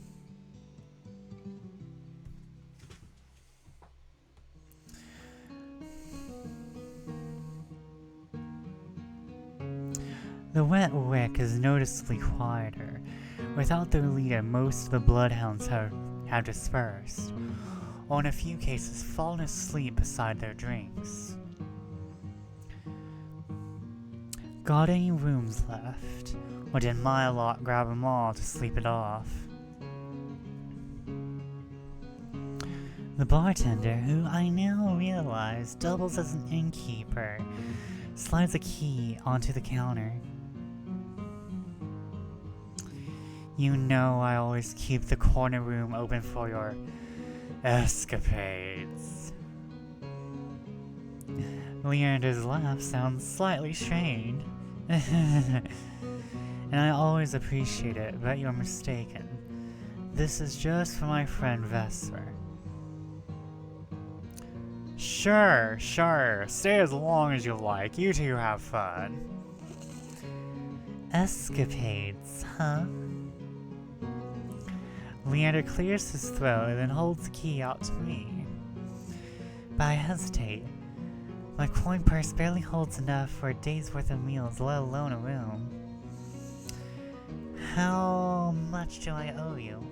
The wet wick is noticeably quieter. Without their leader, most of the bloodhounds have dispersed, or in a few cases fallen asleep beside their drinks. Got any rooms left? Or did my lot grab them all to sleep it off? The bartender, who I now realize doubles as an innkeeper, slides a key onto the counter. You know I always keep the corner room open for your escapades. Leander's laugh sounds slightly strained. And I always appreciate it, but you're mistaken. This is just for my friend Vesper. Sure. Stay as long as you like. You two have fun. Escapades, huh? Leander clears his throat and then holds the key out to me. But I hesitate. My coin purse barely holds enough for a day's worth of meals, let alone a room. How much do I owe you?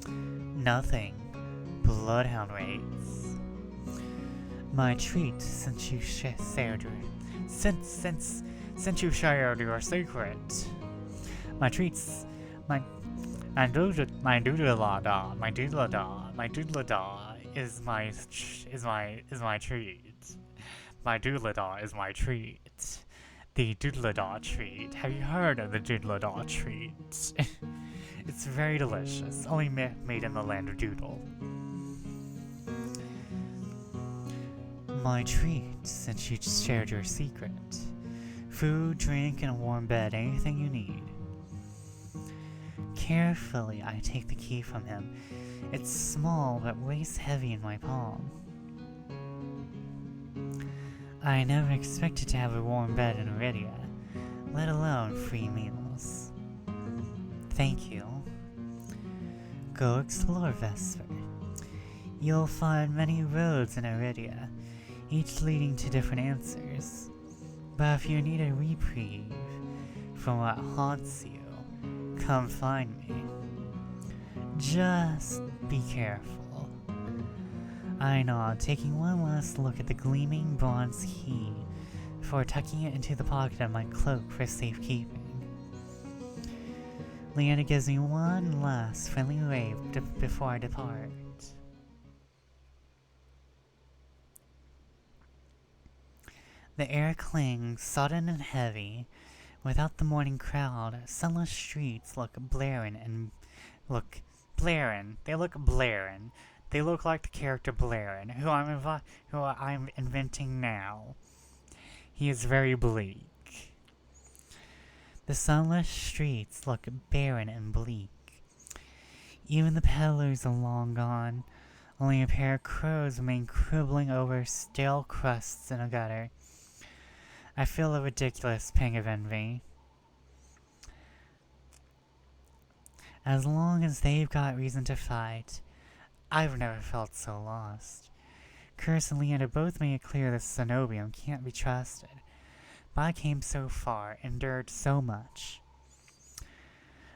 Nothing. Bloodhound rates. My treat, since you shared you shared your secret. My treats, my doodle is my treat. My doodle is my treat. The doodle treat. Have you heard of the doodle treat? It's very delicious, only made in the land of Doodle. My treat, since you shared your secret. Food, drink, and a warm bed, anything you need. Carefully, I take the key from him. It's small, but weighs heavy in my palm. I never expected to have a warm bed in Iridia, let alone free meals. Thank you. Go explore, Vesper. You'll find many roads in Iridia, each leading to different answers. But if you need a reprieve from what haunts you, come find me. Just be careful. I nod, taking one last look at the gleaming bronze key before tucking it into the pocket of my cloak for safekeeping. Leanna gives me one last friendly wave before I depart. The air clings, sodden and heavy. Without the morning crowd, sunless streets look blaring. They look like the character Blaren, who I'm inventing now. He is very bleak. The sunless streets look barren and bleak. Even the peddlers are long gone. Only a pair of crows remain cribbling over stale crusts in a gutter. I feel a ridiculous pang of envy. As long as they've got reason to fight, I've never felt so lost. Curse and Leander both made it clear that Cenobium can't be trusted. But I came so far, endured so much.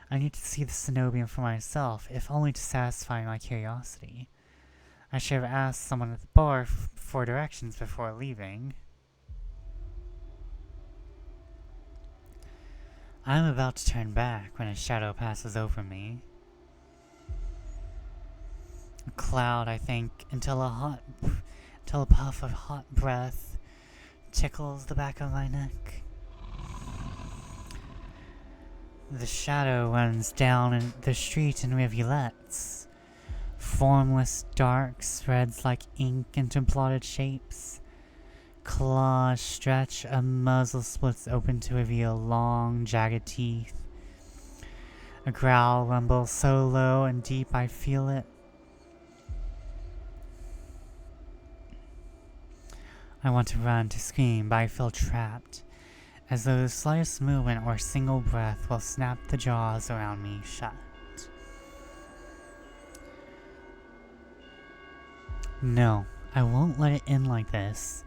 I need to see the Cenobium for myself, if only to satisfy my curiosity. I should have asked someone at the bar for directions before leaving. I'm about to turn back when a shadow passes over me. A cloud, I think, until a puff of hot breath tickles the back of my neck. The shadow runs down in the street in rivulets. Formless dark threads like ink into blotted shapes. Claws stretch, a muzzle splits open to reveal long, jagged teeth. A growl rumbles so low and deep I feel it. I want to run, to scream, but I feel trapped, as though the slightest movement or single breath will snap the jaws around me shut. No, I won't let it end like this.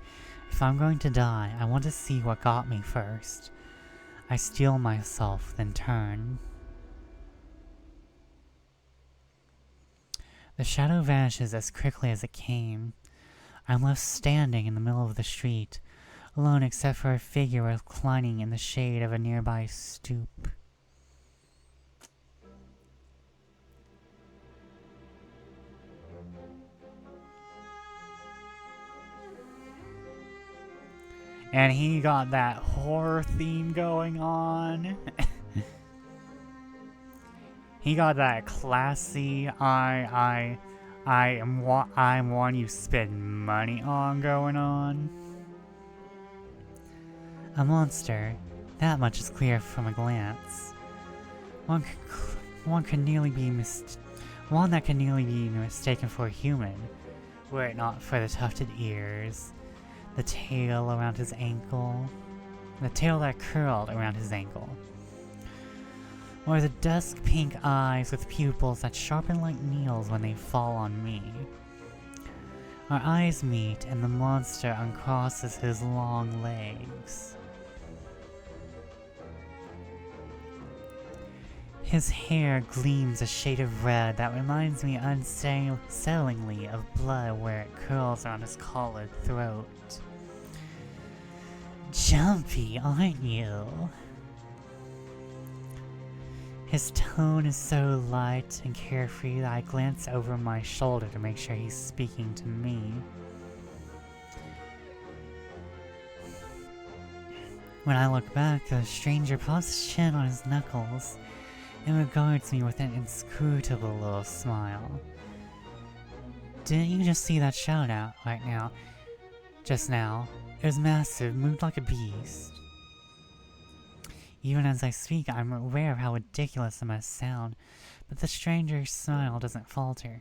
If I'm going to die, I want to see what got me first. I steel myself, then turn. The shadow vanishes as quickly as it came. I'm left standing in the middle of the street, alone except for a figure reclining in the shade of a nearby stoop. And he got that horror theme going on. He got that classy, I'm one you spend money on going on. A monster, that much is clear from a glance. One that could nearly be mistaken for a human, were it not for the tufted ears, the tail around his ankle, the tail that curled around his ankle. Or the dusk pink eyes with pupils that sharpen like needles when they fall on me. Our eyes meet and the monster uncrosses his long legs. His hair gleams a shade of red that reminds me unsettlingly of blood where it curls around his collared throat. Jumpy, aren't you? His tone is so light and carefree that I glance over my shoulder to make sure he's speaking to me. When I look back, the stranger props his chin on his knuckles and regards me with an inscrutable little smile. Didn't you just see that shout out right now? Just now. It was massive, moved like a beast. Even as I speak, I'm aware of how ridiculous it must sound, but the stranger's smile doesn't falter.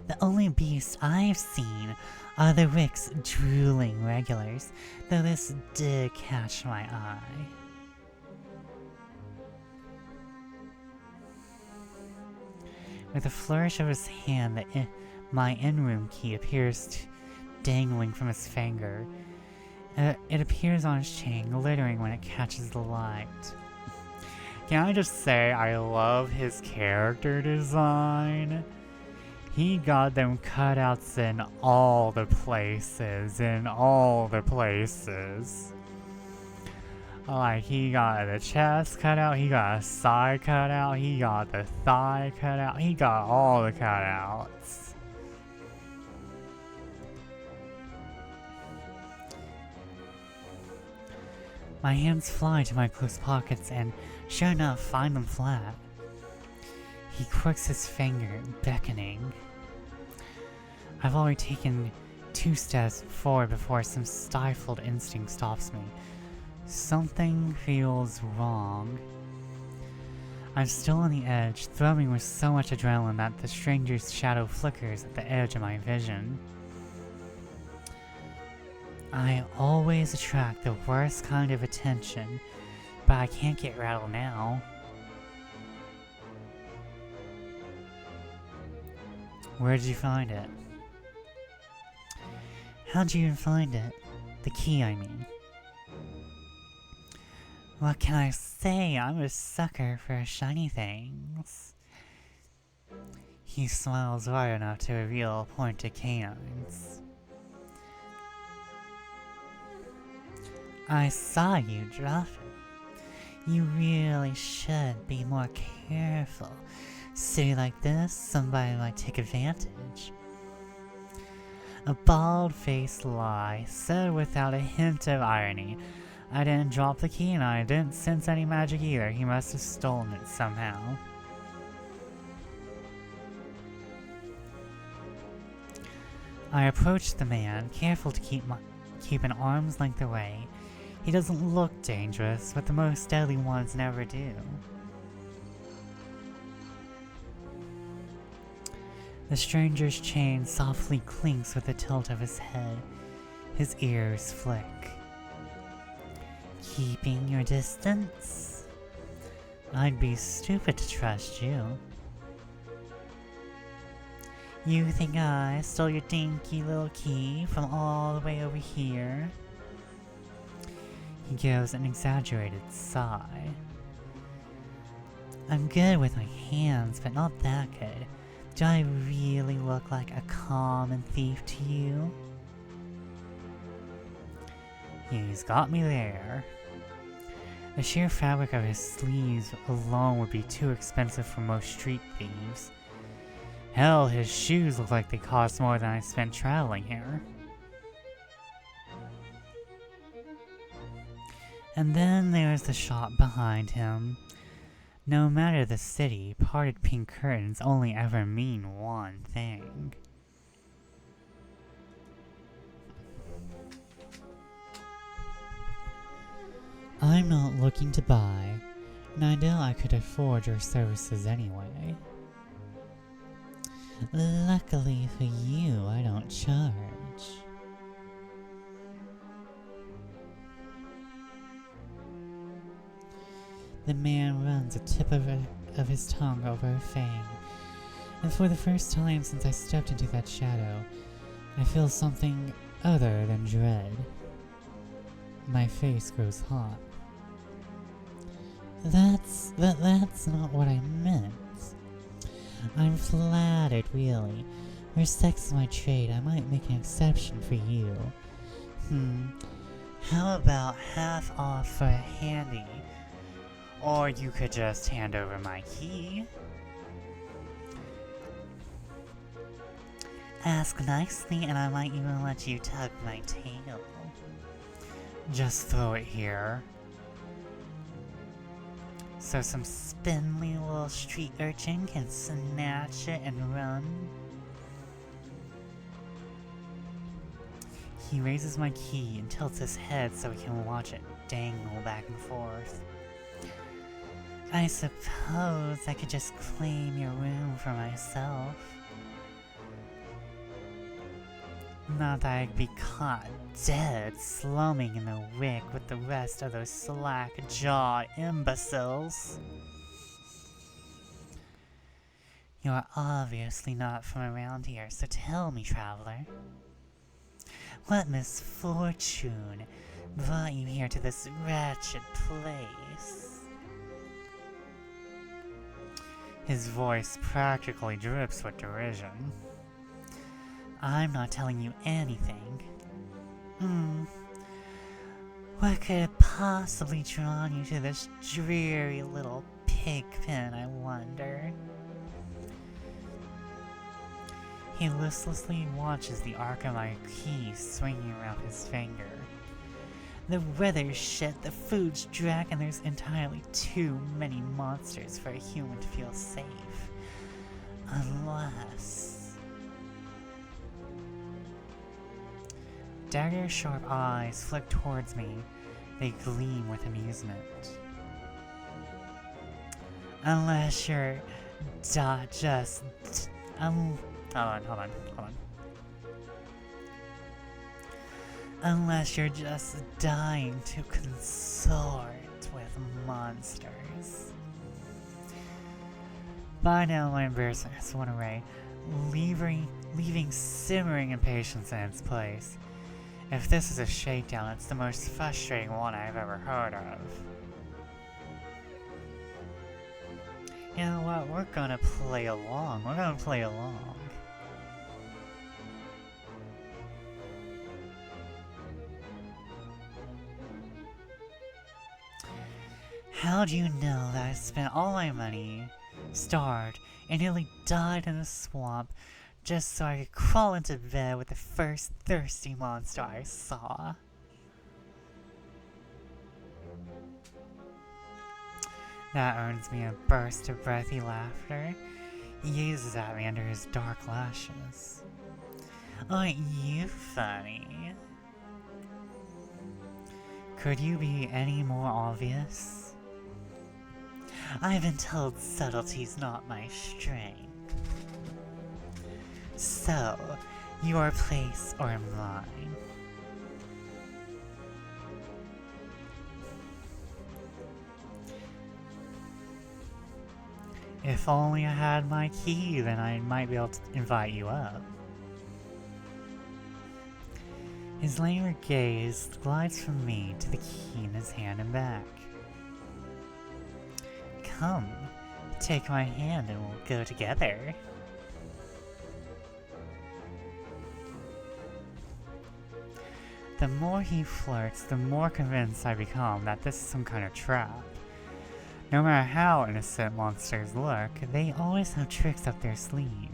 The only beasts I've seen are the Rick's drooling regulars, though this did catch my eye. With a flourish of his hand, my in-room key appears dangling from his finger. It appears on his chain, glittering when it catches the light. Can I just say, I love his character design? He got them cutouts in all the places, Like, he got the chest cutout, he got a side cutout, he got the thigh cutout, he got all the cutouts. My hands fly to my close pockets and, sure enough, find them flat. He quirks his finger, beckoning. I've already taken 2 steps forward before some stifled instinct stops me. Something feels wrong. I'm still on the edge, throbbing with so much adrenaline that the stranger's shadow flickers at the edge of my vision. I always attract the worst kind of attention, but I can't get rattled now. Where did you find it? How'd you even find it? The key, I mean. What can I say? I'm a sucker for shiny things. He smiles wide enough to reveal pointed canines. I saw you drop it. You really should be more careful. City like this, somebody might take advantage. A bald-faced lie, said without a hint of irony. I didn't drop the key and I didn't sense any magic either. He must have stolen it somehow. I approached the man, careful to keep an arm's length away. He doesn't look dangerous, but the most deadly ones never do. The stranger's chain softly clinks with the tilt of his head. His ears flick. Keeping your distance? I'd be stupid to trust you. You think I stole your dinky little key from all the way over here? He gives an exaggerated sigh. I'm good with my hands, but not that good. Do I really look like a common thief to you? He's got me there. The sheer fabric of his sleeves alone would be too expensive for most street thieves. Hell, his shoes look like they cost more than I spent traveling here. And then there's the shop behind him. No matter the city, parted pink curtains only ever mean one thing. I'm not looking to buy, and I know I could afford your services anyway. Luckily for you, I don't charge. The man runs a tip of his tongue over a fang, and for the first time since I stepped into that shadow, I feel something other than dread. My face grows hot. That's not what I meant. I'm flattered, really. Where sex is my trade, I might make an exception for you. How about half off for a handy? Or you could just hand over my key. Ask nicely and I might even let you tug my tail. Just throw it here. So some spindly little street urchin can snatch it and run. He raises my key and tilts his head so he can watch it dangle back and forth. I suppose I could just claim your room for myself. Not that I'd be caught dead slumming in the wick with the rest of those slack-jawed imbeciles. You're obviously not from around here, so tell me, traveler. What misfortune brought you here to this wretched place? His voice practically drips with derision. I'm not telling you anything. What could have possibly drawn you to this dreary little pig pen, I wonder? He listlessly watches the arc of my key swinging around his finger. The weather's shit, the food's drack, and there's entirely too many monsters for a human to feel safe. Unless... Dagger-sharp eyes flick towards me. They gleam with amusement. Unless you're hold on. Unless you're just dying to consort with monsters. By now, my embarrassment has worn away, leaving simmering impatience in its place. If this is a shakedown, it's the most frustrating one I've ever heard of. You know what? We're gonna play along. How do you know that I spent all my money, starved, and nearly died in a swamp just so I could crawl into bed with the first thirsty monster I saw? That earns me a burst of breathy laughter. He gazes at me under his dark lashes. Aren't you funny? Could you be any more obvious? I've been told subtlety's not my strength. So, your place or mine? If only I had my key, then I might be able to invite you up. His languid gaze glides from me to the key in his hand and back. Come, take my hand and we'll go together. The more he flirts, the more convinced I become that this is some kind of trap. No matter how innocent monsters look, they always have tricks up their sleeve.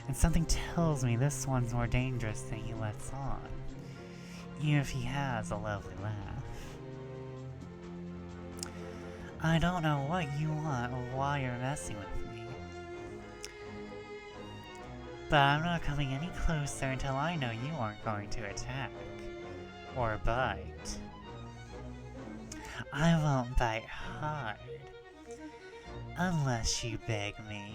And something tells me this one's more dangerous than he lets on, even if he has a lovely laugh. I don't know what you want or why you're messing with me, but I'm not coming any closer until I know you aren't going to attack or bite. I won't bite hard, unless you beg me.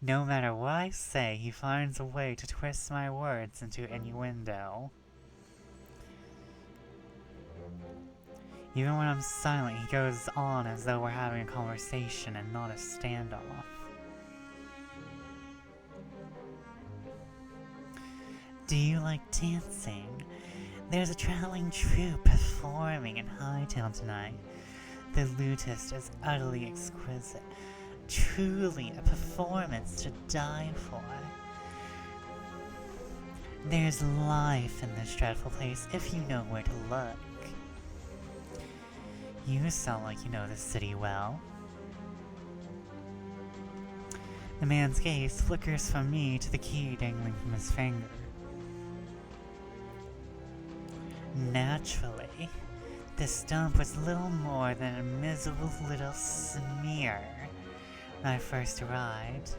No matter what I say, he finds a way to twist my words into innuendo. Even when I'm silent, he goes on as though we're having a conversation and not a standoff. Do you like dancing? There's a traveling troupe performing in Hightown tonight. The lutist is utterly exquisite. Truly a performance to die for. There's life in this dreadful place if you know where to look. You sound like you know the city well. The man's gaze flickers from me to the key dangling from his finger. Naturally, this dump was little more than a miserable little smear when I first arrived.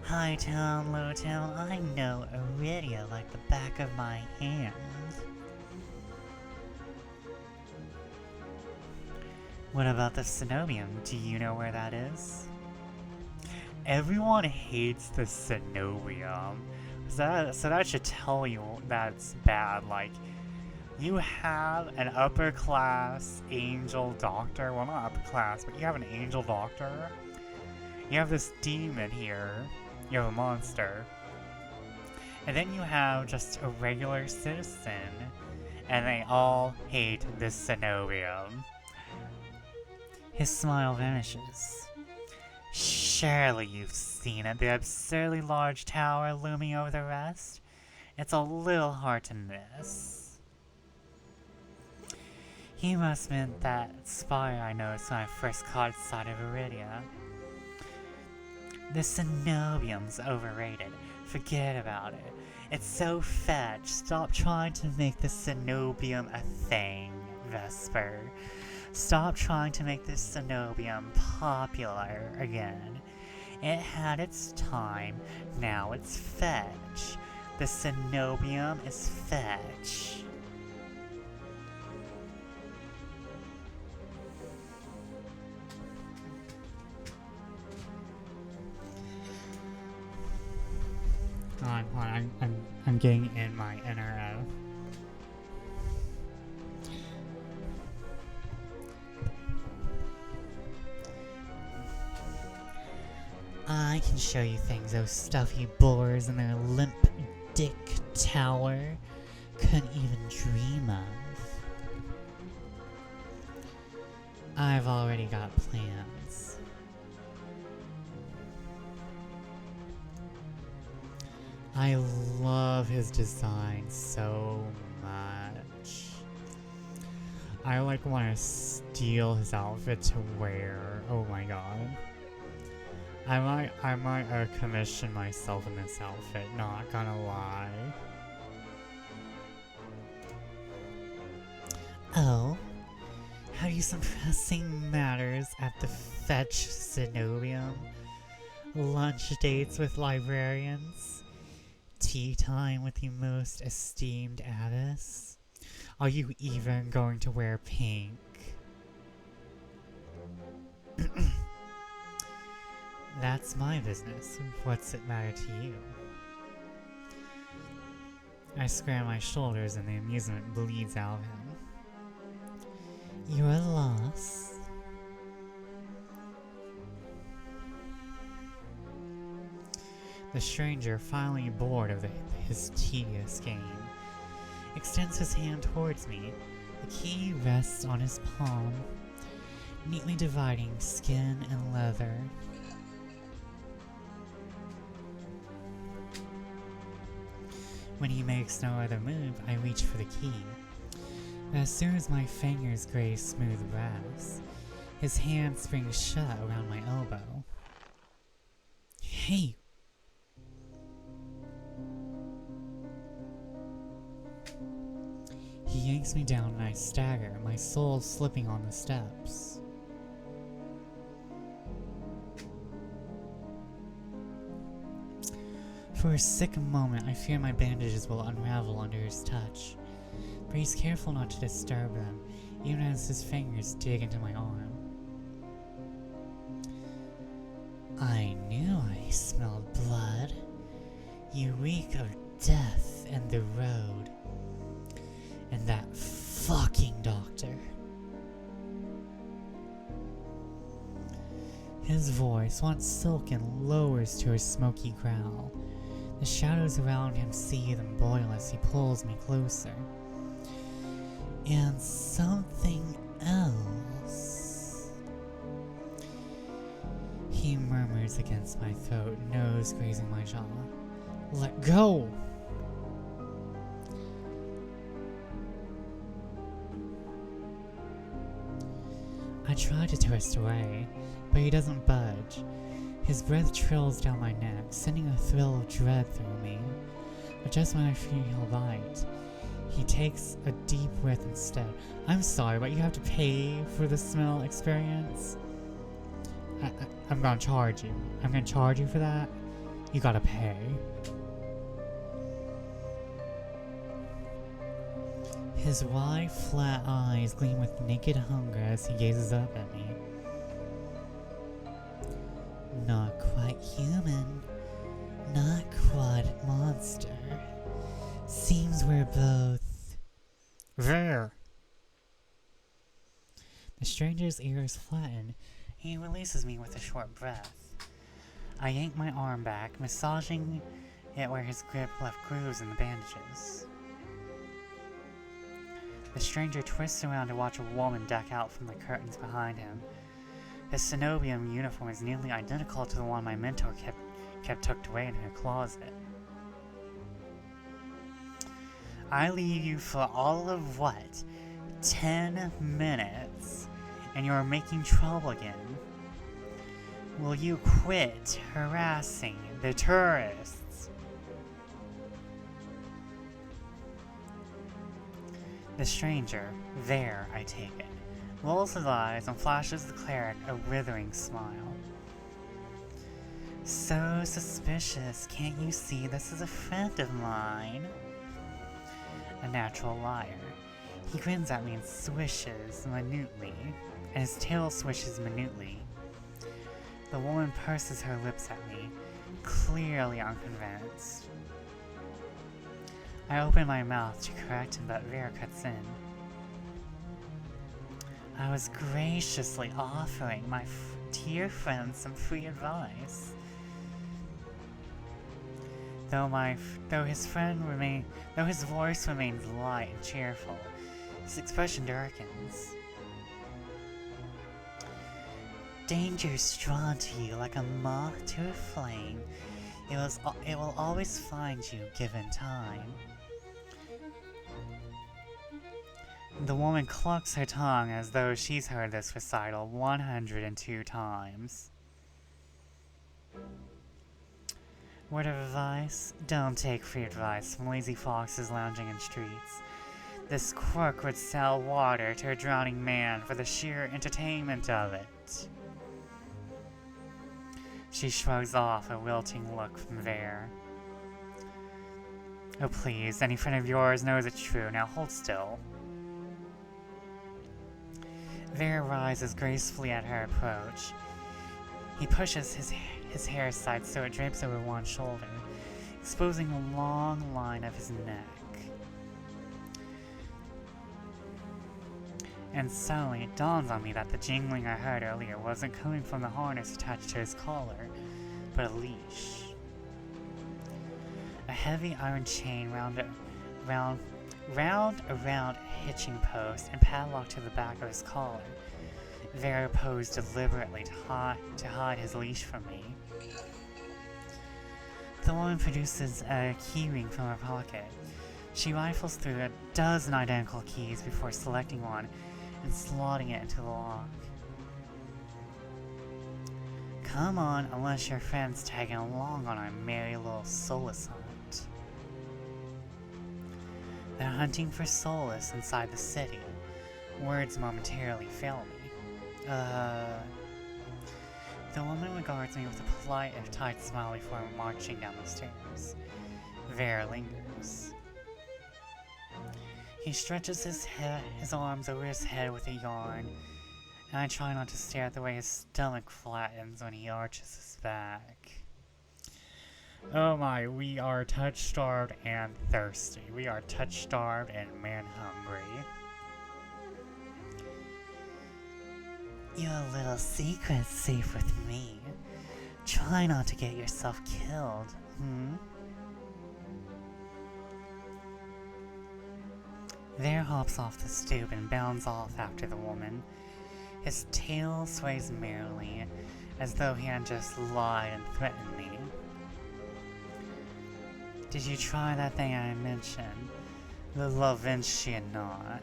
Hightown, Lowtown, I know Iridia like the back of my hand. What about the Cenobium? Do you know where that is? Everyone hates the Cenobium. So that should tell you that's bad. Like, you have an upper class angel doctor. Well, not upper class, but you have an angel doctor. You have this demon here. You have a monster. And then you have just a regular citizen. And they all hate this Cenobium. His smile vanishes. Surely you've seen it, the absurdly large tower looming over the rest. It's a little hard to miss. He must meant that spire I noticed when I first caught sight of Iridia. The Cenobium's overrated. Forget about it. It's so fetch. Stop trying to make the Cenobium a thing, Vesper. Stop trying to make this Cenobium popular again. It had its time, now it's fetch. The Cenobium is fetch. I'm getting in my inner I can show you things those stuffy boars in their limp dick tower couldn't even dream of. I've already got plans. I love his design so much. I like want to steal his outfit to wear. Oh my god. I might commission myself in this outfit, not gonna lie. Oh, Maybe some pressing matters at the fetch cenobium, lunch dates with librarians, tea time with the most esteemed abbess. Are you even going to wear pink? That's my business. What's it matter to you? I square my shoulders and the amusement bleeds out of him. You're a loss. The stranger, finally bored of his tedious game, extends his hand towards me. The key rests on his palm, neatly dividing skin and leather. When he makes no other move, I reach for the key. But as soon as my fingers graze smooth brass, his hand springs shut around my elbow. Hey! He yanks me down and I stagger, my soul slipping on the steps. For a sick moment, I fear my bandages will unravel under his touch, but he's careful not to disturb them, even as his fingers dig into my arm. I knew I smelled blood. You reek of death and the road. And that fucking doctor. His voice, once silken, lowers to a smoky growl. The shadows around him seethe and boil as he pulls me closer. And something else. He murmurs against my throat, nose grazing my jaw. Let go! I try to twist away, but he doesn't budge. His breath trills down my neck, sending a thrill of dread through me. But just when I feel he'll bite, he takes a deep breath instead. I'm sorry, but you have to pay for the smell experience. I'm gonna charge you. I'm gonna charge you for that. You gotta pay. His wide, flat eyes gleam with naked hunger as he gazes up at me. Not quite human, not quite monster. Seems we're both... There! The stranger's ears flatten. He releases me with a short breath. I yank my arm back, massaging it where his grip left grooves in the bandages. The stranger twists around to watch a woman duck out from the curtains behind him. His cenobium uniform is nearly identical to the one my mentor kept tucked away in her closet. I leave you for all of what? 10 minutes? And you're making trouble again? Will you quit harassing the tourists? The stranger, there I take it, rolls his eyes and flashes the cleric a withering smile. So suspicious, can't you see this is a friend of mine? A natural liar. He grins at me and swishes minutely, and his tail swishes minutely. The woman purses her lips at me, clearly unconvinced. I open my mouth to correct him, but Vera cuts in. I was graciously offering my dear friend some free advice. Though his voice remains light and cheerful, his expression darkens. Danger's drawn to you like a moth to a flame. It will always find you given time. The woman clucks her tongue as though she's heard this recital 102 times. Word of advice? Don't take free advice from lazy foxes lounging in streets. This crook would sell water to a drowning man for the sheer entertainment of it. She shrugs off a wilting look from Vare. Oh please, any friend of yours knows it's true, now hold still. Vare rises gracefully at her approach. He pushes his hair aside so it drapes over one shoulder, exposing a long line of his neck. And suddenly it dawns on me that the jingling I heard earlier wasn't coming from the harness attached to his collar, but a leash. A heavy iron chain round around a hitching post and padlocked to the back of his collar. Vare posed deliberately to hide his leash from me. The woman produces a keyring from her pocket. She rifles through a dozen identical keys before selecting one and slotting it into the lock. Come on, unless your friend's tagging along on our merry little solace hunt. They're hunting for solace inside the city. Words momentarily fail me. The woman regards me with a polite and tight smile before marching down the stairs. Vare lingers. He stretches his arms over his head with a yawn, and I try not to stare at the way his stomach flattens when he arches his back. Oh my, we are touch-starved and thirsty. We are touch-starved and man-hungry. Your little secret's safe with me. Try not to get yourself killed, Vare hops off the stoop and bounds off after the woman. His tail sways merrily, as though he had just lied and threatened me. Did you try that thing I mentioned? The Lamento knot?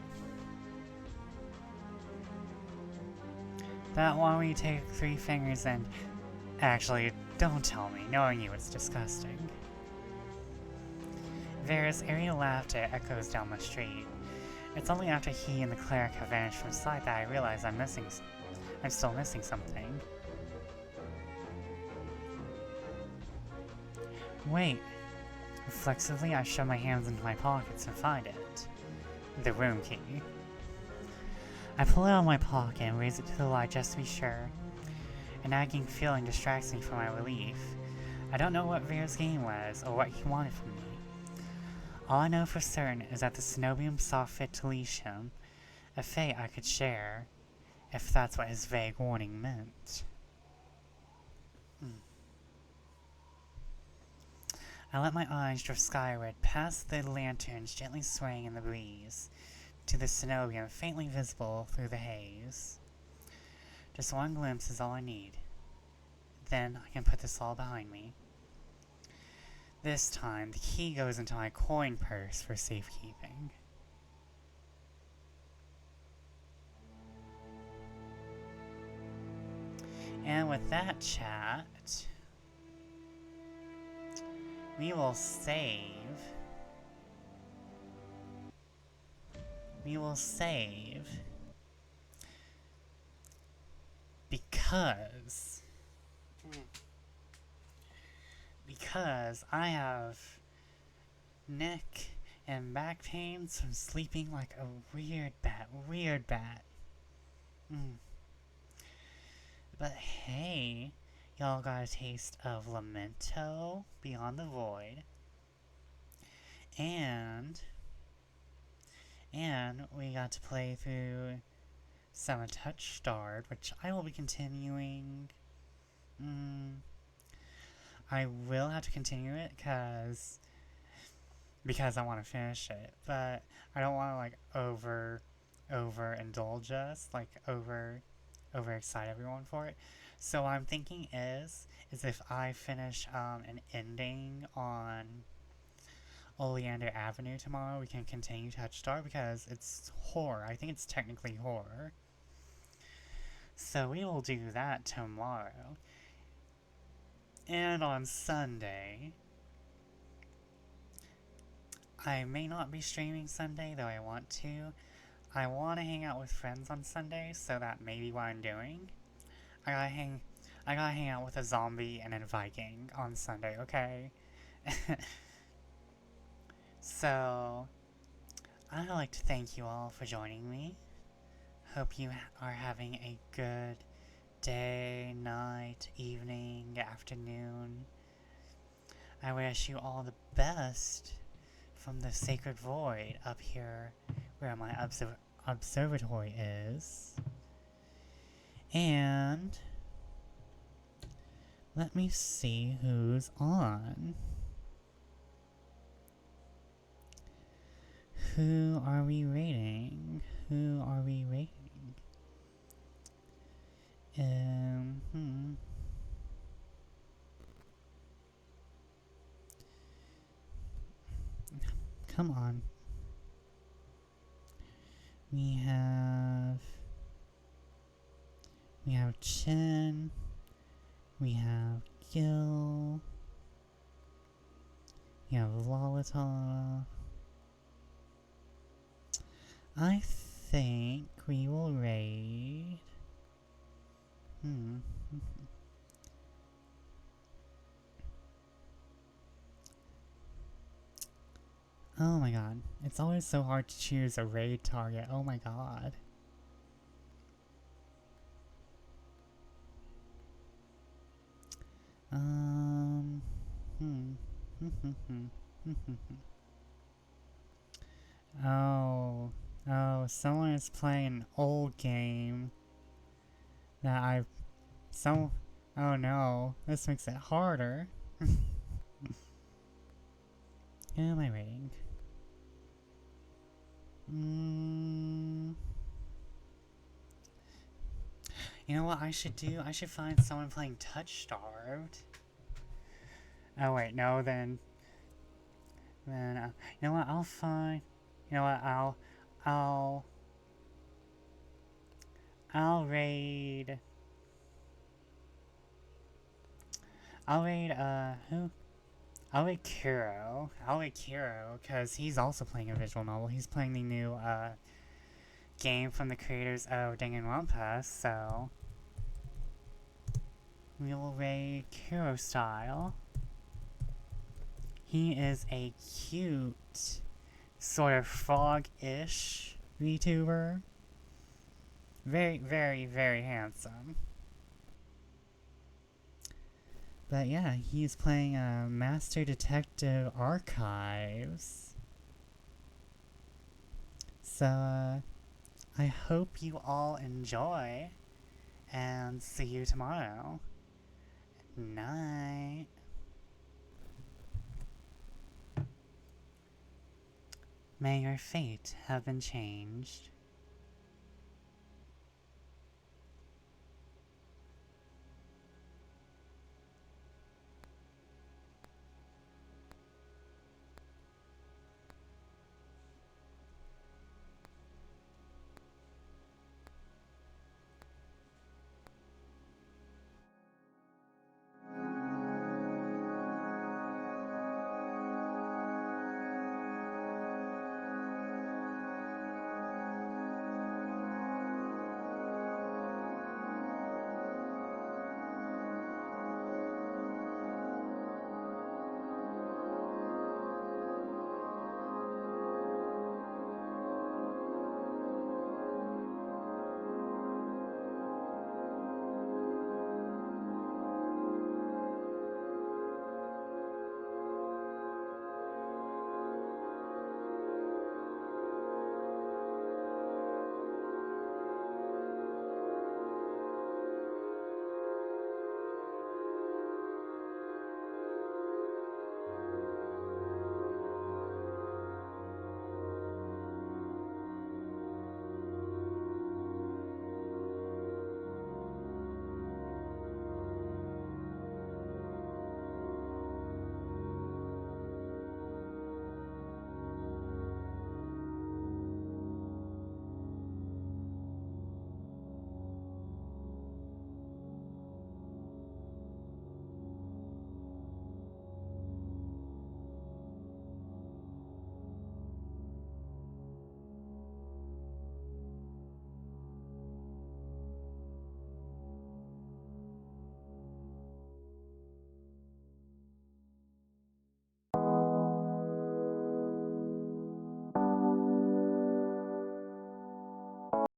That one where you take 3 fingers and... Actually, don't tell me. Knowing you, it's disgusting. Vare's airy laughter echoes down the street. It's only after he and the cleric have vanished from sight that I realize I'm still missing something. Wait. Reflexively, I shove my hands into my pockets and find it. The room key. I pull it out of my pocket and raise it to the light just to be sure. A nagging feeling distracts me from my relief. I don't know what Vare's game was, or what he wanted from me. All I know for certain is that the Cenobium saw fit to leash him, a fate I could share, if that's what his vague warning meant. I let my eyes drift skyward, past the lanterns gently swaying in the breeze, to the Cenobium faintly visible through the haze. Just one glimpse is all I need. Then I can put this all behind me. This time, the key goes into my coin purse for safekeeping. And with that chat, we will save. Because I have neck and back pains from sleeping like a weird bat. But hey, y'all got a taste of Lamento Beyond the Void. And we got to play through some Touchstarved, which I will be continuing. I will have to continue it because I want to finish it, but I don't want to like over indulge us, like over excite everyone for it. So what I'm thinking is if I finish an ending on Oleander Avenue tomorrow, we can continue Touchstarved because it's horror. I think it's technically horror. So we will do that tomorrow. And on Sunday, I may not be streaming Sunday, though I want to. I want to hang out with friends on Sunday, so that may be what I'm doing. I gotta hang I gotta hang out with a zombie and a Viking on Sunday, okay? So, I'd like to thank you all for joining me. Hope you are having a good day, night, evening, afternoon. I wish you all the best from the sacred void up here where my observatory is. And let me see who's on. Who are we rating? Who are we rating? Come on. We have Chen. We have Gil. We have Lolita. I think we will raid. Oh my god. It's always so hard to choose a raid target. Oh my god. Oh, someone is playing an old game that oh no, this makes it harder. Who am I rating? You know what I should do? I should find someone playing Touchstarved. Oh wait, no, then you know what, I'll find, you know what, I'll raid, who? I'll raid Kuro. Because he's also playing a visual novel. He's playing the new, game from the creators of Danganronpa, so we will raid Kuro style. He is a cute, sort of frog-ish VTuber. Very, very, very handsome. But yeah, he's playing Master Detective Archives. So, I hope you all enjoy, and see you tomorrow. Night. May your fate have been changed.